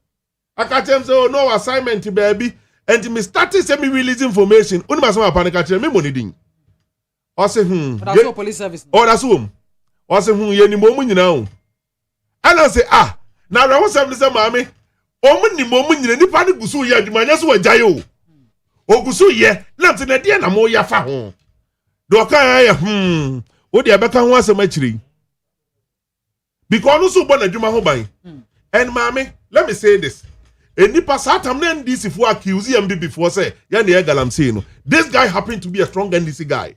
aka tell say no assignment baby and me started say me release information oni ma sama panic catch me money din o say that's all police service that's all o say ye ni mo mu nyina o and I say na ra wo say MAAME o mu ni mo mu nyina nipa ne gusu ye adwuma nya so wajaye o gusu ye na mte na de na mo ya fa ho do kan ya o de abeka ho asema chiri because no so bo na adwuma ho ban and MAAME let me say this enipa satam na NDC for accuse him before say ya na galamsey no this guy happened to be a strong NDC guy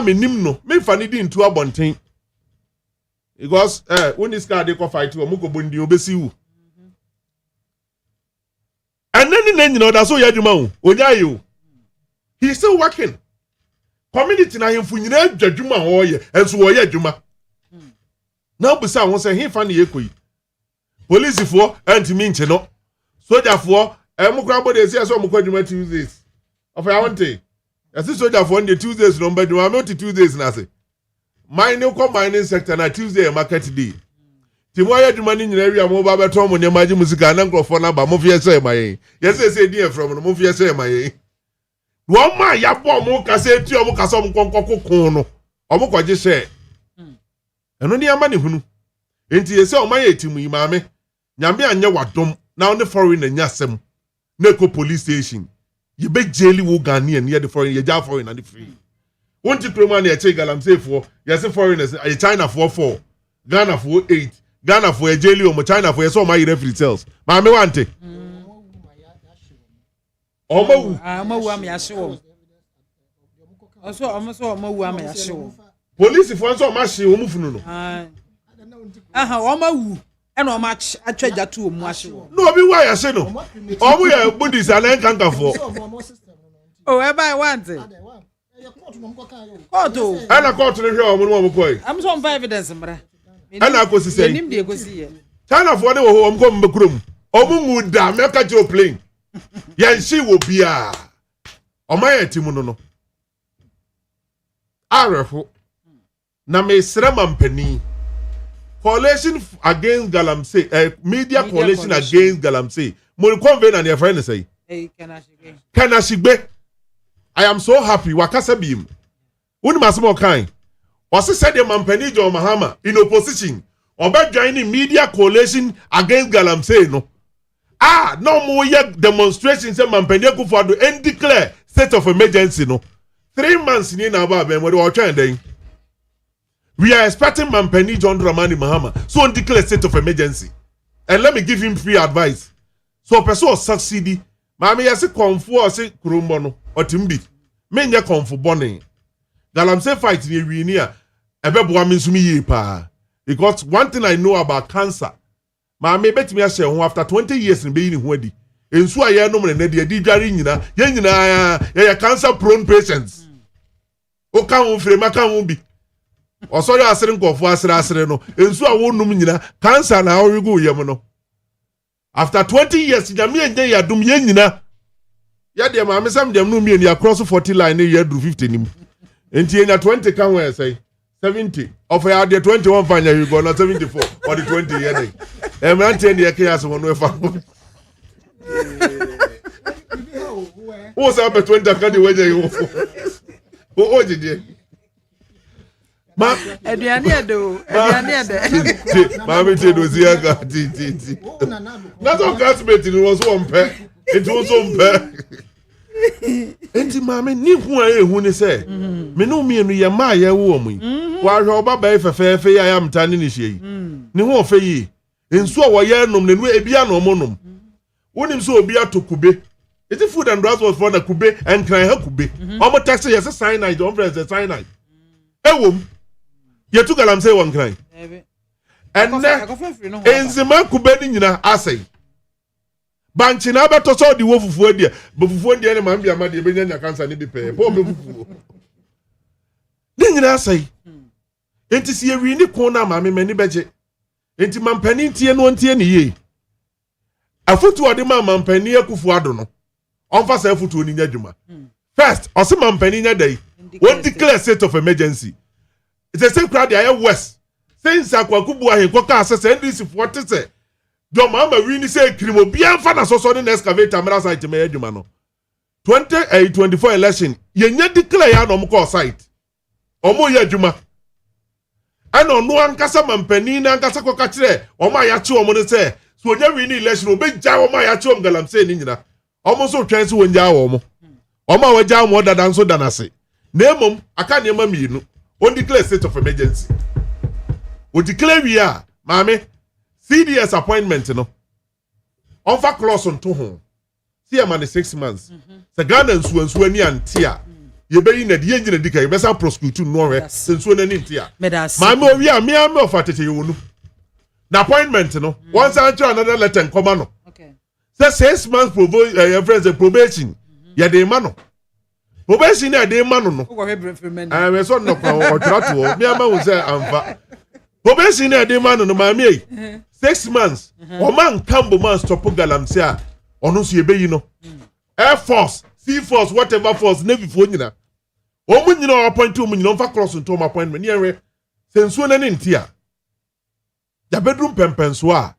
nim no me fa ni di ntu abonten because when this guy dey go fight o mo go bondi obesi wu and then you know that's so yaduma o onya you he's still working community na him fu nyina adwuma o ye enso wo ye adwuma na obusa won say he fa na ye koyi police for anti-me nche no soldier for mukra body say so mukwa dwuma Tuesdays of I want to as soldier for the Tuesdays no be dwuma not Tuesdays na say mining sector na Tuesday market day ti mo ya dwuma ni nyina wi am ba beto mo ne maji musika na nkrofo na ba mo fie say mayen yes say dey from no mo fie say mayen wo ma ya bo mo ka say ti o mo ka so mo konkokokun no o mo kwaje say eno ni ama ne hunu enti ye say o ma ya etimu yi MAAME nyame anya wadom na on the foreign anya sem na ko police station You be jelly wo Ghanaian near the foreign, you ja foreign and the free. Won't you proman ya check galamsey for, yes, foreigners, a China for 4, Ghana for 8, Ghana for a jelly or China for a so my referee tells. Mammy want it. Omo am yasho. Also almost omo am yasho. Police if one so much she will move no. Omo wu. And how much I trade that to Mwasho? No, be why I say no. Omo ya Buddhist and then can't afford. Oh, I want it. Koto. And I call to the show when we I'm some evidence, bra. And I go to say, China for the home come Bakrum. Omo would damn make a joke plane. Yan she will be a. O my Timono. Arafo. Na me sramam penny. Coalition against Galamsey, media coalition against Galamsey. Mo convene and your friend say. Hey, Kanashigbe. I am so happy. Wakasa bim. Uni masimo kind. Wasi said the Mampeni John Mahama in opposition. Oba joining media coalition against Galamsey no. No more yet demonstrations say Mampeni Akufo-Addo and declare state of emergency no. 3 months in Aba ben we were trying then. We are expecting Mampeni John Dramani Mahama so declare state of emergency. And let me give him free advice. So person succeed. Mami yase konfu or say kurumbono or timbi. Menya konfu bone. Galamsey fight ni winia. Ebeboa minsumi ye pa. Because one thing I know about cancer. Mami bet me share after 20 years in being wedi. Ensu aye no mne de di dware nyina. Ye nyina ya cancer prone patients. O kan wo frema kan wo bi. Osori asere nkofo asere no ensu a wonum nyina cancer na awego yem no after 20 years nyame enye yadum ye nyina ya de ma mesam dem no mi eni across 40 line ne ya dru 50 nim enti enya 20 kan we say 70 of ya de 21 fanya you go na 74 or the 20 year dey emrante ne yake yaso no efa o sa be 20 kan de weje yo o jide Ma Eduane ado. Mami te do zia ga ti. That's all classmate it was one pair. It was one pair. Enti mami ni hu aye hu ni say. Me no mienu ye ma ye wo mu. Wa hwe oba ba efefe ya am tani ni hye yi. Ni hu ofe yi. Ensu a wo ye nom ne no ebia no mo nom. Wonim so obi atokube. It is food and drugs was for the kube and cry ha kube. Omo taxi yes cyanide, don't press the cyanide. Ewom ye tu Galamsey one cry. And enzima kubeni nyina asay. Banchi na beto so di wo fufuo dia. Bo fufuo dia ne MAAME BIAMAH de benya nya cancer ni bi pe. Po be fufuo. Ni nyina asay. Enti si ewi ni ko na maame mani beje. Enti mampani tie no ntie ne ye. Afutu ode mampani Akufo-Addo no. Onfa sa afutu ni nya dwuma. First, ose mampani nya dai. Won't declare state of emergency. It's the same crowd there west. Since Akwakubu ahenkoka asese NDC 40 say. Do mama wini say krimo bia mfa na so ne excavator mera site me adwuma no. 2024 election yenye declare ya no mko site. Omo ye adwuma. Ana onu ankasa mampani na ankasa koka kire omo ayache omo ne say so onye wini election obegya omo ayache om Galamsey ni nyina. Omo so twen se wonja omo. Omo awagya omo dada nso danase. Nemom aka niema mienu on declare state of emergency. O declare we are maame CDS appointment no. On fa clause on to ho. See am 6 months. Se Ghana nsu ani antia. Ye be yi na de nyina dika ye be san prosecute no we nsu ani antia. Maame o wi am me of atete ye wonu. Na appointment no. Once I try another letter come no. Okay. Say 6 months probation. Ye dey ma no. Obesi na de ma no. We so no kwa o tratu o. Me ama wo say amfa. Obesi na de ma no maame yi. 6 months. O man kambo man stop Galamsey a. Ono so ye be yi no. Air Force, Sea Force, whatever force, Navy fo nyina. O mu nyina appoint o mu nyina mfa cross into my appointment. Ye sensuo na ne ntia. Ya bedroom pempenso a.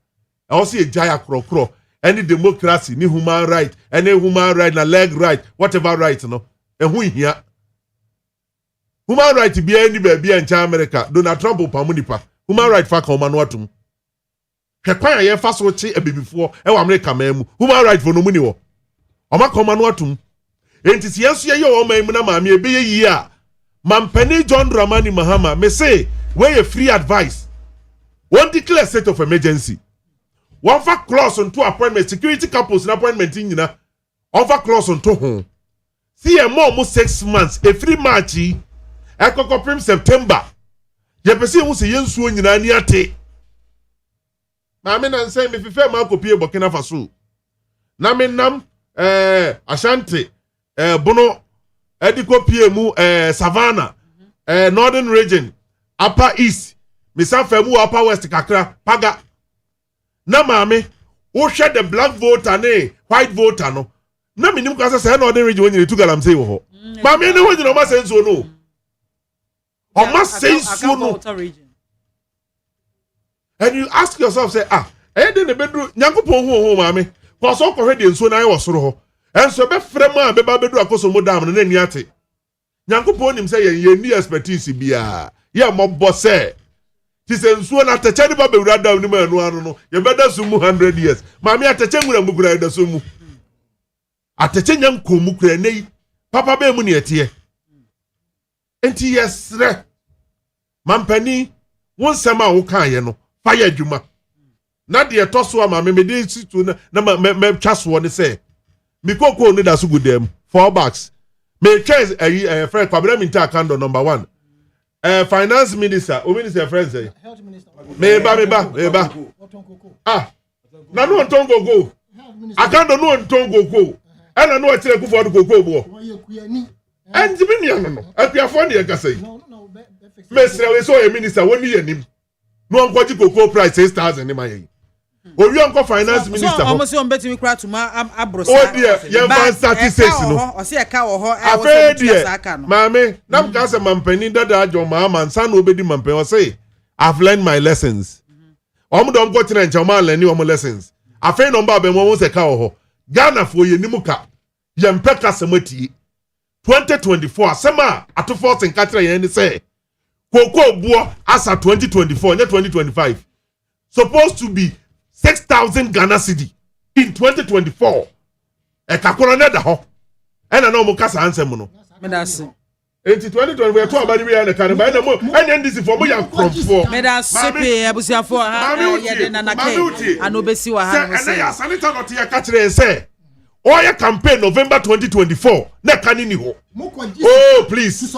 E o se e jaya krokro. Any democracy, ni human right, any human right na leg right, whatever right no. Ehu hia. Human right be any baby in America. Donald Trump opamu nipa. Human right fa ka omanu atum. Hekwan ye fa so che ebibifo e wa America mamu. Human right for no muni wo. Oma ka omanu atum. enti si yenso ye o man mu na maame ebe ye yi a mampani John Dramani Mahama me say where a free advice one declare state of emergency one for clause on two appointment security couples na appointment nyina one for clause on two ho see a more 6 months a free march e kokoprim September ye pese hu se yensuo nyina ni ate maame na nsɛ me fifa ma kopie Burkina Faso na me nam Ashanti bono edi kopie mu Savannah Northern region Upper East misafa mu Upper West kakra paga na maame wo hwɛ the black voter ne white voter no na minim ka sɛ Northern region wonyere tu galamsey wo ho maame ne wonyere o ma senso no o ma senso no. And you ask yourself, say, in the bedroom, Yankopon ho maame, cause all correct and so na was soro. And so be frema be babedu akoso mo dam no ni ate. Yankopon nim say ye ni expertise bia. Ye mo bosse. Ti se nsuo na tache ni ba bewura dam ni ma anu anu no. Ye beda sumu 100 years. Maame atache ngura mugura da sumu. Atache nyanko mukura nei. Papa be mu ne ete. Enti yesre. Mampani won sama wo kan ye no. Fire adwuma na de etoso ama me de situ na me twaso ne say me kokoo ne da so gudem 4 bags me choice friend kwabra minta kando number 1 finance minister o minister friend say me ba na no ntongo go akando no ntongo go ana no atire ku for go bo and bi ni no apiafo ne yaka say me sere we so minister woni yanim no unko cocoa price 6,000 ni maye owi unko finance minister ho so betimi kra to ma abrosa oh dear ye van 36 no o se e ka wo ho e wo se aka no maame nam ka se mampani dada ajo maama nsa na obedi mampani o say I've learned my lessons dom ko tena ncha ma learn ni lessons afi number be mo se ka wo ho Ghana fo ye nimuka ye mpeka semati 2024 asema atofo sen ka tera ye ni say Cocoa Boa as a 2024, not 2025. Supposed to be 6,000 Ghana cedi in 2024. E kakora na da ho. E na no mo kasa answer mo no. Medase. In 2020 we talk about the way na kan ba na mo and this for mo ya crop. Medase pe abusiafo ha ye de na ke anobesi wa ha mo say. And ya sanita not ya ka kire say. Oya campaign November 2024. Na kanini ho. Oh please.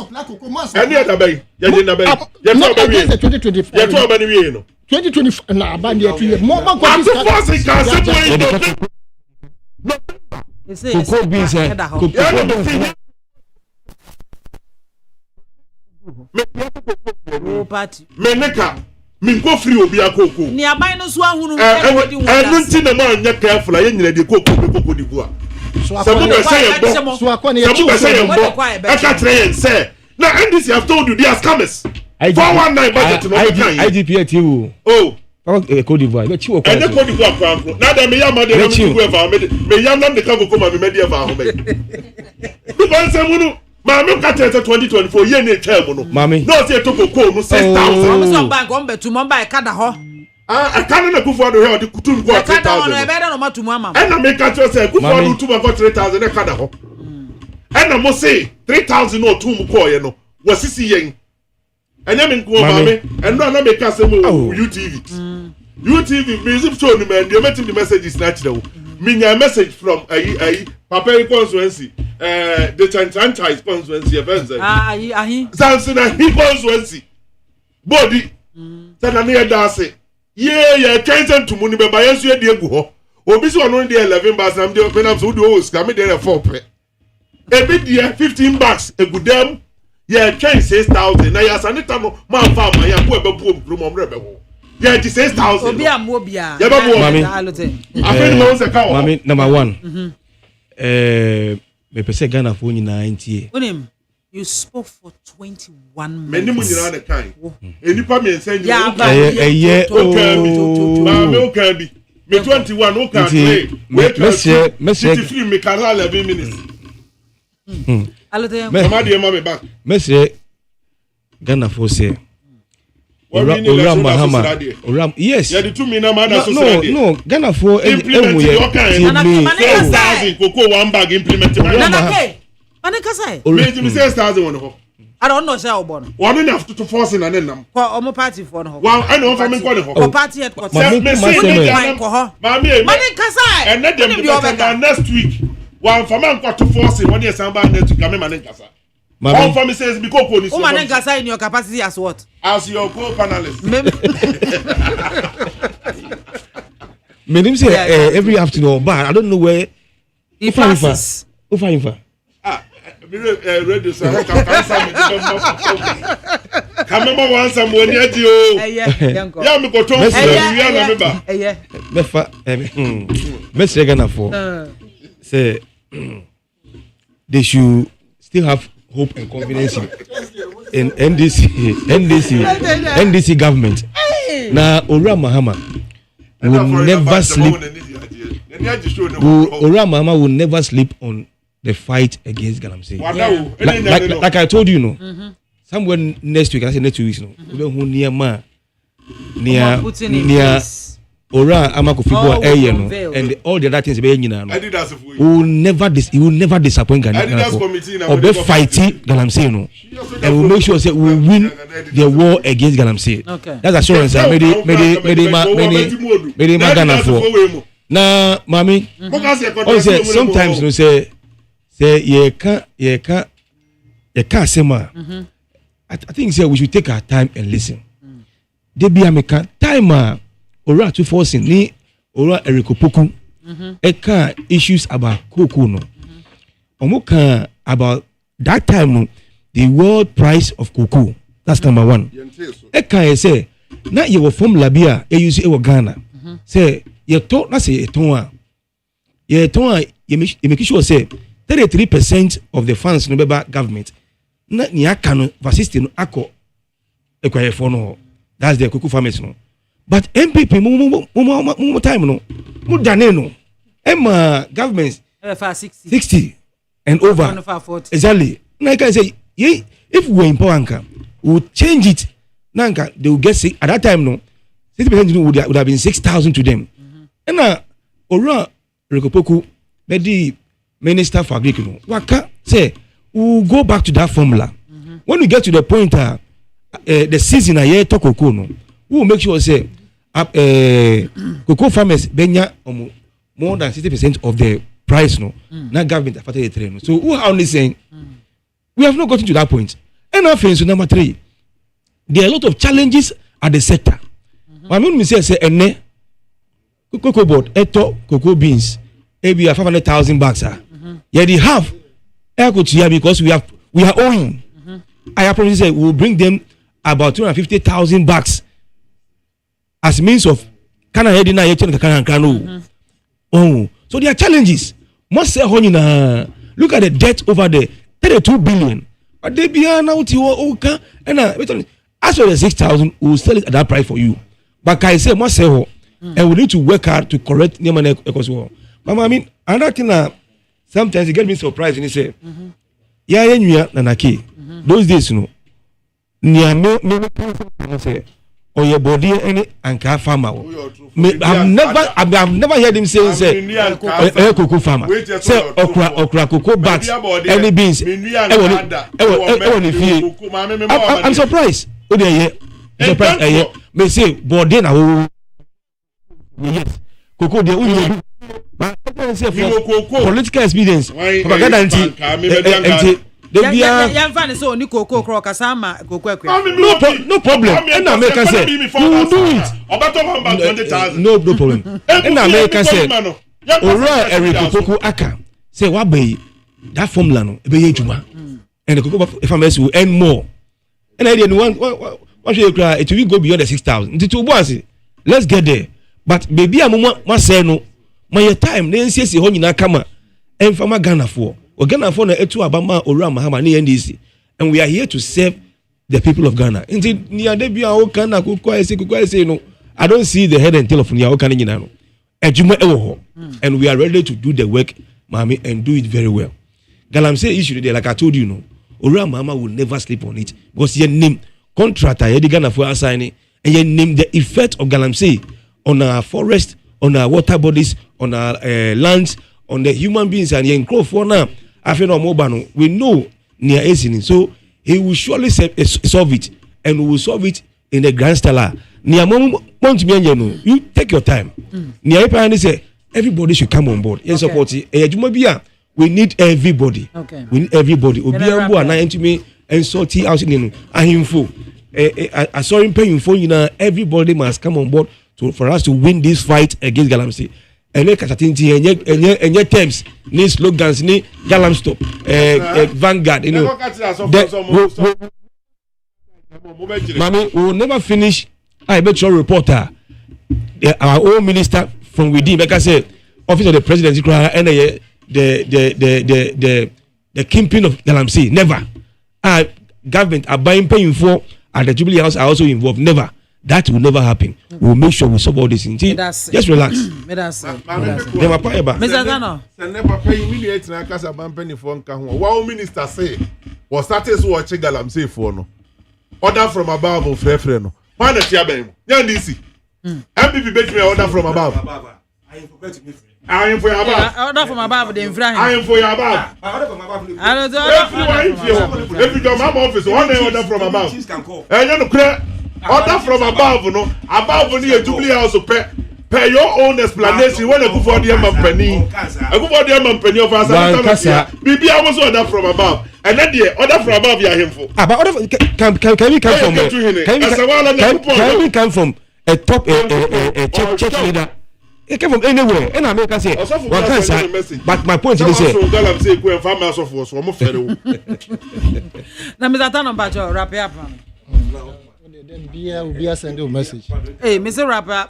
Any other bay? Ya dey na bay. Ya to bay. Ya 2024. Ya to bay we no. 2024 na ba dey 2 years. Mo ba ko this can say no. Cocoa beans party. Me neka. Me go free obi akoko. Ni aban no so ahunu e wodi won. Enunti na ma anya careful aye nyina de koko di bua. So akwa be say yembo. So akwa na ye say yembo. Aka tire yen say. Now NDC have told you they are scammers. 419 budget no kan. IGP atiwo. Oh. Cote d'Ivoire. Me chiwo kwa. Ene Cote d'Ivoire kwa. Na da me yama de no go eva me yam nam de ka go ma me me de eva ho be. Because say munu Mami kata 2024 ye ne twa mu no. Mami. No say to koko no 6,000. Mami so bank on betu mo ba e kada ho. E kada na kufu ado he o de kutu ko 3,000. E kada ho no e be da no matumu ama. E na me kata say kufu ado tu ko 3,000 e kada ho. E na mo say 3,000 no tu mu ko ye no. Wo sisi yen. Enya me nko mami. E no na me ka say mo UTV. UTV music show ni me dey meeting the messages na kire wo. Me nya message from Papa constituency. The Chanchanta constituency events. Sansina he constituency. Body. Sana near dase. Yeah, Chanson to Muni by Yesu de egu ho. Obi so no dey 11 bars am dey open am so do o scam dey 4 pe. E be dey 15 bucks egu dem. Yeah, train 6,000. Na ya sanita no man fa ma ya ko e be bu obrum omre be ho. Yeah, 6,000. Obi am obi a. Ya be bu. Mami. Mami number 1. Me pese Ghana for nyina ntie. Onim, you spoke for 21 minutes. Many mu nyina na kan. Enipa me ensen ye o kan bi. Me 21 o kan play. Monsieur free me can 11 minutes. Alote. Mama back. Monsieur Ghana for say Oram Mahama. Oram, yes. Yeah, the 2 million man associated. No, Ghana for implement your kind. 6,000 cocoa 1 bag implement. Anikasai. Me say 6,000 on ho. I don't know say obon. One enough to force in and them. Kwa omo party for no. Wow, I know for me kwa ho. For party headquarters. Manikasai. And let them be next week. One for man to force in 1 year samba next week. I'm Manikasa. One for me says because police. Manikasa in your capacity as what? As your co-panelist. Me name say every afternoon, but I don't know where. If passes. Ufa. Radio sir, come once I'm when you. Yeah, me go to Mr. Ghana for say they should still have hope and confidence in NDC government. Now Ora Mahama will never sleep. Ora Mahama will never sleep on the fight against Galamsey. Like I told you, somewhere next week, I say next 2 weeks, near Ora Amakofibo and all the other things he will never disappoint Ghana or be fighting Galamsey, and we'll make sure that we will win the war against Galamsey. That's assurance. I made Ghana for. Now, mommy, sometimes you say you can't say ma. I think say we should take our time and listen. They be American time ora to forcing ni ora erikopoku. Eka issues about cocoa no. Omuka about that time no, the world price of cocoa. That's number one. Eka say na you formula bia e use e Ghana. Say you talk na say you make sure say 33% of the funds no beba government na niaka no varsity no akọ ekwaye for no. That's the cocoa farmers no. But MPP mo time no mo dane no emma governments 60 and over exactly. Like I say, if we in power anka we'll change it nanka they will get sick at that time no 60% would have been 6,000 to them. And ora rekopoku bedi Minister for Agriculture, waka say we'll go back to that formula. When we get to the point the season a year to cocoa no, we'll make sure say cocoa farmers benya more than 60% of the price no. Now government affected the trend. So who are only saying we have not gotten to that point. And our friends, number 3, there are a lot of challenges at the sector. I mean, we say ene cocoa board, eto cocoa beans, maybe 500,000 bags. Yeah, they have because we are owing. I promise say we will bring them about 250,000 bags as means of so there are challenges. Must say look at the debt over there, 32 billion. But they be now to and as for the 6,000, we will sell it at that price for you. But I say must say and we need to work hard to correct Nyaman Ecos. But I mean another thing sometimes you get me surprised when you say, nanaki. Those days, you know, say, or your body any anka farmer. I've never heard him say, cocoa farmer. Say, okra, cocoa bags, any beans. I'm surprised. Surprised. Me say, body now. Yes, cocoa de political experience. Propaganda no problem. And America said, you will do it. No problem. And America said, Ora Erikopoku Aka say what be that formula no be juma. And the cocoa farmers will earn more. And I didn't want you cry it will go beyond the 6,000. Let's get there. But baby I say no. My time na nsiesi ho nyina kama emfama Ghana for Ghana for na etu abama Ora Mahama na NDC, and we are here to serve the people of Ghana. Inti ni ade bia o kana kokwa ese no, I don't see the head and tail of ni o kana nyina no ejuma ewo ho, and we are ready to do the work mami and do it very well. Galamsey issue there, like I told you, no Ora Mahama will never sleep on it because your name contractor ye Ghana for assigning and your name the effect of Galamsey on our forest, on our water bodies, on our lands, on the human beings and young crowd for now. after no mobile, we know near Asian, so he will surely solve it, and we will solve it in the grand style. Near you take your time. Near say everybody should come on board. Yes, support it. We need everybody. Okay. We need everybody. Obiambo and I to me and sortie out in info. Sorry, paying for everybody must come on board for us to win this fight against Galamsey. And make and your terms, ni slogans, ni Galam stop, Vanguard, you know. Mommy, we will never finish. I bet your reporter, our own minister from within, like I said, office of the presidency, and the kingpin of Galamsey. Never. Government are paying for at the Jubilee House are also involved. Never. That will never happen. We will make sure we solve all this things. Just relax. Mr. Gano. Never pay immediate na kasa bampeni for nka ho. What minister say was status watch Galamsey for no. Order from above of frefre no. Man tia ben. Yan DC. MPP bet me order from above. I am for me. I am for your above. Order from above the infraction. I am for your above. Order from above. If you don't have office, one order from above. And you know, order from above, no. Above only a Jubilee House pay your own explanation when a good for the company. A good for the company of us. Maybe I was order from above. And then the order from above you are him for. But order can we come from a top church leader? It came from anywhere, and I make us say, but my point is, now, Mr. Tanon Bajo, wrap it up. Then be send you a message. Hey, Mr. Rapper.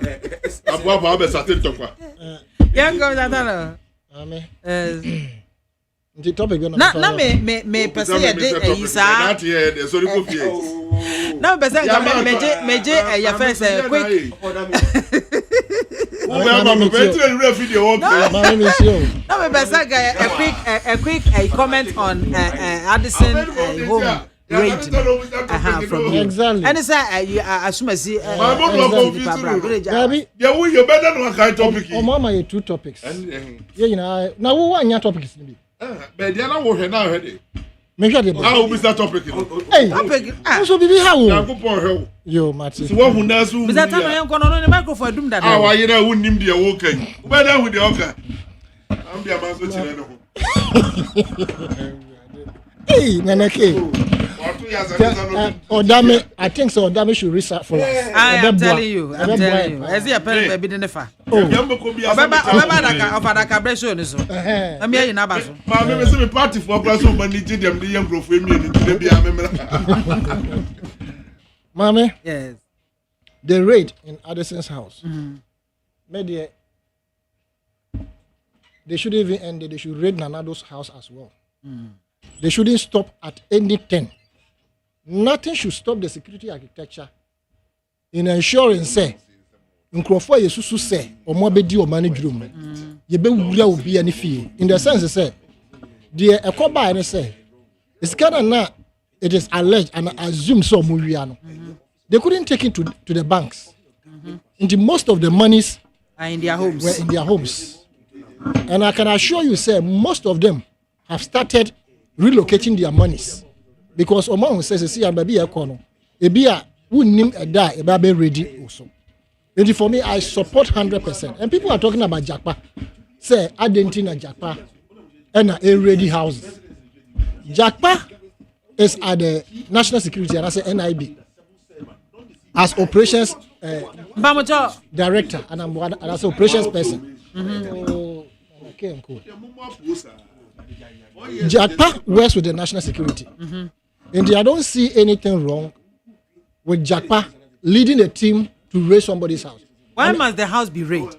Young girl, that the topic na me pese ye de isa na pese meje ya first quick na me pese a quick comment on Addison home rating from him. Exactly. And it's you assume I see you better know what kind of topic. Mama, you two topics. Yeah, you know, now who are your topics? But they are not working now, heady. Make sure they how is that topic? Hey, so be how? Yo, Matthew. So what who knows who? Mr. Tano, I'm going on the microphone. Doom that. How are you there? Who named the walking? Where are with the walker? I'm the man. Hey, Nanake. Odame, I think so. Odame should research for us. I am telling you. As a parent, baby, didn't fa. Oh, I'm here in Abaso. My party for person, but need them the young profile. Mammy, yes. The raid in Addison's house. Maybe they should even end it. They should raid Nanado's house as well. They shouldn't stop at anything. Nothing should stop the security architecture in ensuring say nkrofo yesusu say omo bedi o manage room ye be wura obi ani fie in the sense say the ekoba any say it's kind of now it is alleged and assumed so omo wia no they couldn't take it to the banks and most of the monies are in their homes were in their homes, and I can assure you say most of them have started relocating their monies. Because Oman says, see, I'm baby a corner. A beer wouldn't name a die, a baby ready also. And for me, I support 100%. And people are talking about Jakpa. Say, I didn't in a Jakpa and a ready houses. Jakpa is at the National Security, and I say NIB, as operations director, and I'm as operations person. Oh, okay, cool. Jakpa works with the National Security. And I don't see anything wrong with Jakpa leading a team to raid somebody's house. Why must the house be raided?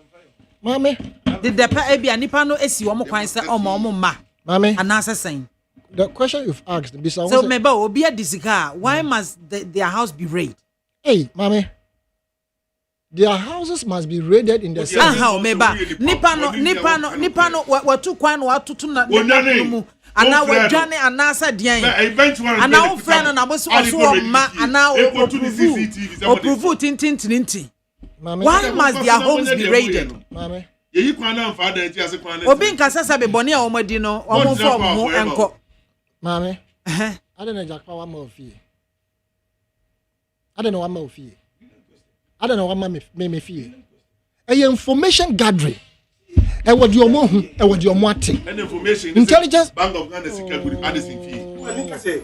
Mommy, did the Anipano esi omo kwan say omo ma? Mommy, and answer saying. The question you've asked, so maybe obi a disika. Why must their house be raided? Hey, Mommy, their houses must be raided in the sense. How meba Nipano what two kwan what to na and now we're journey and answer dian and now friend and abosu ma and now prove tintin. Why must their homes be raided? Mommy, Ye kwana mfa da nti ase kwana. Obi nkasa sabe boni a omadi no, omo fo mo enko. Mame. I don't know Jack Power more fee. I don't know what more fee. I don't know what me fee. A information gathering. E what your mo hu, e what your mo ate. Information intelligence Bank of Ghana secret could add this fee.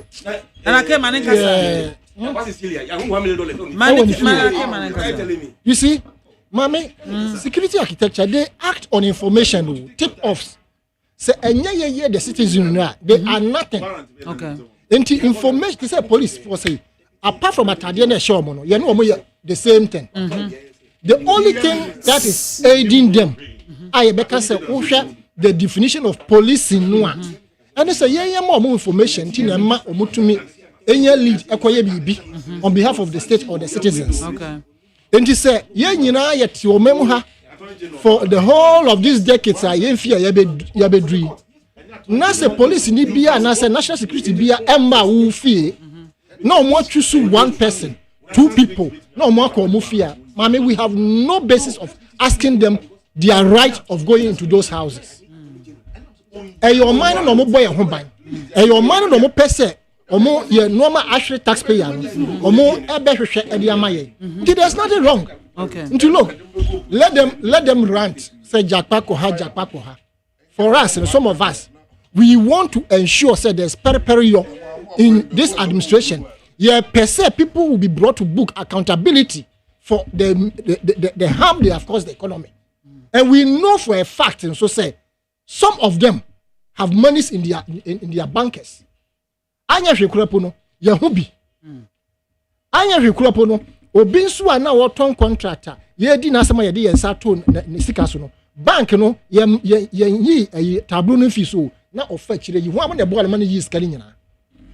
And I came and kasa. What is here? Ya $1 million. Man, you see, Mame, security architecture, they act on information, tip-offs. Say, the citizens, they are nothing. Okay. Into information, they say police force, apart from Atadiana Shomono, you know, the same thing. The only thing that is aiding them, I because the definition of policing, and they say, yeah, more information, Tina to me. Any lead on behalf of the state or the citizens. Okay. And he said, yet your memoha for the whole of these decades are fear yabedri. Nasa police in Libya, Nasa national security be Emma who fear. No more choose one person, two people, no more fear. Mommy, we have no basis of asking them their right of going into those houses. And your mind no more boy a home and your mind no more person. Omo ye normal actually taxpayer omo ebehwehwe ediamaye there's nothing wrong. Okay, into look, let them rant say jakpa koha for us and some of us we want to ensure say there's periperio in this administration. Yeah, per se people will be brought to book accountability for the harm they have caused the economy. And we know for a fact, and so say some of them have monies in their bankers. Anya hwekurapo no ye ho bi anya hwekurapo no obi nso a na woton contractor ye di na asema ye de yensa to ne sika so no bank no ye yi tablo no fi so na ofa kire yi ho am na bo alma yi sika ni nyina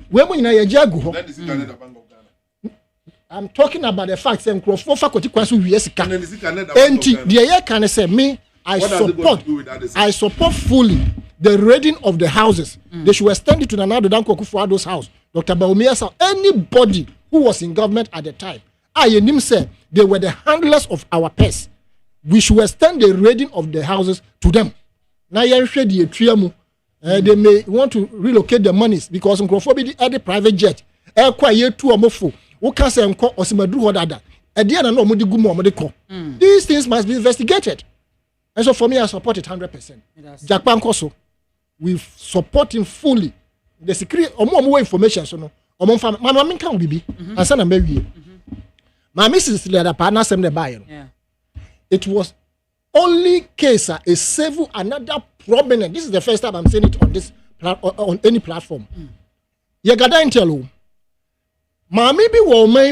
we mo nyina ye jagu ho. I'm talking about the fact say nkrofo faculty kwaso wi sika enti de ye kan say me I support fully the raiding of the houses. They should extend it to Nana Danko Kufuado's house. Dr. Baumia, anybody who was in government at the time, I said they were the handlers of our pest. We should extend the raiding of the houses to them. Now, they may want to relocate the monies because Nkrofobi at the private jet. These things must be investigated. And so for me, I support it 100%. Jakpan Koso, we support him fully. The secret, or more information, so no. Mama Min can be, and son of baby. My Mrs. Leda partner send the buyer. It was only case a several another prominent. This is the first time I'm saying it on this on any platform. You got to tell you, Mammy be wo my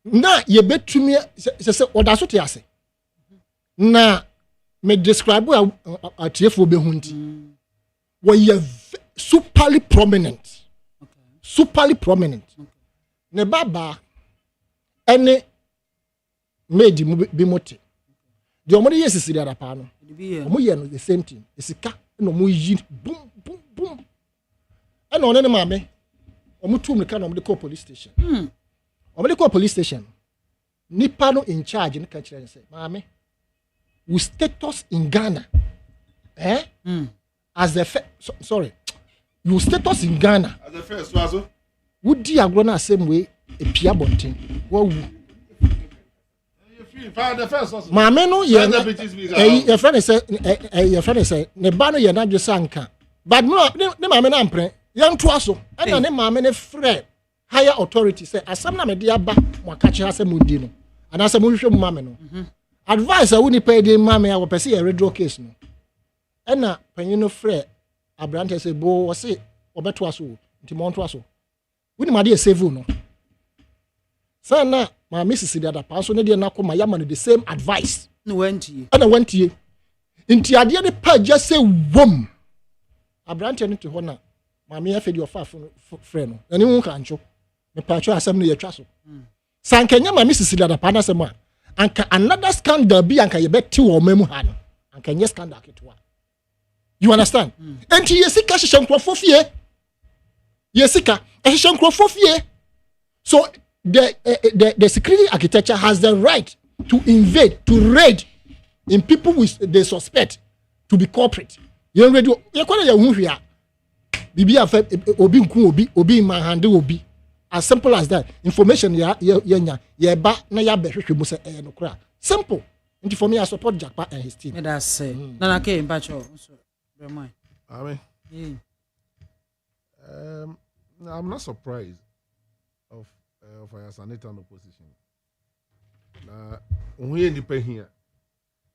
na ye bet to me say odaso te ase. Na me describe a TFO behunti. We superly prominent. Superly prominent. Ne baba ene made bi mote. The omori yes si da pa no. Omo ye no the same thing. Esika no mo yi boom boom boom. E no ne maame. Omo tum ne ka no mo de call police station. Omo de call police station. Nipa no in charge ne ka kire say maame we status in Ghana as the sorry you status in Ghana as the first so would di agro na same way e pia bonten wo wu maame no ye your friend say ne ba no ye na dwo sanka but no ne maame na mpre ye nto aso na ne maame ne frɛ higher authority say asam na me de aba mo aka kire asem ndi no and asem mo hwehwɛ mo maame no advice I wouldn't pay the mammy, I will pursue a red case. No, and now, when you know, Fred, Abrante say, Bo, was it, or better was so, Timontoaso. Wouldn't my dear save you, no? So now, my Mrs. Sidada Paso, Nadia Nako, my yaman, the same advice. No, went to you. And I went to you. Into the idea the part just say, Wom. Abrante into honor. Mammy, I fed your far friend, and you can't show. The patch assembly your trust. Sankanya, my Mrs. Sidada Panasama. And another scandal be and can you bet 2 or memo hand and can you scandal it one. You understand? And Yesika Shankrofofie. Yesika Shankrofofie. So the security architecture has the right to invade, to raid in people they suspect to be corporate. You already you call it who here. Bibi afa obi nku obi man handle obi. As simple as that. Information ya ba na ya behwehwe mu se no kra. Simple. And for me I support Jackpa and his team. That's say. Nana ke mpacho. Amen. I'm not surprised of our senator opposition. Na onye nipa hia.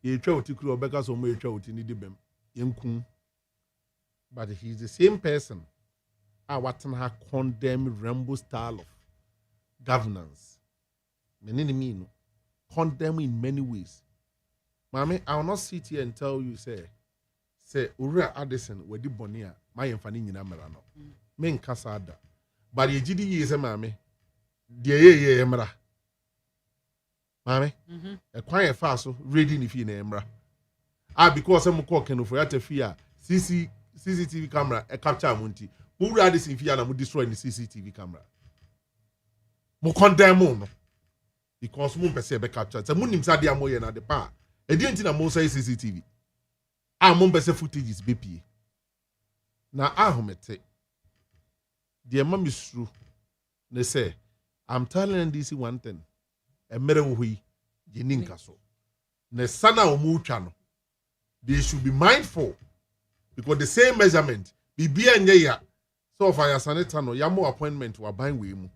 Ye twa otikuru obeka so mo ye twa otini di bem. Yenkum. But he's the same person. I want to condemn Rambo style of governance. Meaning, condemn in many ways. Mommy, I will not sit here and tell you, say, Ura Addison, where the Bonia, my infani in Amerano. Men Casada. But ye GD is a mammy. Dear ye, Emra. Mammy, a quiet fast, reading if you Emra. Because I'm cooking for at a fear. CCTV camera, a capture munti. Who rather this if you are destroying the CCTV camera? Mo condemn no. Because moon per se be captured. So moon inside the moye na the pa. E didn't na mo say CCTV. Moon per se footage is BP. Na ahomete. The mom is true. They say, I'm telling DC one thing. E mere hui yeninka so. Ne sana omu chano. They should be mindful. Because the same measurement, Bibia Nyeya, so fire senator no yamo appointment to a buying with him.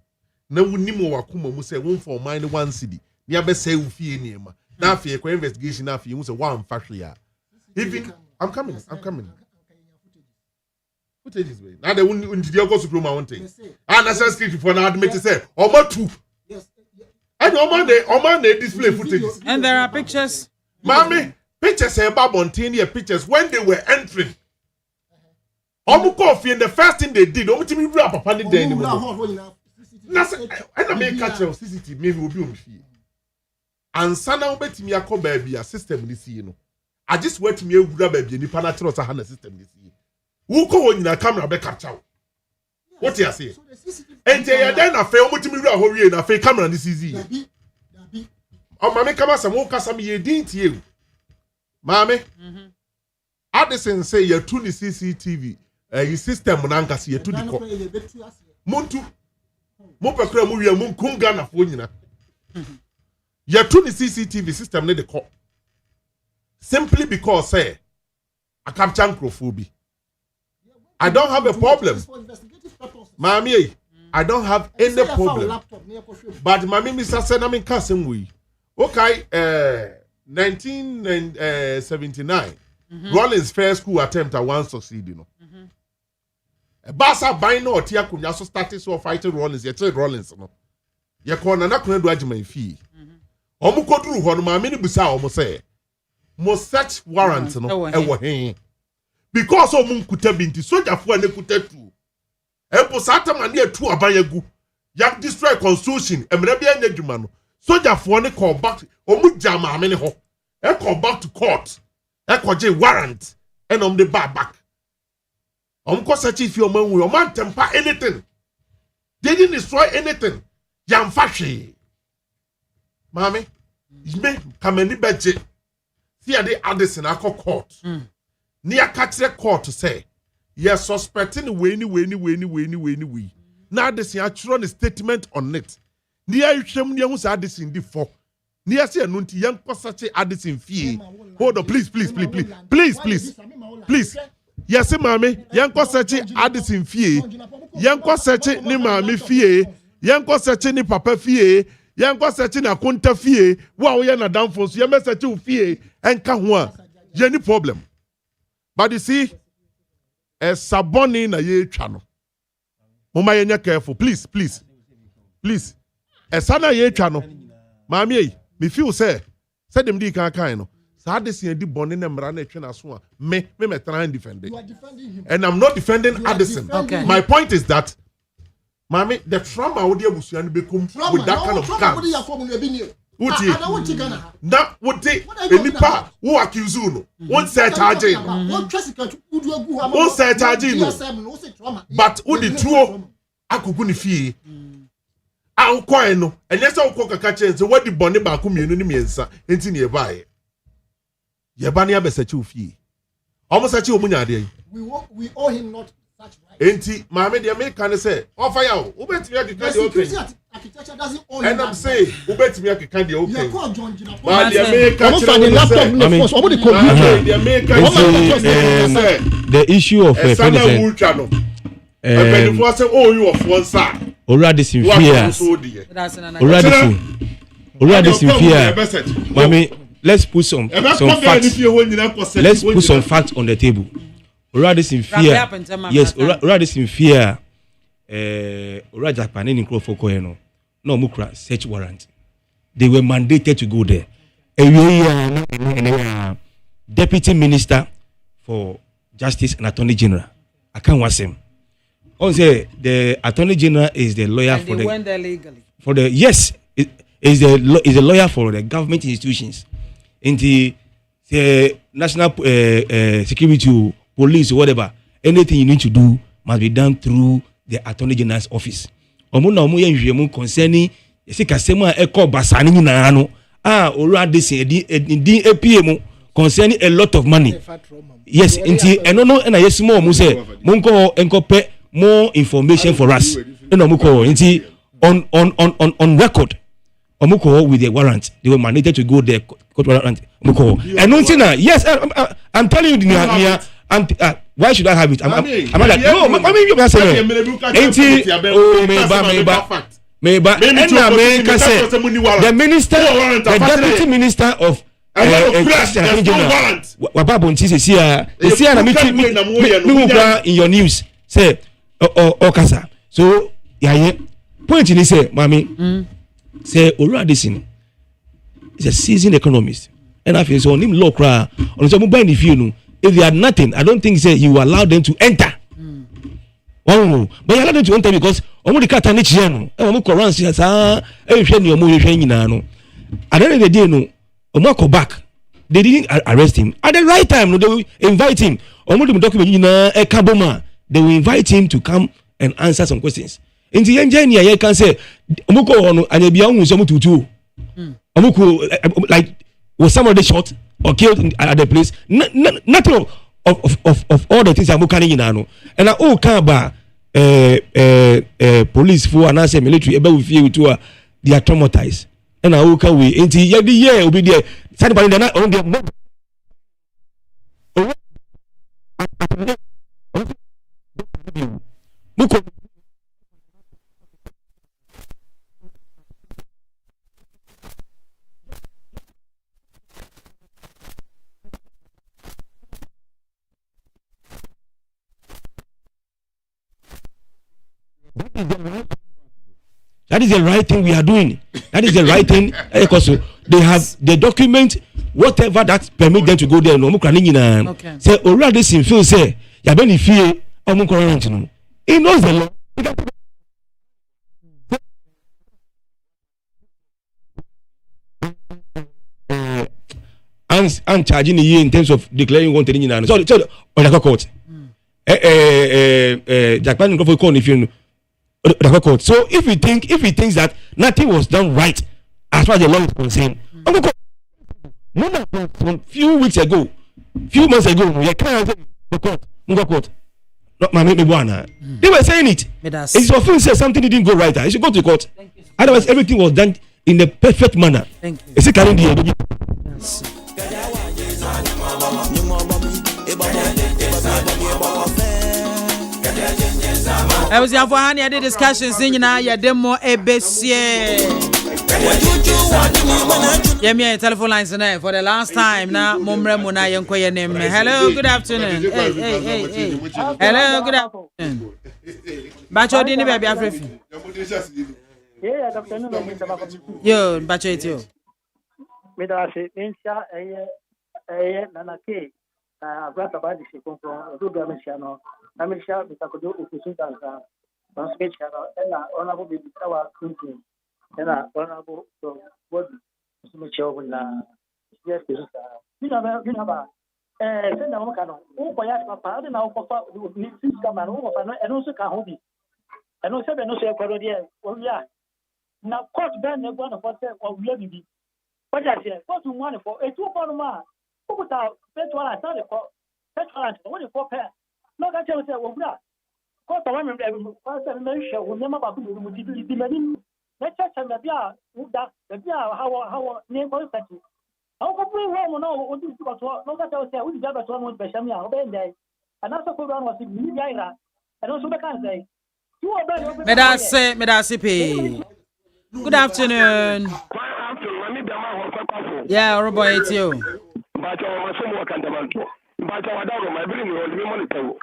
No nimo wakuma mu say one for mine one city. Near be say ufi name. Now for a investigation now for you say one factory. Even I'm coming. Footage is way. Now they won't go to my own thing. And that's script for now admit to say Oma 2. Yes. And Oma they display footage. And there are pictures. Mommy, pictures about Montaigne pictures when they were entering. Coffee and the first thing they did, me wrap up on the day. And I make catch of CCTV, maybe will be on fee. And Sana bet me a call baby a system this year. I just went to me a baby and the panatros a system this year. Who go in a camera back capture? What do you say? And they then a fair to me and a fake camera this is easy. Oh, mammy, come as some more custom ye didn't you. Mammy, Addison say you're to the CCTV. His system nanga si yetu diko. Muntu. Mo pekra mu wi mu kum Ghana fo nyina. Yetu ni CCTV system ne de ko. Simply because say I capture microphobia. I don't have a problem. Mami, I don't have any problem. But mami Mr. Senami kasem we. Okay, 1979. Rollins Fair School attempt at one succeed, you know. Basa by no tia kunya so started so fighting Rollins, ye trade Rollins no. Ye ko na kuna do agima fee. Omo koduru ho no ma me ni busa omo say. Mo search warrant no e wo hen. Because omo nkuta binti soldier fo na kuta tu. Empo sata ma na tu abayagu. Ya destroy constitution, emre bia nya dwuma no. Soldier fo ne call back, omo jama me ne ho. E call back to court. E ko je warrant and the back. Search if your man will man temper anything. They didn't destroy anything. Yam fashi. Mommy, me come any budget. See a day Addison Ako court. Near Catcher court to say, yes, suspecting way. Now this actual statement on it. Near you shame near who's Addison before. Near see a nunti young such Addison fee. Hold on, please. Yes, mommy, yanko search Addison fee. Yanko search ni mommy fee. Yanko search ni papa fee. Yanko search na kunta fee. Wa we na down for so yam search fee and ka ho any problem. But you see, a saboni na ye twa no. Mama yenya careful, please. E sana ye twa no. Mommy, me feel say dem di kan no. Addison did born in a marana so me try and defend it. And I'm not defending Addison. Okay. My point is that Mami, the trauma would be become with that kind of guns. Now would take any part who accuse you won't say charging. Won't say charging. But would the true I could fee. Uncle no, and yes, Uncle Kakachen, so what the bonnet back community means, ain't nearby. Yabania Bessachu fee. Almost at you, Munya. We owe him not such right. Ain't Mamma, the American say, oh, fire, who bet me I can security architecture doesn't owe him. And I'm saying, who bet me I can do okay. The issue of already in fear. Already in fear. Mami, let's put some facts. Let's put some facts on the table. Already in fear. Yes, already in fear. Already Japan in Krofoko, no mukra search warrant. They were mandated to go there. Deputy Minister for Justice and Attorney General. I can't watch him. Say the Attorney General is the lawyer and for they the went there legally. For the yes, is a lawyer for the government institutions, in the national security, police, whatever. Anything you need to do must be done through the Attorney General's office. Concerning concerning a lot of money. Yes, and no, and I small Munko encope more information for us. On record. Omuko with the warrant. They were mandated to go there. Court warrant. Omuko. And no, yes, I'm telling you, why should I have it? I'm like, no, I mean, you can say, the minister, the deputy minister of in your news say Okasa. So yeah, point in say, Mami, say Oradison is a seasoned economist, and I feel so on him low cry on some mobile if they had nothing, I don't think say you allow them to enter. Oh, but you allow them to enter because the cat and each year, at the end of the day, no. Omako back. They didn't arrest him at the right time. No, they will invite him. They will invite him to come and answer some questions. In the engineer, you can say, like, was somebody shot or killed at the place? Nothing of all the things I'm looking in. And I can't police for and answer military about with you to they are traumatized. And I will come with the year will be there. Somebody not on the that is the right thing we are doing. That is the right thing. Because they have the document, whatever that permit them to go there. No, okay. Say already sin feel say ya beni fie omukorant no. He knows the law. And charging you in terms of declaring one thing. So on the court. Japan go for if you record. So if he thinks that nothing was done right as far as the law is concerned, from few months ago, we can't the court. They were saying it. It's often said something didn't go right. You should go to court. Otherwise, everything was done in the perfect manner. Thank you. Is it carrying the I was here for honey. The discussions in your demo ABC. Yeah, me telephone lines tonight for the last time. Now, Mumre Muna Yankoya name. Hello, good afternoon. Hey. Hello, good afternoon. Bacho didn't baby African. Yeah, Dr. Yo, Bacho it you. Medase, Insha, Nanake, Brata Badi, Rugamishano, Amisha, Bitakodo, Usutanza, Transpechano, and Honorable Bitawa Kuntin, and Honorable Body, Micho, yes, Vinaba, send a Mokano, Papa, and now Papa, and also Kahudi. I know 7 no say Parodia, oh yeah. na court ben na go na for say o we bibi what I say court one for e two for ma who put out petrol and the court petrol and what you for pair no ga tell say wo bra court one me for say me show wo nyama ba bu mu di mani na cha me bia wo da bia how name for that how go bring home no o di ko to no ga tell say wo di ga to no be sham ya o be ndai and also program was ni bia ira and also be can say Medasi P. Good afternoon. Yeah, Robo, it's you. But I was somewhat cantamanto. But I don't my brain was monitor.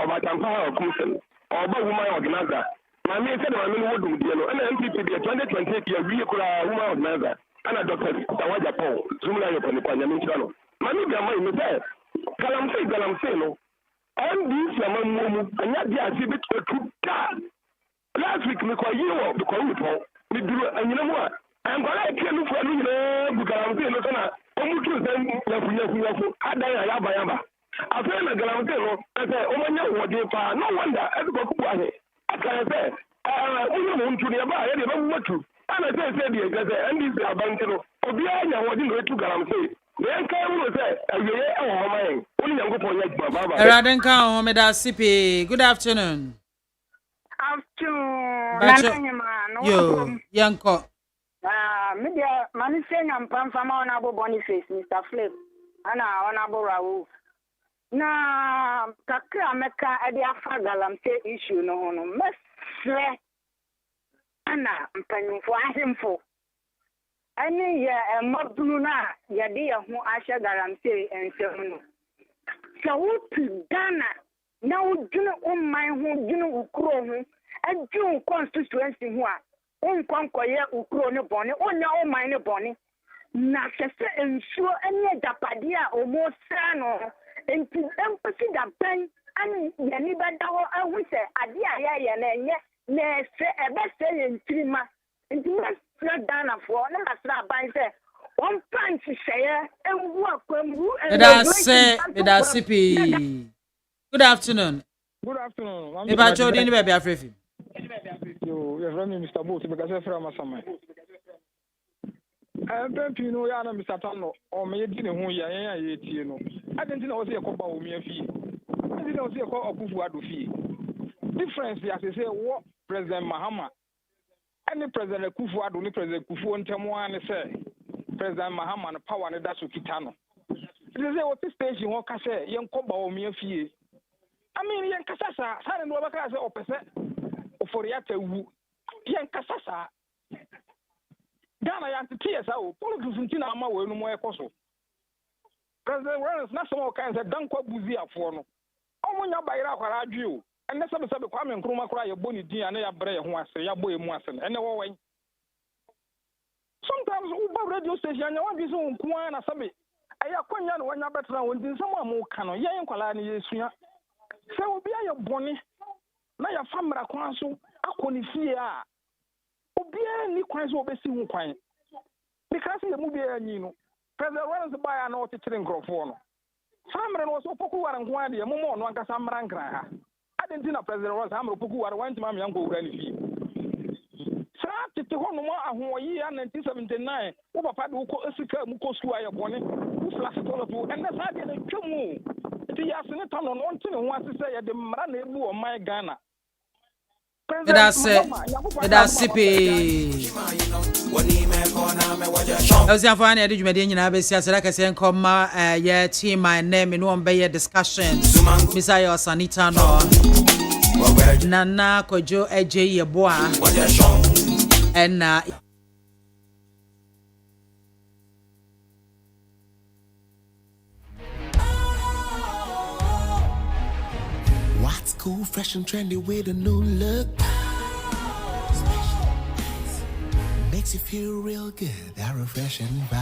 Over Tampa or Kumsen or Woman organizer. My main said I mean what do you and MPP 2028 year woman organizer. And a doctor Tawaja Paul, Zumla upon the Panamintano. Mammy Biamah in the bed. Galamsey, and this Yamamu, and yet the exhibit to God. Last week, we call you up because we do, and you know what? I'm going to tell you for you because I'm saying, look, I'm going to send Bayama. I feel like I'm saying, I say, oh, my God, no wonder, everybody. I can say, we don't to the bar, I don't want to. And I say, and this is a bank, or behind what you know to Galamsey. Eradenka Medasi P. Good afternoon. Yo, Yanko. Media Manising and Pamfama Honorable Boniface, Mr. Flip, and Honorable Raoul. Na Kakra Meka Edia Fagalam say issue no Mestre Anna Penny for him for. Any Mabuna Yadia who Asha Galamsey and Semuno. So what to Ghana now do not own my home, you know, Ukro, and June constituency who are on Concoya Ukro Bonnie, or now minor Bonnie. Nasa and sure any Dapadia or more sano, and to empathy that pen and Yanibadawa, I would say, Adia, and yes, a best selling 3 months. And you must not done for no matter by say one punch share and work when you Medasi P. Good afternoon. Good afternoon. If I told you baby Afrifi. You're running Mr. Boat because I'm from Masama. Don't you know Yana Mr. Tano or me didn't who ya you know. I didn't know see a copa with me a fee. I didn't know see a call of Kufuadu fee. Difference as I say what President Mahama. Any President Kufuadu, any President Kufu and Tamuan say President Mahama and power and that's Kitano. They say what this stage you want to say, young Koba or me a fee. I mean, young Casasa, San and Wabaka or percent for Yata Wu, young Casasa. Dana Yanti TSO, Politics in Tinama will no more coso. President Reynolds, national kinds of Danko Buzia for no. Omonya Bayra Raju. And that's something Kwame Nkrumah cry a bony dear and a bray who was a boy Mwasan and no way. Sometimes Uber radio station, I want this own Kwana Sabi. I have Kwanyan when you're better when someone more cano, Yan Kalani is here. So be a bonny. Now your family Kwanso, Akoni Fia. Obia ni Kwanso Bessi Kwan. Because the movie and you know, President runs by an auto train grofone. Samran was Opoku and Kwadi, a moment one Casamran. I didn't know President Ross Hammer who are one to my uncle Rennie. Sat to Honoma, who are year 1979, over Paduco, Esika, Mukosua, Bonnie, who flashed all of you, and that's how they come. The Yasinatan on one thing wants to say at the Maranebu of my Ghana. Medasi P. I was finding a Medina Abesia, so like I said, come yeah, team, my name in one bay discussion. Messiah Sanita no Nana Kojo Eje Yeboa and What's cool, fresh and trendy with a new look? Makes you feel real good, that refreshing vibe.